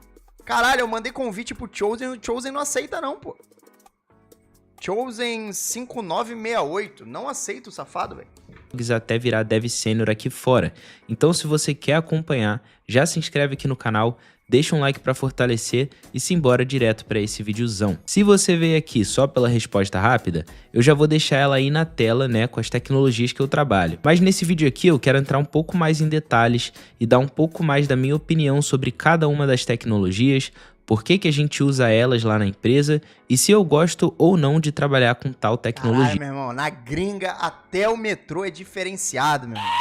Speaker 4: Caralho, eu mandei convite pro Chosen e o Chosen não aceita não, pô. Chosen 5968, não aceita o safado, velho.
Speaker 10: Até virar dev sênior aqui fora. Então se você quer acompanhar, já se inscreve aqui no canal, deixa um like pra fortalecer e simbora direto pra esse videozão. Se você veio aqui só pela resposta rápida, eu já vou deixar ela aí na tela, né, com as tecnologias que eu trabalho. Mas nesse vídeo aqui eu quero entrar um pouco mais em detalhes e dar um pouco mais da minha opinião sobre cada uma das tecnologias, por que a gente usa elas lá na empresa e se eu gosto ou não de trabalhar com tal tecnologia.
Speaker 4: Caralho, meu irmão, na gringa até o metrô é diferenciado, meu irmão.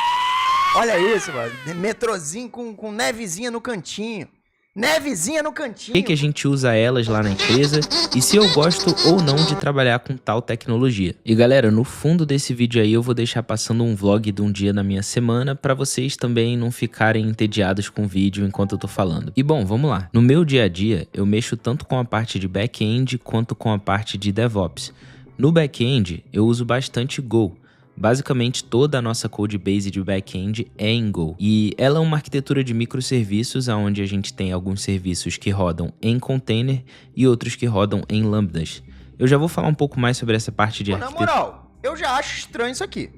Speaker 4: Olha isso, mano, metrozinho com nevezinha no cantinho. Nevezinha no cantinho.
Speaker 10: Por que a gente usa elas lá na empresa e se eu gosto ou não de trabalhar com tal tecnologia. E galera, no fundo desse vídeo aí eu vou deixar passando um vlog de um dia na minha semana para vocês também não ficarem entediados com o vídeo enquanto eu tô falando. E bom, vamos lá. No meu dia a dia eu mexo tanto com a parte de back-end quanto com a parte de DevOps. No back-end eu uso bastante Go. Basicamente toda a nossa codebase de back-end é em Go. E ela é uma arquitetura de microserviços, onde a gente tem alguns serviços que rodam em container e outros que rodam em lambdas. Eu já vou falar um pouco mais sobre essa parte de arquitetura.
Speaker 4: Na moral, eu já acho estranho isso aqui.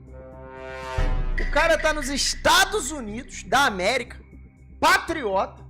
Speaker 4: O cara tá nos Estados Unidos da América, patriota,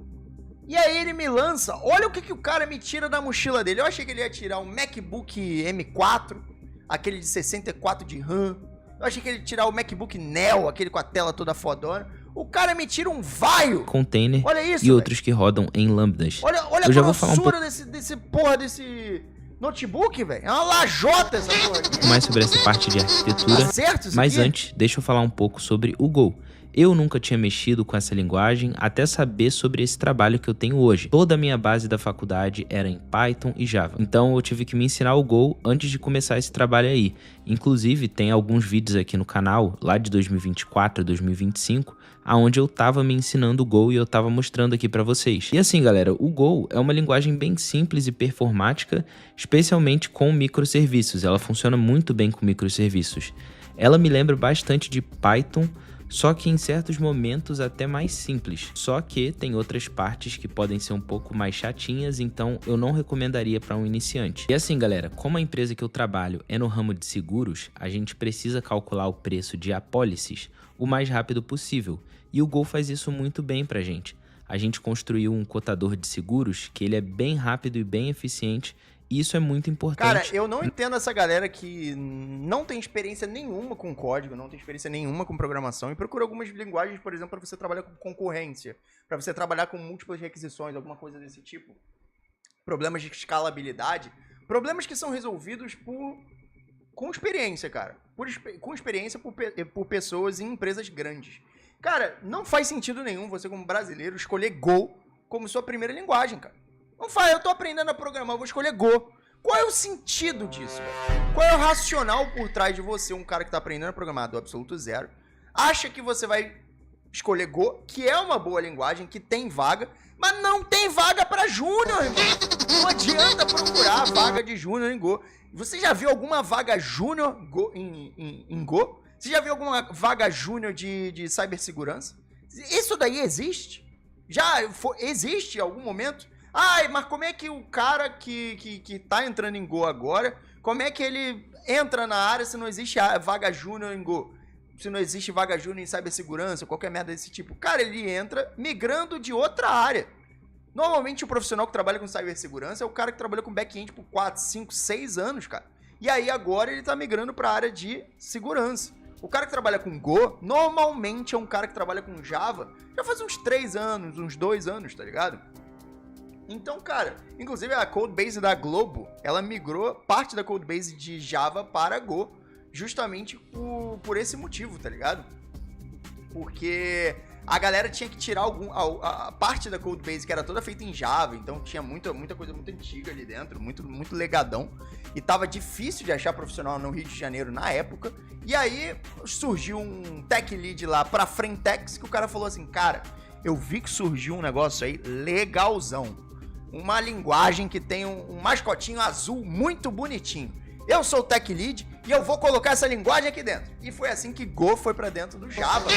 Speaker 4: e aí ele me lança, olha o que o cara me tira da mochila dele. Eu achei que ele ia tirar um MacBook M4, aquele de 64 de RAM. Eu achei que ele ia tirar o MacBook Neo, aquele com a tela toda fodona. O cara me tira um vaio.
Speaker 10: Container
Speaker 4: Olha isso,
Speaker 10: e outros que rodam em lambdas.
Speaker 4: Olha
Speaker 10: Eu
Speaker 4: a
Speaker 10: já vou falar um
Speaker 4: grossura desse notebook, velho. É uma lajota essa porra aqui.
Speaker 10: mais sobre essa parte de arquitetura,
Speaker 4: Tá certo isso
Speaker 10: mas
Speaker 4: aqui?
Speaker 10: antes, deixa eu falar um pouco sobre o Go. Eu nunca tinha mexido com essa linguagem até saber sobre esse trabalho que eu tenho hoje. Toda a minha base da faculdade era em Python e Java. Então eu tive que me ensinar o Go antes de começar esse trabalho aí. Inclusive tem alguns vídeos aqui no canal, lá de 2024 a 2025, aonde eu tava me ensinando o Go e eu tava mostrando aqui pra vocês. E assim, galera, o Go é uma linguagem bem simples e performática, especialmente com microserviços. Ela funciona muito bem com microserviços. Ela me lembra bastante de Python, só que em certos momentos até mais simples. Só que tem outras partes que podem ser um pouco mais chatinhas, então eu não recomendaria para um iniciante. E assim, galera, como a empresa que eu trabalho é no ramo de seguros, a gente precisa calcular o preço de apólices o mais rápido possível. E o Go faz isso muito bem pra gente. A gente construiu um cotador de seguros que ele é bem rápido e bem eficiente. E isso é muito importante.
Speaker 4: Cara, eu não entendo essa galera que não tem experiência nenhuma com código, não tem experiência nenhuma com programação e procura algumas linguagens, por exemplo, para você trabalhar com concorrência, para você trabalhar com múltiplas requisições, alguma coisa desse tipo. Problemas de escalabilidade, problemas que são resolvidos com experiência, cara. Com experiência por pessoas em empresas grandes. Cara, não faz sentido nenhum você, como brasileiro, escolher Go como sua primeira linguagem, cara. Não faz, eu tô aprendendo a programar, eu vou escolher Go. Qual é o sentido disso, velho? Qual é o racional por trás de você, um cara que tá aprendendo a programar do absoluto zero, acha que você vai escolher Go, que é uma boa linguagem, que tem vaga, mas não tem vaga pra júnior, irmão. Não adianta procurar vaga de júnior em Go. Você já viu alguma vaga júnior em Go? Você já viu alguma vaga júnior de cibersegurança? Isso daí existe? Existe em algum momento? Ai, mas como é que o cara que tá entrando em Go agora, como é que ele entra na área se não existe vaga júnior em Go? Se não existe vaga júnior em cibersegurança, qualquer merda desse tipo. Cara, ele entra migrando de outra área. Normalmente o profissional que trabalha com cibersegurança é o cara que trabalha com back-end por 4, 5, 6 anos, cara. E aí agora ele tá migrando pra área de segurança. O cara que trabalha com Go, normalmente é um cara que trabalha com Java já faz uns 3 anos, uns 2 anos, tá ligado? Então, cara, inclusive a codebase da Globo, ela migrou parte da codebase de Java para Go, justamente por esse motivo, tá ligado? Porque a galera tinha que tirar a parte da codebase que era toda feita em Java, então tinha muita coisa muito antiga ali dentro, muito legadão, e tava difícil de achar profissional no Rio de Janeiro na época, e aí surgiu um tech lead lá pra Frentex, que o cara falou assim, cara, eu vi que surgiu um negócio aí legalzão, uma linguagem que tem um mascotinho azul muito bonitinho. Eu sou o tech lead e eu vou colocar essa linguagem aqui dentro. E foi assim que Go foi pra dentro do Java.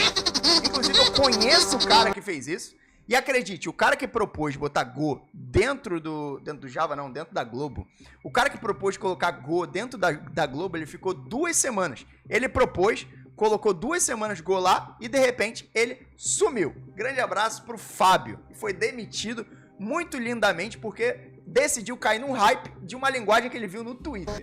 Speaker 4: Inclusive eu conheço o cara que fez isso. E acredite, o cara que propôs botar Go dentro do Java, não, dentro da Globo. O cara que propôs colocar Go dentro da Globo, ele ficou 2 semanas. Ele propôs, colocou 2 semanas Go lá e de repente ele sumiu. Grande abraço pro Fábio. E foi demitido muito lindamente porque decidiu cair num hype de uma linguagem que ele viu no Twitter.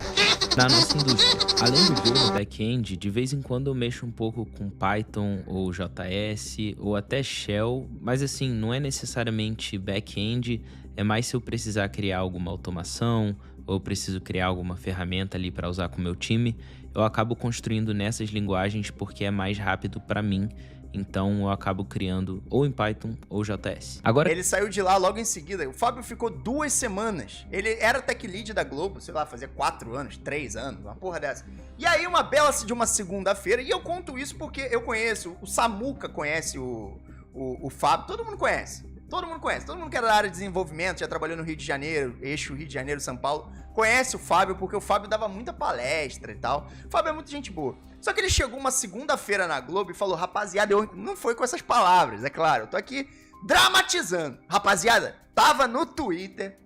Speaker 10: Na nossa indústria, além do Go no back-end, de vez em quando eu mexo um pouco com Python ou JS ou até Shell, mas assim, não é necessariamente back-end, é mais se eu precisar criar alguma automação ou eu preciso criar alguma ferramenta ali para usar com o meu time, eu acabo construindo nessas linguagens porque é mais rápido para mim. Então eu acabo criando ou em Python ou JS. Agora
Speaker 4: ele saiu de lá logo em seguida. O Fábio ficou 2 semanas. Ele era tech lead da Globo, sei lá, fazia 4 anos, 3 anos, uma porra dessa. E aí uma bela de uma segunda-feira, e eu conto isso porque eu conheço, o Samuca conhece o Fábio, todo mundo conhece. Todo mundo que era da área de desenvolvimento, já trabalhou no Rio de Janeiro, eixo Rio de Janeiro, São Paulo, conhece o Fábio porque o Fábio dava muita palestra e tal. O Fábio é muita gente boa. Só que ele chegou uma segunda-feira na Globo e falou, rapaziada, eu não foi com essas palavras, é claro, eu tô aqui dramatizando. Rapaziada, tava no Twitter,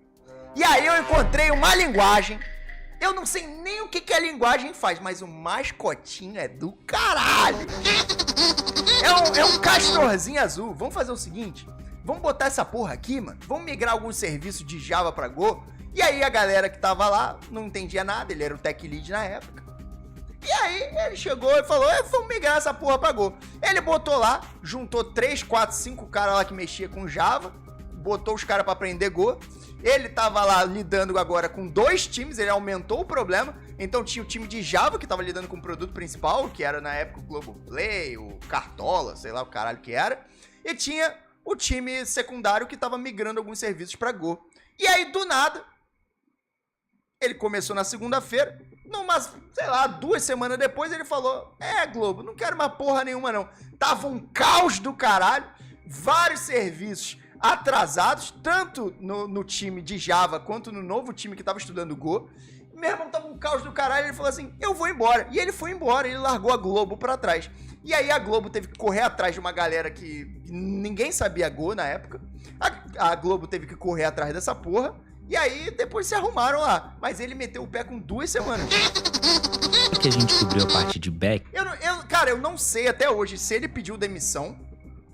Speaker 4: e aí eu encontrei uma linguagem, eu não sei nem o que a linguagem faz, mas o mascotinho é do caralho. É um castorzinho azul. Vamos fazer o seguinte, vamos botar essa porra aqui, mano, vamos migrar alguns serviços de Java pra Go, e aí a galera que tava lá não entendia nada, ele era o tech lead na época. E aí ele chegou e falou, vamos migrar essa porra pra Go. Ele botou lá, juntou 3, 4, 5 caras lá que mexia com Java, botou os caras pra aprender Go. Ele tava lá lidando agora com 2 times, ele aumentou o problema. Então tinha o time de Java, que tava lidando com o produto principal, que era na época o Globoplay, o Cartola, sei lá o caralho que era. E tinha o time secundário que tava migrando alguns serviços pra Go. E aí, do nada, ele começou na segunda-feira, sei lá, 2 semanas depois ele falou, Globo, não quero mais porra nenhuma não. Tava um caos do caralho, vários serviços atrasados, tanto no time de Java quanto no novo time que tava estudando Go. Meu irmão, tava um caos do caralho, ele falou assim, eu vou embora. E ele foi embora, ele largou a Globo pra trás. E aí a Globo teve que correr atrás de uma galera que ninguém sabia Go na época. A Globo teve que correr atrás dessa porra. E aí depois se arrumaram lá. Mas ele meteu o pé com 2 semanas.
Speaker 10: Que a gente cobriu a parte de back.
Speaker 4: Cara, eu não sei até hoje se ele pediu demissão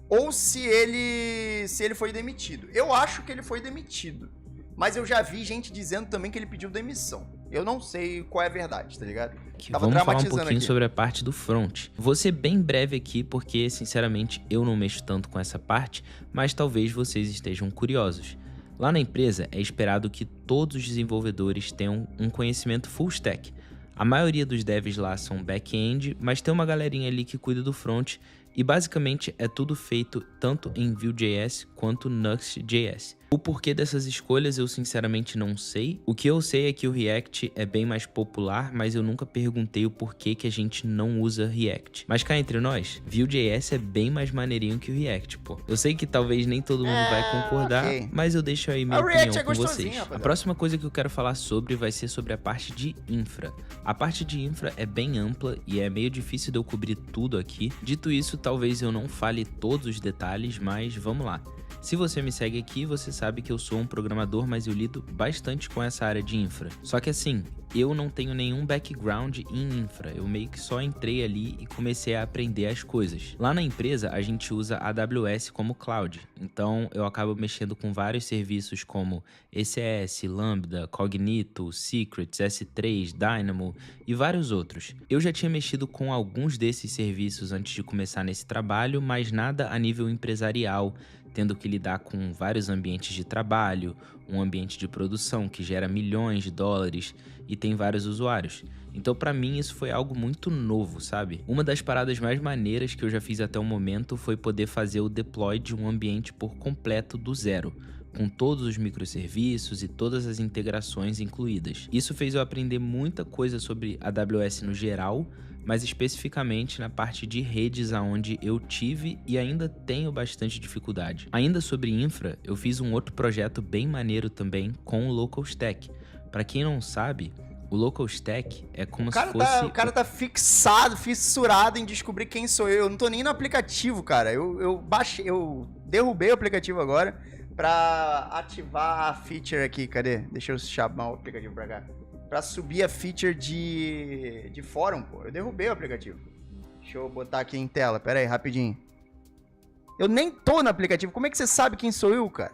Speaker 4: ou se ele foi demitido. Eu acho que ele foi demitido. Mas eu já vi gente dizendo também que ele pediu demissão. Eu não sei qual é a verdade, tá ligado?
Speaker 10: Vamos falar um pouquinho sobre a parte do front. Vou ser bem breve aqui porque, sinceramente, eu não mexo tanto com essa parte, mas talvez vocês estejam curiosos. Lá na empresa é esperado que todos os desenvolvedores tenham um conhecimento full stack. A maioria dos devs lá são back-end, mas tem uma galerinha ali que cuida do front e basicamente é tudo feito tanto em Vue.js quanto Nuxt.js. O porquê dessas escolhas eu sinceramente não sei. O que eu sei é que o React é bem mais popular, mas eu nunca perguntei o porquê que a gente não usa React. Mas cá entre nós, Vue.js é bem mais maneirinho que o React, pô. Eu sei que talvez nem todo mundo vai concordar, mas eu deixo aí minha opinião com vocês. A próxima coisa que eu quero falar sobre vai ser sobre a parte de infra. A parte de infra é bem ampla e é meio difícil de eu cobrir tudo aqui. Dito isso, talvez eu não fale todos os detalhes, mas vamos lá. Se você me segue aqui, você sabe que eu sou um programador, mas eu lido bastante com essa área de infra. Só que assim, eu não tenho nenhum background em infra, eu meio que só entrei ali e comecei a aprender as coisas. Lá na empresa, a gente usa AWS como cloud, então eu acabo mexendo com vários serviços como ECS, Lambda, Cognito, Secrets, S3, Dynamo e vários outros. Eu já tinha mexido com alguns desses serviços antes de começar nesse trabalho, mas nada a nível empresarial, tendo que lidar com vários ambientes de trabalho, um ambiente de produção que gera milhões de dólares e tem vários usuários. Então pra mim isso foi algo muito novo, sabe? Uma das paradas mais maneiras que eu já fiz até o momento foi poder fazer o deploy de um ambiente por completo do zero, com todos os microserviços e todas as integrações incluídas. Isso fez eu aprender muita coisa sobre AWS no geral, mas especificamente na parte de redes aonde eu tive e ainda tenho bastante dificuldade. Ainda sobre infra, eu fiz um outro projeto bem maneiro também com o LocalStack. Para quem não sabe, o LocalStack é como se fosse...
Speaker 4: O cara tá fissurado em descobrir quem sou eu. Eu não tô nem no aplicativo, cara. Eu derrubei o aplicativo agora pra ativar a feature aqui. Cadê? Deixa eu chamar o aplicativo pra cá. Pra subir a feature de fórum, pô. Eu derrubei o aplicativo. Deixa eu botar aqui em tela. Pera aí, rapidinho. Eu nem tô no aplicativo. Como é que você sabe quem sou eu, cara?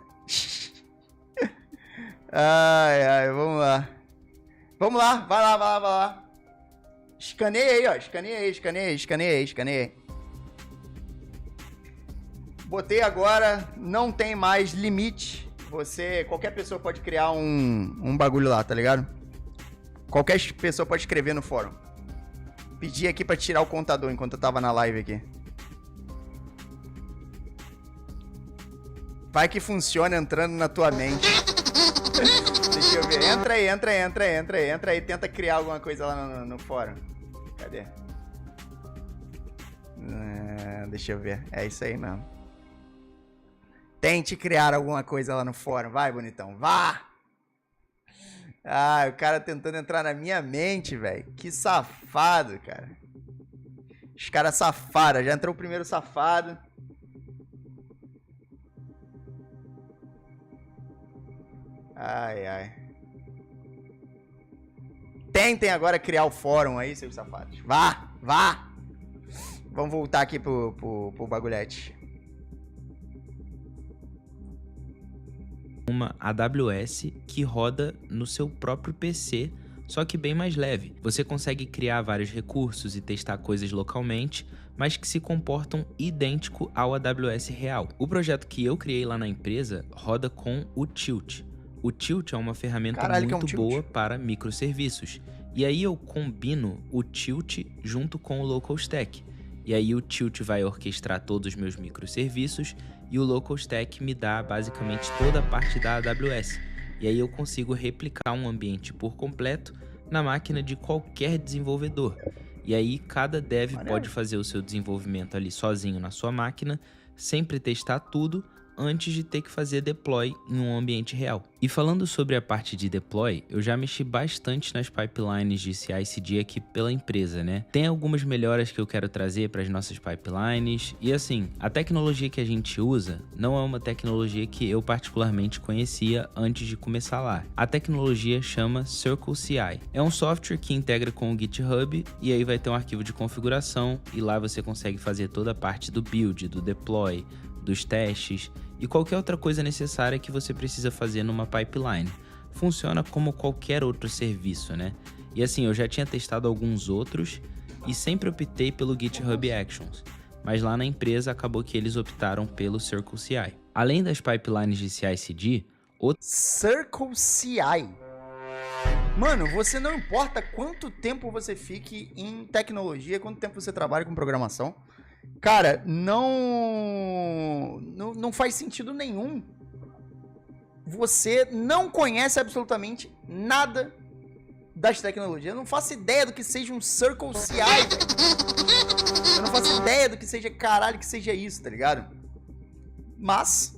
Speaker 4: Ai, vamos lá. Vamos lá, vai lá. Escaneia aí, ó. Escaneia aí. Botei agora, não tem mais limite. Qualquer pessoa pode criar um bagulho lá, tá ligado? Qualquer pessoa pode escrever no fórum. Pedi aqui pra tirar o contador enquanto eu tava na live aqui. Vai que funciona entrando na tua mente. Deixa eu ver. Entra aí. Tenta criar alguma coisa lá no fórum. Cadê? Deixa eu ver. É isso aí mesmo. Tente criar alguma coisa lá no fórum. Vai, bonitão. Vá! O cara tentando entrar na minha mente, velho. Que safado, cara. Os caras safaram. Já entrou o primeiro safado. Ai. Tentem agora criar o fórum aí, seus safados. Vá! Vamos voltar aqui pro bagulhete.
Speaker 10: Uma AWS que roda no seu próprio PC só que bem mais leve. Você consegue criar vários recursos e testar coisas localmente, mas que se comportam idêntico ao AWS real. O projeto que eu criei lá na empresa roda com o Tilt. O Tilt é uma ferramenta muito boa para microserviços. E aí eu combino o Tilt junto com o Local Stack. E aí o Tilt vai orquestrar todos os meus microserviços e o Local Stack me dá basicamente toda a parte da AWS. E aí eu consigo replicar um ambiente por completo na máquina de qualquer desenvolvedor. E aí cada dev pode fazer o seu desenvolvimento ali sozinho na sua máquina, sempre testar tudo antes de ter que fazer deploy em um ambiente real. E falando sobre a parte de deploy, eu já mexi bastante nas pipelines de CI/CD aqui pela empresa, né? Tem algumas melhoras que eu quero trazer para as nossas pipelines, e assim, a tecnologia que a gente usa não é uma tecnologia que eu particularmente conhecia antes de começar lá. A tecnologia chama CircleCI. É um software que integra com o GitHub, e aí vai ter um arquivo de configuração, e lá você consegue fazer toda a parte do build, do deploy, dos testes e qualquer outra coisa necessária que você precisa fazer numa pipeline. Funciona como qualquer outro serviço, né? E assim, eu já tinha testado alguns outros e sempre optei pelo GitHub Actions, mas lá na empresa acabou que eles optaram pelo CircleCI. Além das pipelines de CI/CD,
Speaker 4: CircleCI. Mano, você não importa quanto tempo você fique em tecnologia, quanto tempo você trabalha com programação, cara, não faz sentido nenhum. Você não conhece absolutamente nada das tecnologias. Eu não faço ideia do que seja um CircleCI, velho. Eu não faço ideia do que seja, caralho, que seja isso, tá ligado? Mas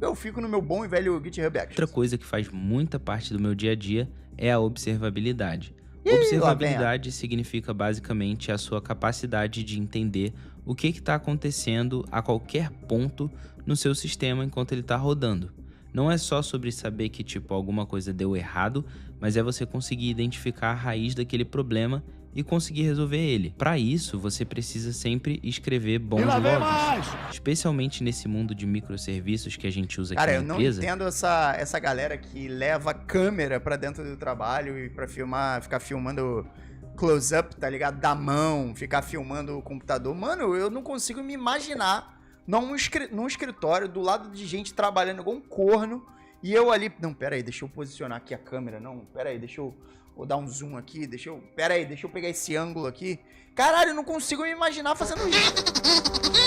Speaker 4: eu fico no meu bom e velho GitHub Actions.
Speaker 10: Outra coisa que faz muita parte do meu dia a dia é a observabilidade. Observabilidade significa basicamente a sua capacidade de entender o que está acontecendo a qualquer ponto no seu sistema enquanto ele está rodando. Não é só sobre saber que tipo alguma coisa deu errado, mas é você conseguir identificar a raiz daquele problema e conseguir resolver ele. Para isso, você precisa sempre escrever bons logs, especialmente nesse mundo de microserviços que a gente usa aqui na empresa.
Speaker 4: Cara, eu não entendo essa galera que leva câmera pra dentro do trabalho e pra filmar, ficar filmando close-up, tá ligado? Da mão, ficar filmando o computador. Mano, eu não consigo me imaginar num escritório do lado de gente trabalhando igual um corno e eu ali... Não, pera aí, deixa eu posicionar aqui a câmera. Não, pera aí, deixa eu... Vou dar um zoom aqui, pera aí, deixa eu pegar esse ângulo aqui. Caralho, eu não consigo me imaginar fazendo isso.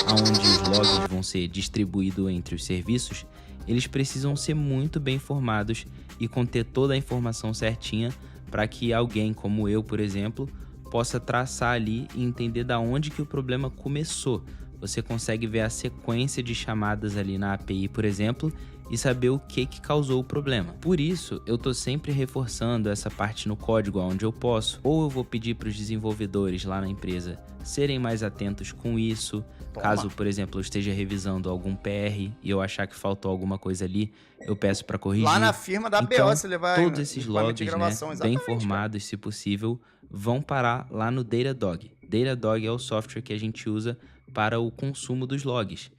Speaker 10: Onde os logs vão ser distribuídos entre os serviços, eles precisam ser muito bem informados e conter toda a informação certinha para que alguém como eu, por exemplo, possa traçar ali e entender da onde que o problema começou. Você consegue ver a sequência de chamadas ali na API, por exemplo, e saber o que causou o problema. Por isso, eu tô sempre reforçando essa parte no código onde eu posso, ou eu vou pedir para os desenvolvedores lá na empresa serem mais atentos com isso. Caso, por exemplo, eu esteja revisando algum PR e eu achar que faltou alguma coisa ali, eu peço para corrigir.
Speaker 4: Lá na firma da
Speaker 10: então,
Speaker 4: BO, você levar
Speaker 10: todos esses logs, né, bem informados, se possível, vão parar lá no Datadog. Datadog é o software que a gente usa para o consumo dos logs.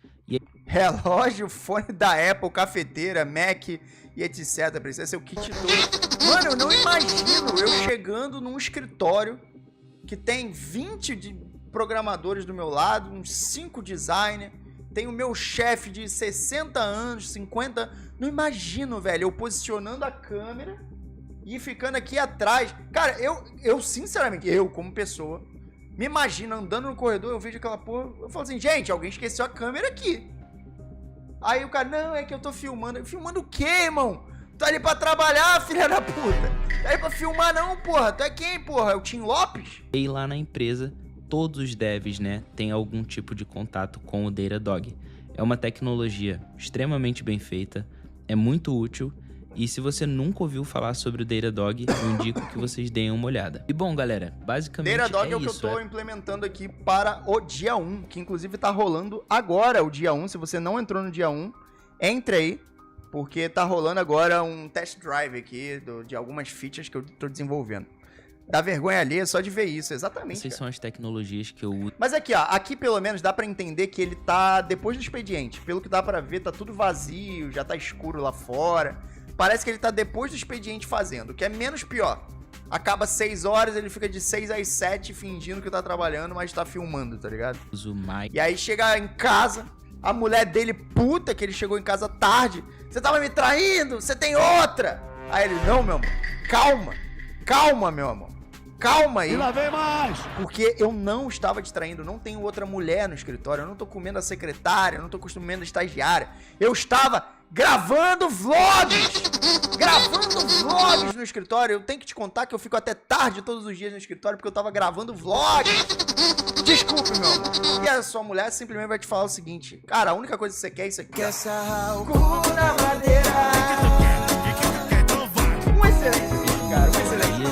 Speaker 4: Relógio, fone da Apple, cafeteira, Mac e etc. Precisa ser o kit todo. Mano, eu não imagino eu chegando num escritório que tem 20 programadores do meu lado, uns 5 designers, tem o meu chefe de 60 anos, 50. Não imagino, velho, eu posicionando a câmera e ficando aqui atrás. Cara, eu sinceramente, eu como pessoa, me imagino andando no corredor, eu vejo aquela porra, eu falo assim, gente, alguém esqueceu a câmera aqui. Aí o cara, não, é que eu tô filmando. Filmando o quê, irmão? Tu ali pra trabalhar, filha da puta. Tá aí pra filmar não, porra. Tu é quem, porra? É o Tim Lopes?
Speaker 10: E lá na empresa, todos os devs, né, têm algum tipo de contato com o Datadog. É uma tecnologia extremamente bem feita, é muito útil. E se você nunca ouviu falar sobre o Datadog, eu indico que vocês deem uma olhada. E bom, galera, basicamente
Speaker 4: Datadog é o que
Speaker 10: isso,
Speaker 4: eu tô implementando aqui para o dia 1, que inclusive tá rolando agora o dia 1. Se você não entrou no dia 1, entre aí, porque tá rolando agora um test drive aqui de algumas features que eu tô desenvolvendo. Dá vergonha ali só de ver isso, exatamente.
Speaker 10: Essas são as tecnologias que eu uso.
Speaker 4: Mas aqui, ó, aqui pelo menos dá pra entender que ele tá depois do expediente. Pelo que dá pra ver, tá tudo vazio, já tá escuro lá fora. Parece que ele tá depois do expediente fazendo, o que é menos pior. acaba 6 horas, ele fica de 6 às 7 fingindo que tá trabalhando, mas tá filmando, tá ligado? E aí chega em casa, a mulher dele puta, que ele chegou em casa tarde. Você tava me traindo, você tem outra. Aí ele, não, meu amor, calma, meu amor. Calma aí.
Speaker 9: E lá vem mais.
Speaker 4: Porque eu não estava te traindo, não tenho outra mulher no escritório, eu não tô comendo a secretária, eu não tô comendo a estagiária. Eu estava gravando vlogs no escritório. Eu tenho que te contar que eu fico até tarde todos os dias no escritório porque eu tava gravando vlogs. Desculpe, meu amor. E a sua mulher simplesmente vai te falar o seguinte: cara, a única coisa que você quer é isso aqui. Quer sarrar o cu na madeira. Um excelente vídeo, cara, um excelente vídeo.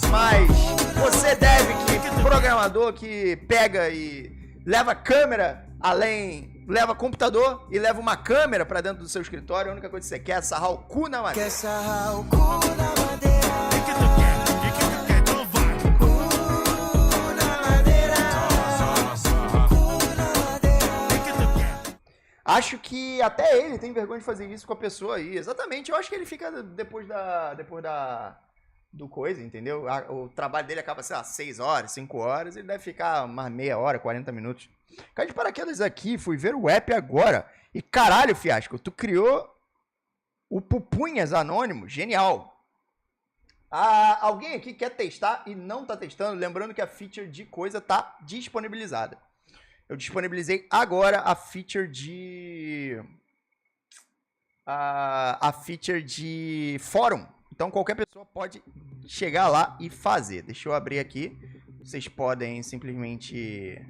Speaker 4: Mas você deve que programador que pega e leva câmera além, leva computador e leva uma câmera pra dentro do seu escritório, a única coisa que você quer é sarrar o cu na madeira. Quer sarrar o cu na madeira. Acho que até ele tem vergonha de fazer isso com a pessoa aí. Exatamente, eu acho que ele fica depois do coisa, entendeu? O trabalho dele acaba, sei lá, 6 horas, 5 horas, ele deve ficar umas meia hora, 40 minutos. Caí de paraquedas aqui, fui ver o app agora. E caralho, Fiasco, tu criou o Pupunhas Anônimo, genial. Alguém aqui quer testar e não tá testando? Lembrando que a feature de coisa tá disponibilizada. Eu disponibilizei agora a feature de... a feature de fórum. Então qualquer pessoa pode chegar lá e fazer. Deixa eu abrir aqui. Vocês podem simplesmente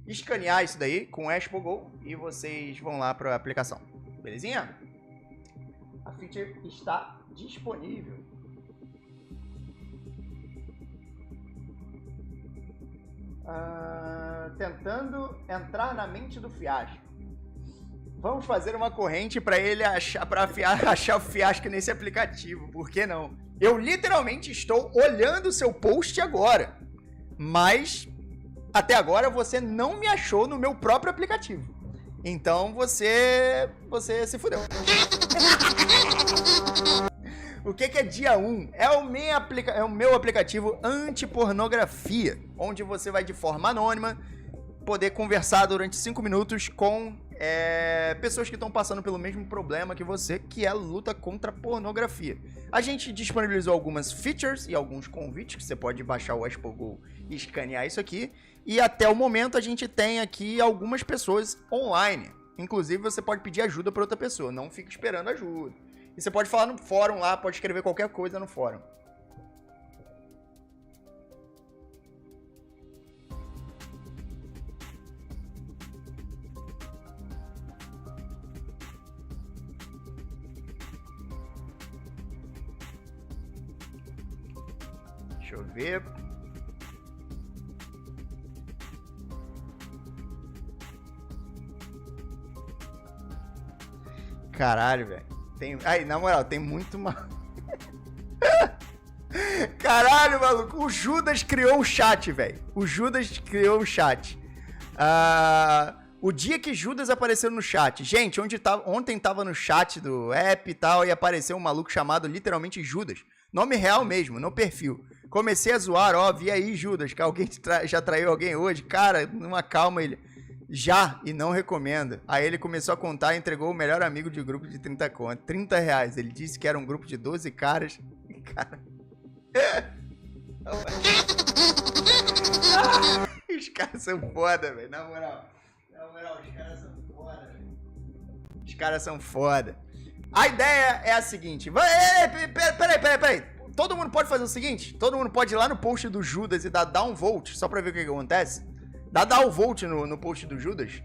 Speaker 4: escanear isso daí com o AshpoGo e vocês vão lá para a aplicação. Belezinha? A feature está disponível. Tentando entrar na mente do Fiasco. Vamos fazer uma corrente para ele achar o Fiasco nesse aplicativo. Por que não? Eu literalmente estou olhando o seu post agora. Mas até agora você não me achou no meu próprio aplicativo. Então você se fudeu. O que é dia 1? É o meu aplicativo anti-pornografia, onde você vai de forma anônima poder conversar durante 5 minutos com pessoas que estão passando pelo mesmo problema que você, que é a luta contra a pornografia. A gente disponibilizou algumas features e alguns convites que você pode baixar o AshpoGo e escanear isso aqui. E até o momento a gente tem aqui algumas pessoas online. Inclusive você pode pedir ajuda para outra pessoa, não fique esperando ajuda. E você pode falar no fórum lá, pode escrever qualquer coisa no fórum. Deixa eu ver. Caralho, velho. Aí, na moral, tem muito mal. Caralho, maluco. O Judas criou o chat, velho. O Judas criou o chat. O dia que Judas apareceu no chat. Gente, ontem tava no chat do app e tal, e apareceu um maluco chamado literalmente Judas. Nome real mesmo, no perfil. Comecei a zoar, ó, vi aí, Judas, que alguém já traiu alguém hoje. Cara, numa calma, ele... Já, e não recomendo. Aí ele começou a contar e entregou o melhor amigo de grupo de 30 conto. 30 reais. Ele disse que era um grupo de 12 caras. Cara... Os caras são foda, velho. Na moral, os caras são foda, velho. Os caras são foda. A ideia é a seguinte. Peraí. Todo mundo pode fazer o seguinte? Todo mundo pode ir lá no post do Judas e dar downvote, só pra ver o que acontece? Dá downvote no post do Judas.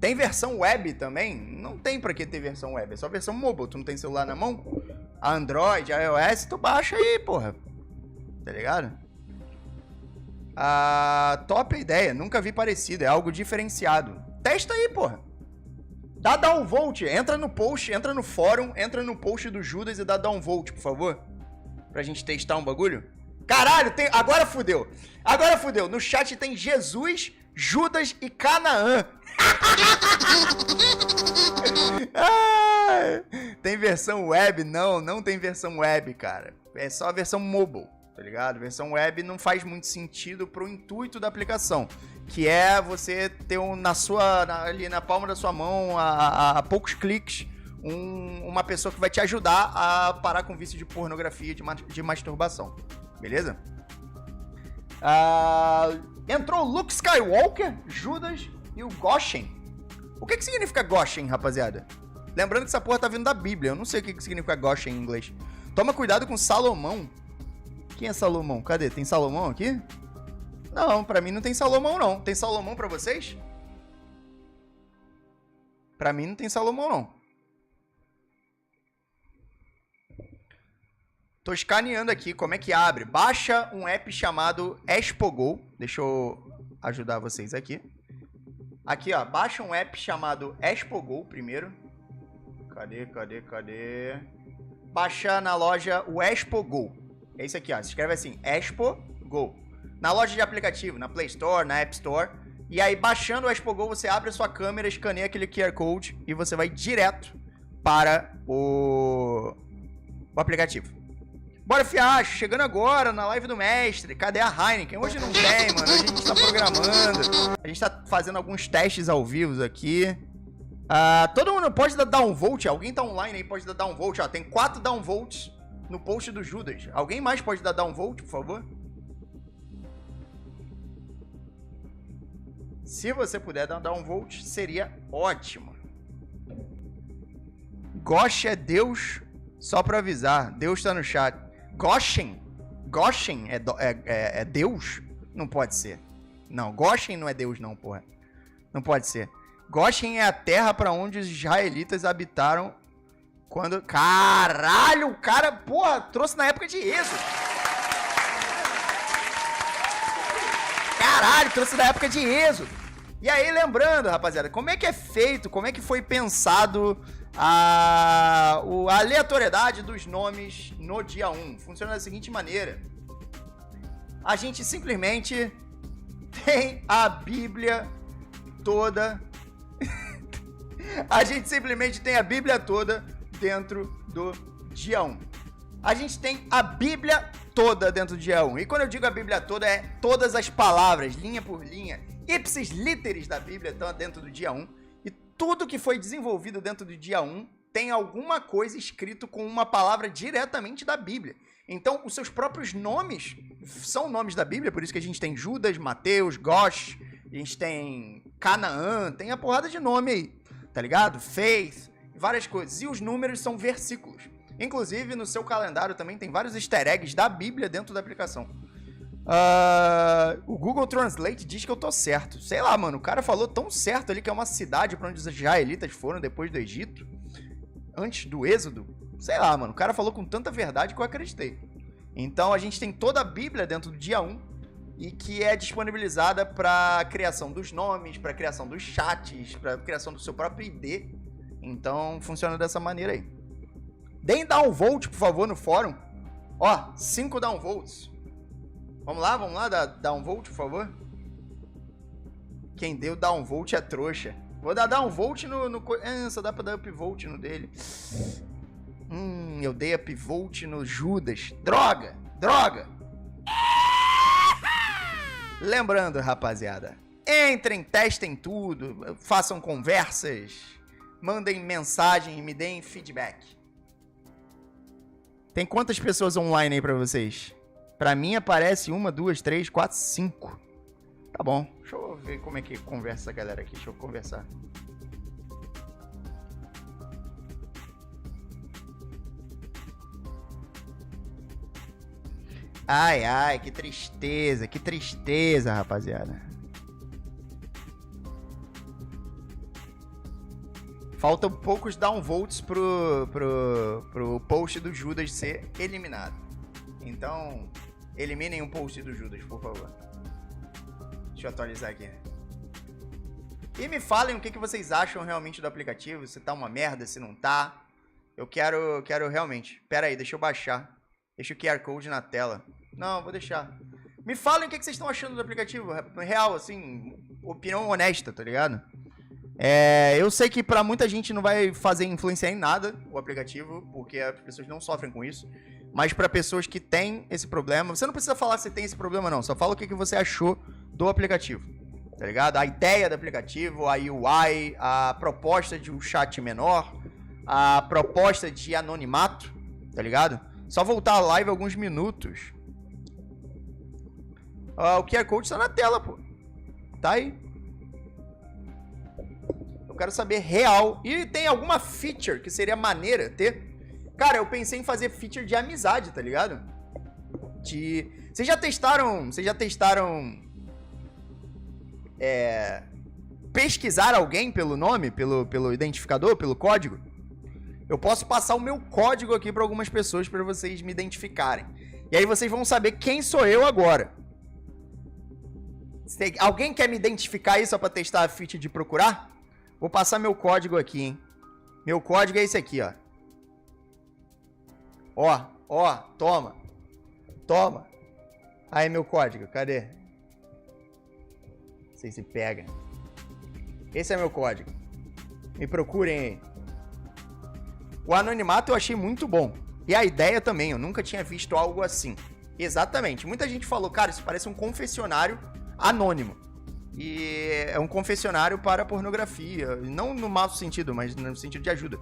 Speaker 4: Tem versão web também? Não tem pra que ter versão web, é só versão mobile. Tu não tem celular na mão? A Android, a iOS, tu baixa aí, porra. Tá ligado? Top ideia, nunca vi parecido, é algo diferenciado. Testa aí, porra. Dá downvote, entra no post, entra no fórum, entra no post do Judas e dá downvote, por favor. Pra gente testar um bagulho. Caralho, agora fudeu. Agora fudeu. No chat tem Jesus, Judas e Canaã. Tem versão web? Não, não tem versão web, cara. É só a versão mobile, tá ligado? Versão web não faz muito sentido pro intuito da aplicação, que é você ter ali na palma da sua mão, a poucos cliques, uma pessoa que vai te ajudar a parar com vício de pornografia, de masturbação. Beleza? Entrou o Luke Skywalker, Judas e o Goshen. O que significa Goshen, rapaziada? Lembrando que essa porra tá vindo da Bíblia. Eu não sei o que significa Goshen em inglês. Toma cuidado com Salomão. Quem é Salomão? Cadê? Tem Salomão aqui? Não, pra mim não tem Salomão, não. Tem Salomão pra vocês? Pra mim não tem Salomão, não. Tô escaneando aqui como é que abre. Baixa um app chamado Expogol. Deixa eu ajudar vocês aqui. Aqui, ó. Baixa um app chamado Expogol primeiro. Cadê? Baixa na loja o Expogol. É isso aqui, ó. Se escreve assim, Expogol. Na loja de aplicativo, na Play Store, na App Store. E aí, baixando o Expogol, você abre a sua câmera, escaneia aquele QR Code e você vai direto para o aplicativo. Bora, Fiasco, chegando agora na live do mestre. Cadê a Heineken? Hoje não tem, mano. Hoje a gente tá programando. A gente tá fazendo alguns testes ao vivo aqui. Todo mundo pode dar downvote? Alguém tá online aí, pode dar downvote. Ó, tem 4 downvotes no post do Judas. Alguém mais pode dar downvote, por favor? Se você puder dar um downvote, seria ótimo. Gosh é Deus, só pra avisar. Deus tá no chat. Goshen? Goshen é Deus? Não pode ser. Não, Goshen não é Deus não, porra. Não pode ser. Goshen é a terra pra onde os israelitas habitaram quando... Caralho, o cara, porra, trouxe na época de Êxodo. Caralho, trouxe na época de Êxodo. E aí, lembrando, rapaziada, como é que é feito, como é que foi pensado a aleatoriedade dos nomes no dia 1? Funciona da seguinte maneira. A gente simplesmente tem a Bíblia toda. A gente simplesmente tem a Bíblia toda dentro do dia 1. A gente tem a Bíblia toda dentro do dia 1. E quando eu digo a Bíblia toda, é todas as palavras, linha por linha, ipsis literis da Bíblia estão dentro do dia 1. E tudo que foi desenvolvido dentro do dia 1 tem alguma coisa escrito com uma palavra diretamente da Bíblia. Então, os seus próprios nomes são nomes da Bíblia, por isso que a gente tem Judas, Mateus, Gosh, a gente tem Canaã, tem a porrada de nome aí, tá ligado? Faith, várias coisas. E os números são versículos. Inclusive, no seu calendário também tem vários easter eggs da Bíblia dentro da aplicação. O Google Translate diz que eu tô certo. Sei lá, mano, o cara falou tão certo ali que é uma cidade pra onde os israelitas foram depois do Egito, antes do Êxodo. Sei lá, mano, o cara falou com tanta verdade que eu acreditei. Então a gente tem toda a Bíblia dentro do dia 1 e que é disponibilizada pra criação dos nomes, pra criação dos chats, pra criação do seu próprio ID. Então funciona dessa maneira aí. Deem downvote, por favor, no fórum. Ó, 5 downvotes. Vamos lá, dar um volt, por favor. Quem deu downvote é trouxa. Vou dar downvote só dá pra dar upvote no dele. Eu dei upvote no Judas. Droga! Lembrando, rapaziada, entrem, testem tudo, façam conversas, mandem mensagem e me deem feedback. Tem quantas pessoas online aí pra vocês? Pra mim aparece 1, 2, 3, 4, 5. Tá bom. Deixa eu ver como é que conversa a galera aqui. Deixa eu conversar. Ai, que tristeza, rapaziada. Faltam poucos downvotes pro post do Judas ser eliminado. Então, eliminem o post do Judas, por favor. Deixa eu atualizar aqui. E me falem o que vocês acham realmente do aplicativo. Se tá uma merda, se não tá. Eu quero realmente. Pera aí, deixa eu baixar. Deixa o QR Code na tela. Não, vou deixar. Me falem o que vocês estão achando do aplicativo. Real, assim, opinião honesta, tá ligado? Eu sei que pra muita gente não vai fazer influenciar em nada o aplicativo, porque as pessoas não sofrem com isso. Mas pra pessoas que têm esse problema, você não precisa falar se tem esse problema não, só fala o que você achou do aplicativo, tá ligado? A ideia do aplicativo, a UI, a proposta de um chat menor, a proposta de anonimato, tá ligado? Só voltar a live alguns minutos. O QR Code tá na tela, pô. Tá aí. Eu quero saber real. E tem alguma feature que seria maneira ter? Cara, eu pensei em fazer feature de amizade, tá ligado? Vocês já testaram... pesquisar alguém pelo nome, pelo identificador, pelo código? Eu posso passar o meu código aqui pra algumas pessoas pra vocês me identificarem. E aí vocês vão saber quem sou eu agora. Alguém quer me identificar aí só pra testar a feature de procurar? Vou passar meu código aqui, hein? Meu código é esse aqui, ó. Ó, toma. Toma. Aí, meu código, cadê? Não sei se pega. Esse é meu código. Me procurem aí. O anonimato eu achei muito bom. E a ideia também, eu nunca tinha visto algo assim. Exatamente. Muita gente falou, cara, isso parece um confessionário anônimo. E é um confessionário para pornografia. Não no mau sentido, mas no sentido de ajuda.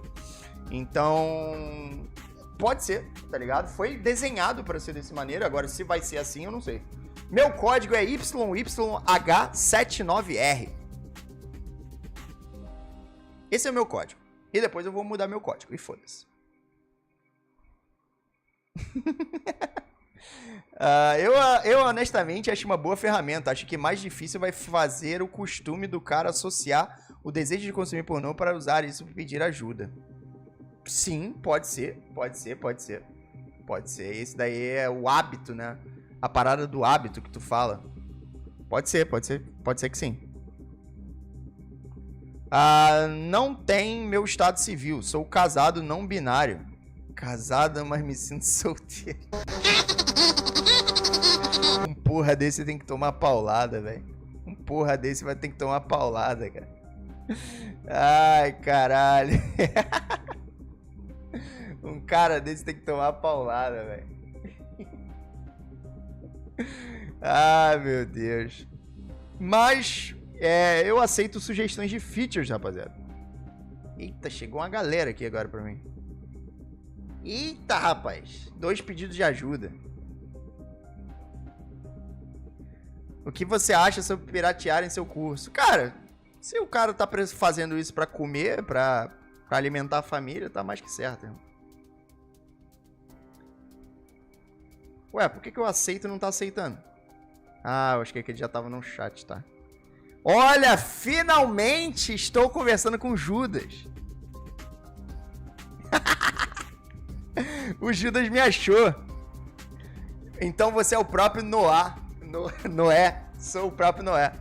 Speaker 4: Então, pode ser, tá ligado? Foi desenhado para ser dessa maneira. Agora, se vai ser assim, eu não sei. Meu código é YYH79R. Esse é o meu código. E depois eu vou mudar meu código. E foda-se. Eu honestamente acho uma boa ferramenta. Acho que mais difícil vai fazer o costume do cara associar o desejo de consumir pornô para usar isso e pedir ajuda. Sim, pode ser. Pode ser. Esse daí é o hábito, né? A parada do hábito que tu fala. Pode ser que sim. Não tem meu estado civil. Sou casado não binário. Casada, mas me sinto solteiro. Um porra desse tem que tomar paulada, velho. Um porra desse vai ter que tomar paulada, cara. Ai, caralho. Um cara desse tem que tomar paulada, velho. Ai, meu Deus. Mas, eu aceito sugestões de features, rapaziada. Eita, chegou uma galera aqui agora pra mim. Eita, rapaz. 2 pedidos de ajuda. O que você acha sobre piratear em seu curso? Cara, se o cara tá fazendo isso pra comer, pra alimentar a família, tá mais que certo, irmão. Ué, por que eu aceito e não tá aceitando? Eu acho que ele já tava no chat, tá? Olha, finalmente estou conversando com o Judas. O Judas me achou. Então você é o próprio Noé. Noé. Sou o próprio Noé.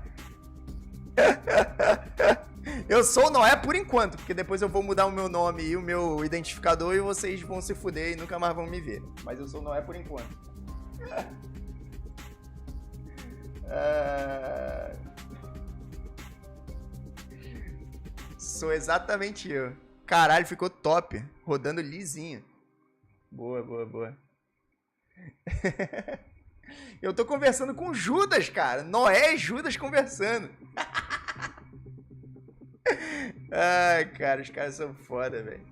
Speaker 4: Eu sou o Noé por enquanto, porque depois eu vou mudar o meu nome e o meu identificador e vocês vão se fuder e nunca mais vão me ver. Mas eu sou o Noé por enquanto. Sou exatamente eu. Caralho, ficou top. Rodando lisinho. Boa. Eu tô conversando com Judas, cara. Noé e Judas conversando. Ai, cara, os caras são foda, velho.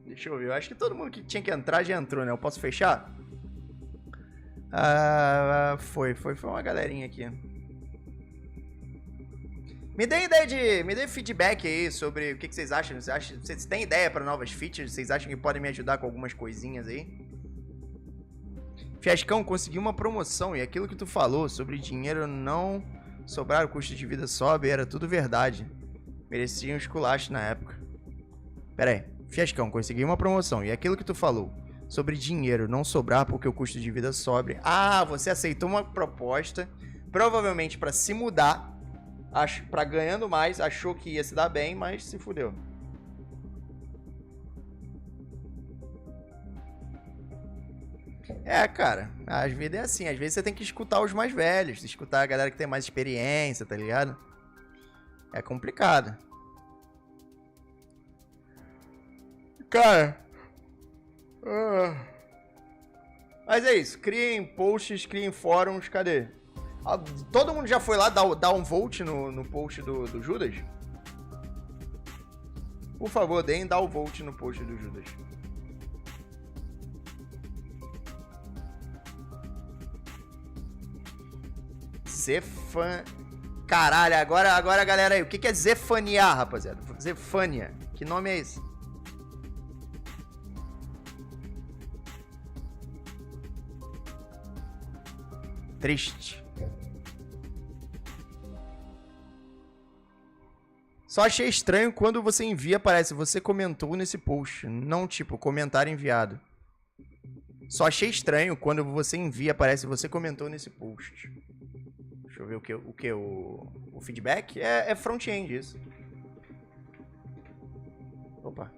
Speaker 4: Deixa eu ver. Eu acho que todo mundo que tinha que entrar já entrou, né? Eu posso fechar? Foi uma galerinha aqui. Me dê feedback aí sobre o que vocês acham. Vocês têm ideia para novas features? Vocês acham que podem me ajudar com algumas coisinhas aí? Fiascão, consegui uma promoção e aquilo que tu falou sobre dinheiro não sobrar, o custo de vida sobe, era tudo verdade. Merecia um esculacho na época. Pera aí, Fiascão, consegui uma promoção e aquilo que tu falou sobre dinheiro não sobrar porque o custo de vida sobe. Você aceitou uma proposta, provavelmente para se mudar, pra ganhando mais, achou que ia se dar bem, mas se fudeu. É, cara, às vezes é assim, às vezes você tem que escutar os mais velhos, escutar a galera que tem mais experiência, tá ligado? É complicado. Cara... Mas é isso, criem posts, criem fóruns, cadê? Todo mundo já foi lá dar um vote no post do Judas? Por favor, deem dar o vote no post do Judas. Zefan... Caralho, agora galera aí, o que é Zefania, rapaziada? Zefania, que nome é esse? Triste. Só achei estranho quando você envia, parece, você comentou nesse post. Não, tipo, comentário enviado. Só achei estranho quando você envia, parece, você comentou nesse post. Deixa eu ver o feedback. É front-end isso. Opa.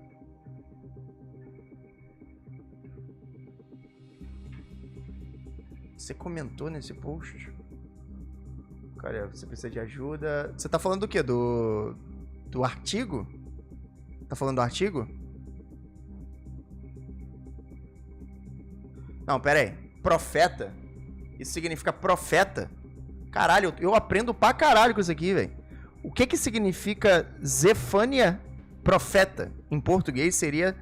Speaker 4: Você comentou nesse post? Cara, você precisa de ajuda. Você tá falando do quê? Do artigo? Tá falando do artigo? Não, pera aí. Profeta? Isso significa profeta? Caralho, eu aprendo pra caralho com isso aqui, velho. O que significa Zefania? Profeta. Em português seria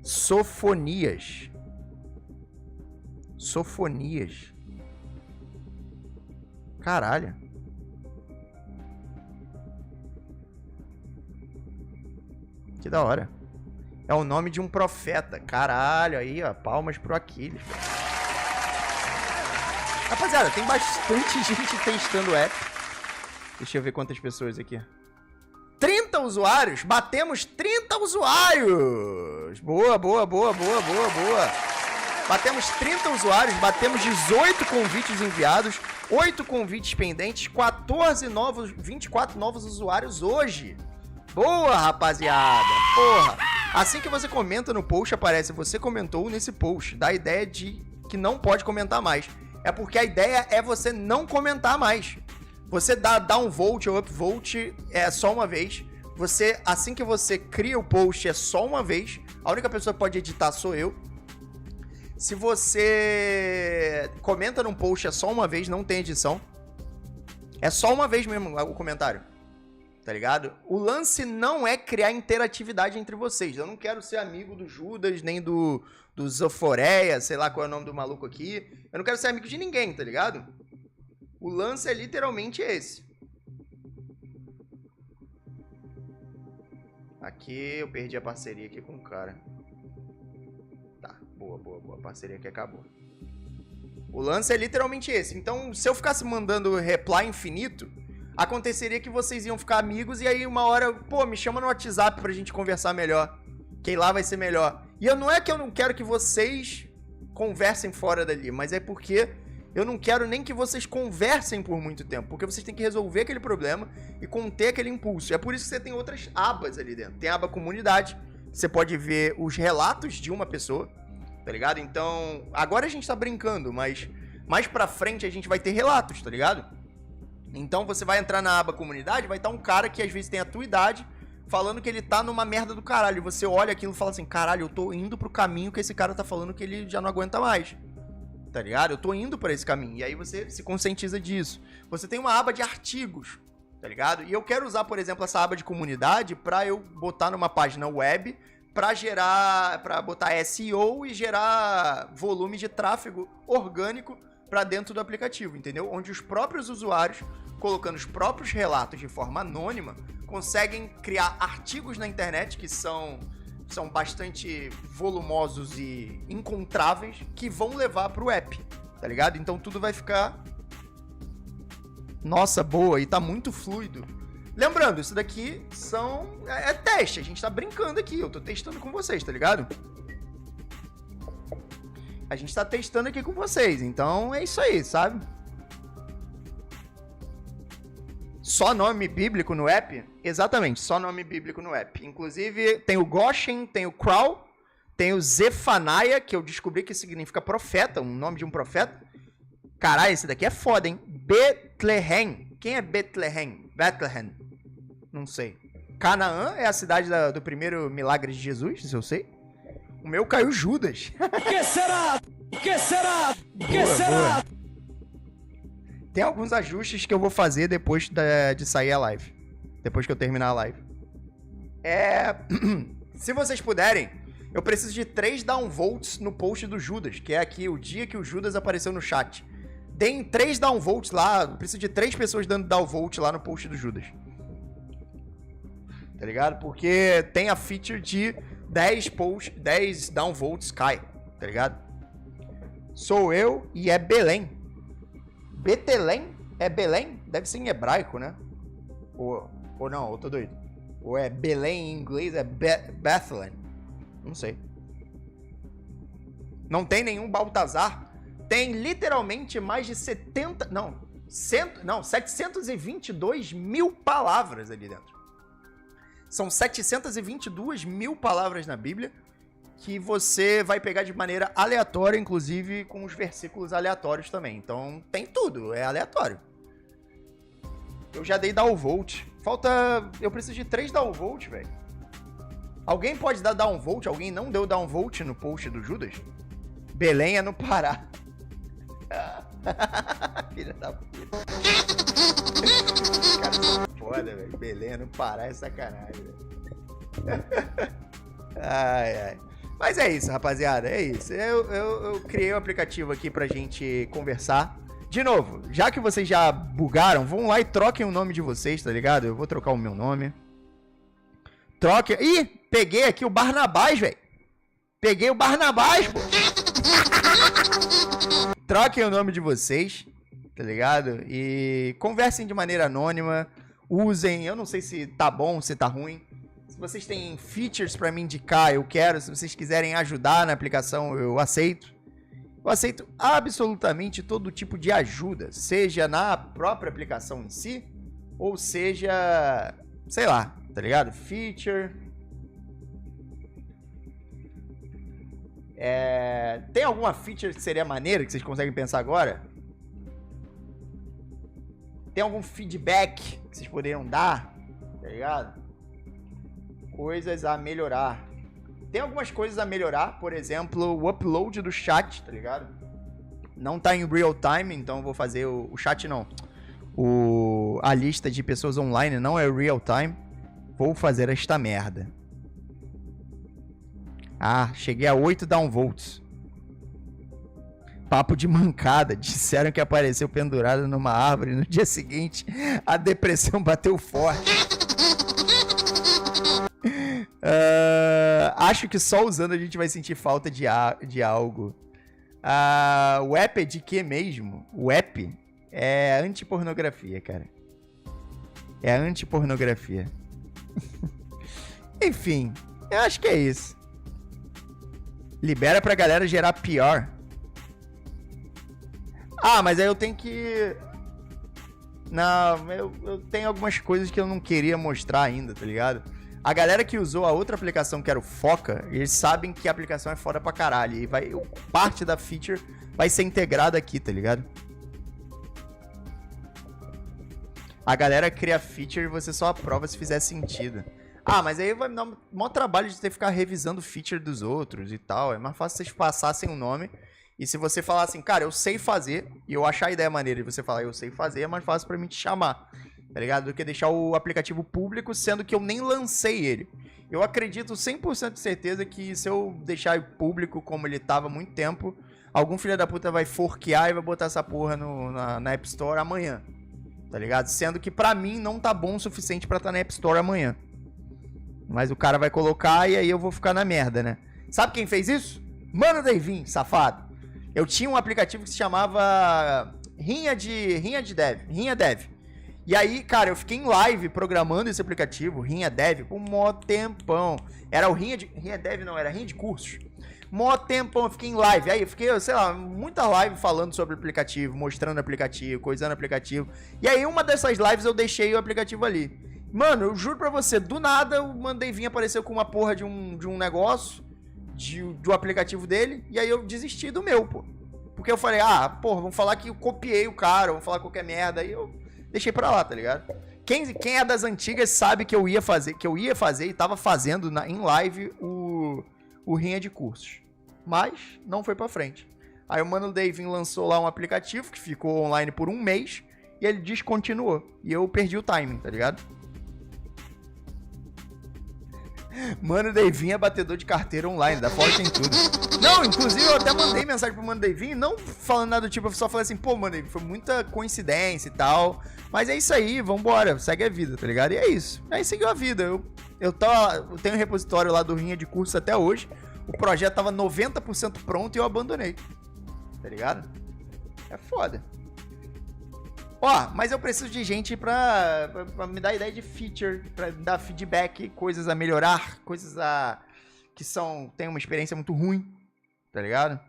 Speaker 4: Sofonias. Sofonias. Caralho. Que da hora. É o nome de um profeta. Caralho, aí, ó. Palmas pro Aquiles. Rapaziada, tem bastante gente testando o app. Deixa eu ver quantas pessoas aqui. 30 usuários! Batemos 30 usuários! Boa. Batemos 30 usuários, batemos 18 convites enviados, 8 convites pendentes, 24 novos usuários hoje. Boa, rapaziada! Porra! Assim que você comenta no post, aparece você comentou nesse post. Dá a ideia de que não pode comentar mais. É porque a ideia é você não comentar mais. Você dá um vote ou upvote é só uma vez. Assim que você cria o post é só uma vez. A única pessoa que pode editar sou eu. Se você comenta num post é só uma vez, não tem edição. É só uma vez mesmo o comentário. Tá ligado? O lance não é criar interatividade entre vocês. Eu não quero ser amigo do Judas, nem do Zoforeia, sei lá qual é o nome do maluco aqui. Eu não quero ser amigo de ninguém, tá ligado? O lance é literalmente esse. Aqui eu perdi a parceria aqui com o cara. Tá, boa. A parceria aqui acabou. O lance é literalmente esse. Então, se eu ficasse mandando reply infinito, aconteceria que vocês iam ficar amigos e aí uma hora, pô, me chama no WhatsApp pra gente conversar melhor. Que lá vai ser melhor. E não é que eu não quero que vocês conversem fora dali, mas é porque eu não quero nem que vocês conversem por muito tempo, porque vocês têm que resolver aquele problema e conter aquele impulso. É por isso que você tem outras abas ali dentro. Tem a aba comunidade, você pode ver os relatos de uma pessoa, tá ligado? Então, agora a gente tá brincando, mas mais pra frente a gente vai ter relatos, tá ligado? Então você vai entrar na aba comunidade, vai estar um cara que às vezes tem a tua idade, falando que ele tá numa merda do caralho. E você olha aquilo e fala assim, caralho, eu tô indo pro caminho que esse cara tá falando que ele já não aguenta mais. Tá ligado? Eu tô indo por esse caminho. E aí você se conscientiza disso. Você tem uma aba de artigos, tá ligado? E eu quero usar, por exemplo, essa aba de comunidade pra eu botar numa página web pra botar SEO e gerar volume de tráfego orgânico pra dentro do aplicativo, entendeu? Onde os próprios usuários, colocando os próprios relatos de forma anônima, conseguem criar artigos na internet que são bastante volumosos e encontráveis, que vão levar pro app, tá ligado? Então tudo vai ficar... Nossa, boa, e tá muito fluido. Lembrando, isso daqui é teste, a gente tá brincando aqui, eu tô testando com vocês, tá ligado? A gente tá testando aqui com vocês, então é isso aí, sabe? Só nome bíblico no app? Exatamente, só nome bíblico no app. Inclusive, tem o Goshen, tem o Crawl, Tem o Zefanaia, que eu descobri que significa profeta, um nome de um profeta. Caralho, esse daqui é foda, hein? Bethlehem. Quem é Bethlehem? Bethlehem. Não sei. Canaã é a cidade do primeiro milagre de Jesus, isso eu sei. O meu caiu Judas.
Speaker 9: Que será? Que será? Que
Speaker 4: Boa,
Speaker 9: será?
Speaker 4: boa. Tem alguns ajustes que eu vou fazer depois de sair a live. Depois que eu terminar a live. Se vocês puderem, eu preciso de 3 downvotes no post do Judas, que é aqui o dia que o Judas apareceu no chat. Deem 3 downvotes lá, eu preciso de 3 pessoas dando downvote lá no post do Judas. Tá ligado? Porque tem a feature de 10 downvotes cai, tá ligado? Sou eu e é Belém. Betelém? É Belém? Deve ser em hebraico, né? Ou não, eu tô doido. Ou é Belém em inglês, é Bethlehem. Não sei. Não tem nenhum Baltazar. Tem literalmente mais de 722 mil palavras ali dentro. São 722 mil palavras na Bíblia que você vai pegar de maneira aleatória, inclusive com os versículos aleatórios também. Então tem tudo, é aleatório. Eu já dei downvote. Falta... Eu preciso de 3 downvote, velho. Alguém pode dar downvote? Alguém não deu downvote no post do Judas? Belém é no Pará. Filha da puta. Cara, foda, velho. Belém é no Pará é sacanagem, velho. Ai. Mas é isso, rapaziada. É isso. Eu criei um aplicativo aqui pra gente conversar. De novo, já que vocês já bugaram, vão lá e troquem o nome de vocês, tá ligado? Eu vou trocar o meu nome. Troque. Ih, peguei aqui o Barnabás, velho. Peguei o Barnabás, pô. Troquem o nome de vocês, tá ligado? E conversem de maneira anônima. Usem. Eu não sei se tá bom, se tá ruim. Se vocês têm features pra me indicar, eu quero. Se vocês quiserem ajudar na aplicação, eu aceito. Eu aceito absolutamente todo tipo de ajuda. Seja na própria aplicação em si, ou seja, sei lá, tá ligado? Feature. Tem alguma feature que seria maneira que vocês conseguem pensar agora? Tem algum feedback que vocês poderiam dar? Tá ligado? Coisas a melhorar. Tem algumas coisas a melhorar, por exemplo, o upload do chat, tá ligado? Não tá em real time, então eu vou fazer o chat não. A lista de pessoas online não é real time. Vou fazer esta merda. Ah, cheguei a 8 downvotes. Papo de mancada. Disseram que apareceu pendurado numa árvore. No dia seguinte, a depressão bateu forte. Acho que só usando a gente vai sentir falta de algo. O app é de que mesmo? O app é antipornografia, cara. É antipornografia. Enfim, eu acho que é isso. Libera pra galera gerar PR. Ah, mas aí eu tenho que... Não, eu tenho algumas coisas que eu não queria mostrar ainda, tá ligado? A galera que usou a outra aplicação, que era o Foca, eles sabem que a aplicação é foda pra caralho. E parte da feature vai ser integrada aqui, tá ligado? A galera cria feature e você só aprova se fizer sentido. Ah, mas aí vai me dar um maior trabalho de ter que ficar revisando feature dos outros e tal. É mais fácil vocês passassem o nome. E se você falar assim, cara, eu sei fazer, e eu achar a ideia maneira e você falar eu sei fazer, é mais fácil pra mim te chamar, tá ligado? Do que deixar o aplicativo público, sendo que eu nem lancei ele. Eu acredito 100% de certeza que se eu deixar público como ele tava há muito tempo, algum filho da puta vai forquear e vai botar essa porra na App Store amanhã, tá ligado? Sendo que pra mim não tá bom o suficiente pra estar na App Store amanhã. Mas o cara vai colocar e aí eu vou ficar na merda, né? Sabe quem fez isso? Mano Davin, safado. Eu tinha um aplicativo que se chamava Rinha Dev. E aí, cara, eu fiquei em live programando esse aplicativo, Rinha Dev, por mó tempão. Era o Rinha Dev, não, era Rinha de Cursos. Mó tempão, eu fiquei em live. Aí eu fiquei, sei lá, muita live falando sobre o aplicativo, mostrando o aplicativo, coisando o aplicativo. E aí, uma dessas lives eu deixei o aplicativo ali. Mano, eu juro pra você, do nada eu mandei vir, apareceu com uma porra de um negócio do aplicativo dele, e aí eu desisti do meu, pô. Porque eu falei, vamos falar que eu copiei o cara, vamos falar qualquer merda, aí eu deixei pra lá, tá ligado? Quem é das antigas sabe que eu ia fazer e tava fazendo em live o Rinha de Cursos. Mas não foi pra frente. Aí o Mano Davinho lançou lá um aplicativo que ficou online por 1 mês e ele descontinuou. E eu perdi o timing, tá ligado? Mano Davinho é batedor de carteira online, da Forte em tudo. Não, inclusive eu até mandei mensagem pro Mano Davinho, não falando nada do tipo, eu só falei assim, pô, Mano Davinho, foi muita coincidência e tal. Mas é isso aí, vambora, segue a vida, tá ligado? E é isso. Aí seguiu a vida. Eu tenho um repositório lá do Rinha de Cursos até hoje. O projeto tava 90% pronto e eu abandonei. Tá ligado? É foda. Ó, mas eu preciso de gente pra me dar ideia de feature, pra me dar feedback, coisas a melhorar, coisas que tem uma experiência muito ruim, tá ligado?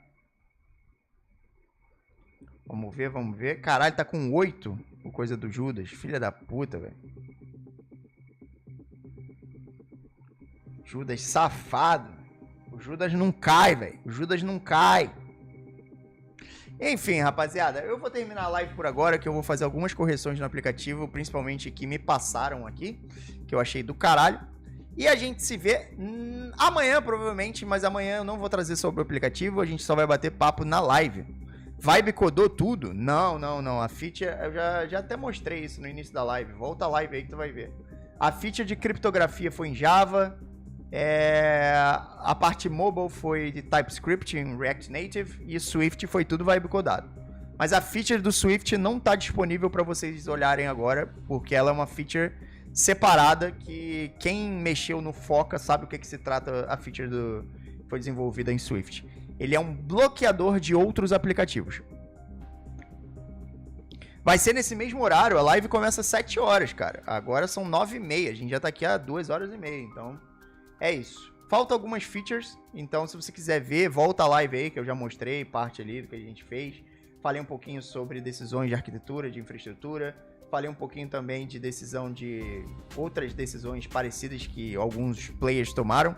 Speaker 4: Vamos ver. Caralho, tá com 8, o coisa do Judas. Filha da puta, velho. Judas safado. O Judas não cai, velho. O Judas não cai. Enfim, rapaziada, eu vou terminar a live por agora, que eu vou fazer algumas correções no aplicativo, principalmente que me passaram aqui, que eu achei do caralho. E a gente se vê amanhã, provavelmente, mas amanhã eu não vou trazer sobre o aplicativo, a gente só vai bater papo na live. Vibe codou tudo? Não. A feature, eu já até mostrei isso no início da live. Volta a live aí que tu vai ver. A feature de criptografia foi em Java. A parte mobile foi de TypeScript em React Native e Swift foi tudo vibe codado. Mas a feature do Swift não está disponível para vocês olharem agora, porque ela é uma feature separada que quem mexeu no Foca sabe o que se trata a feature que foi desenvolvida em Swift. Ele é um bloqueador de outros aplicativos. Vai ser nesse mesmo horário, a live começa às 7 horas, cara. Agora são 9h30, a gente já tá aqui há 2h30, então... É isso. Faltam algumas features, então se você quiser ver, volta a live aí, que eu já mostrei parte ali do que a gente fez. Falei um pouquinho sobre decisões de arquitetura, de infraestrutura. Falei um pouquinho também de decisão de outras decisões parecidas que alguns players tomaram,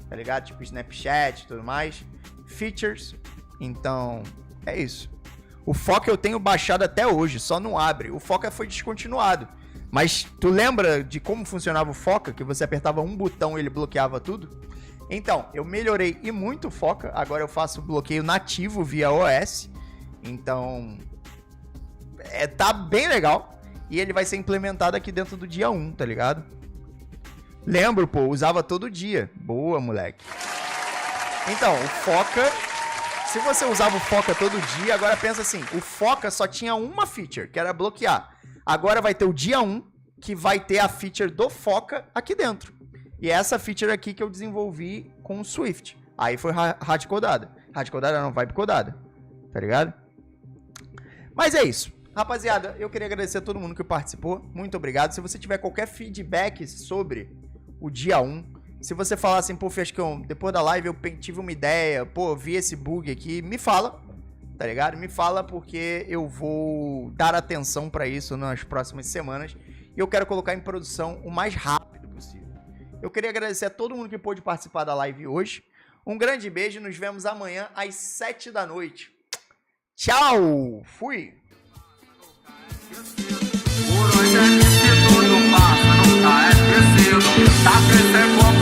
Speaker 4: tá ligado? Tipo Snapchat e tudo mais. Features. Então, é isso. O Foca eu tenho baixado até hoje, só não abre. O Foca foi descontinuado. Mas tu lembra de como funcionava o Foca? Que você apertava um botão e ele bloqueava tudo? Então, eu melhorei e muito o Foca. Agora eu faço bloqueio nativo via OS. Então, tá bem legal. E ele vai ser implementado aqui dentro do dia 1, tá ligado? Lembro, pô, usava todo dia. Boa, moleque. Então, o Foca... Se você usava o Foca todo dia, agora pensa assim. O Foca só tinha uma feature, que era bloquear. Agora vai ter o dia 1, que vai ter a feature do Foca aqui dentro. E é essa feature aqui que eu desenvolvi com o Swift. Aí foi hardcodada. Hardcodada não, vibe codada. Tá ligado? Mas é isso. Rapaziada, eu queria agradecer a todo mundo que participou. Muito obrigado. Se você tiver qualquer feedback sobre o dia 1, se você falar assim, pô, Fiascão, depois da live eu tive uma ideia, pô, vi esse bug aqui, me fala. Tá ligado? Me fala porque eu vou dar atenção pra isso nas próximas semanas e eu quero colocar em produção o mais rápido possível. Eu queria agradecer a todo mundo que pôde participar da live hoje. Um grande beijo, nos vemos amanhã às 7 da noite. Tchau! Fui!
Speaker 3: Por hoje é que tudo passa, nunca é esquecido. Tá crescendo com o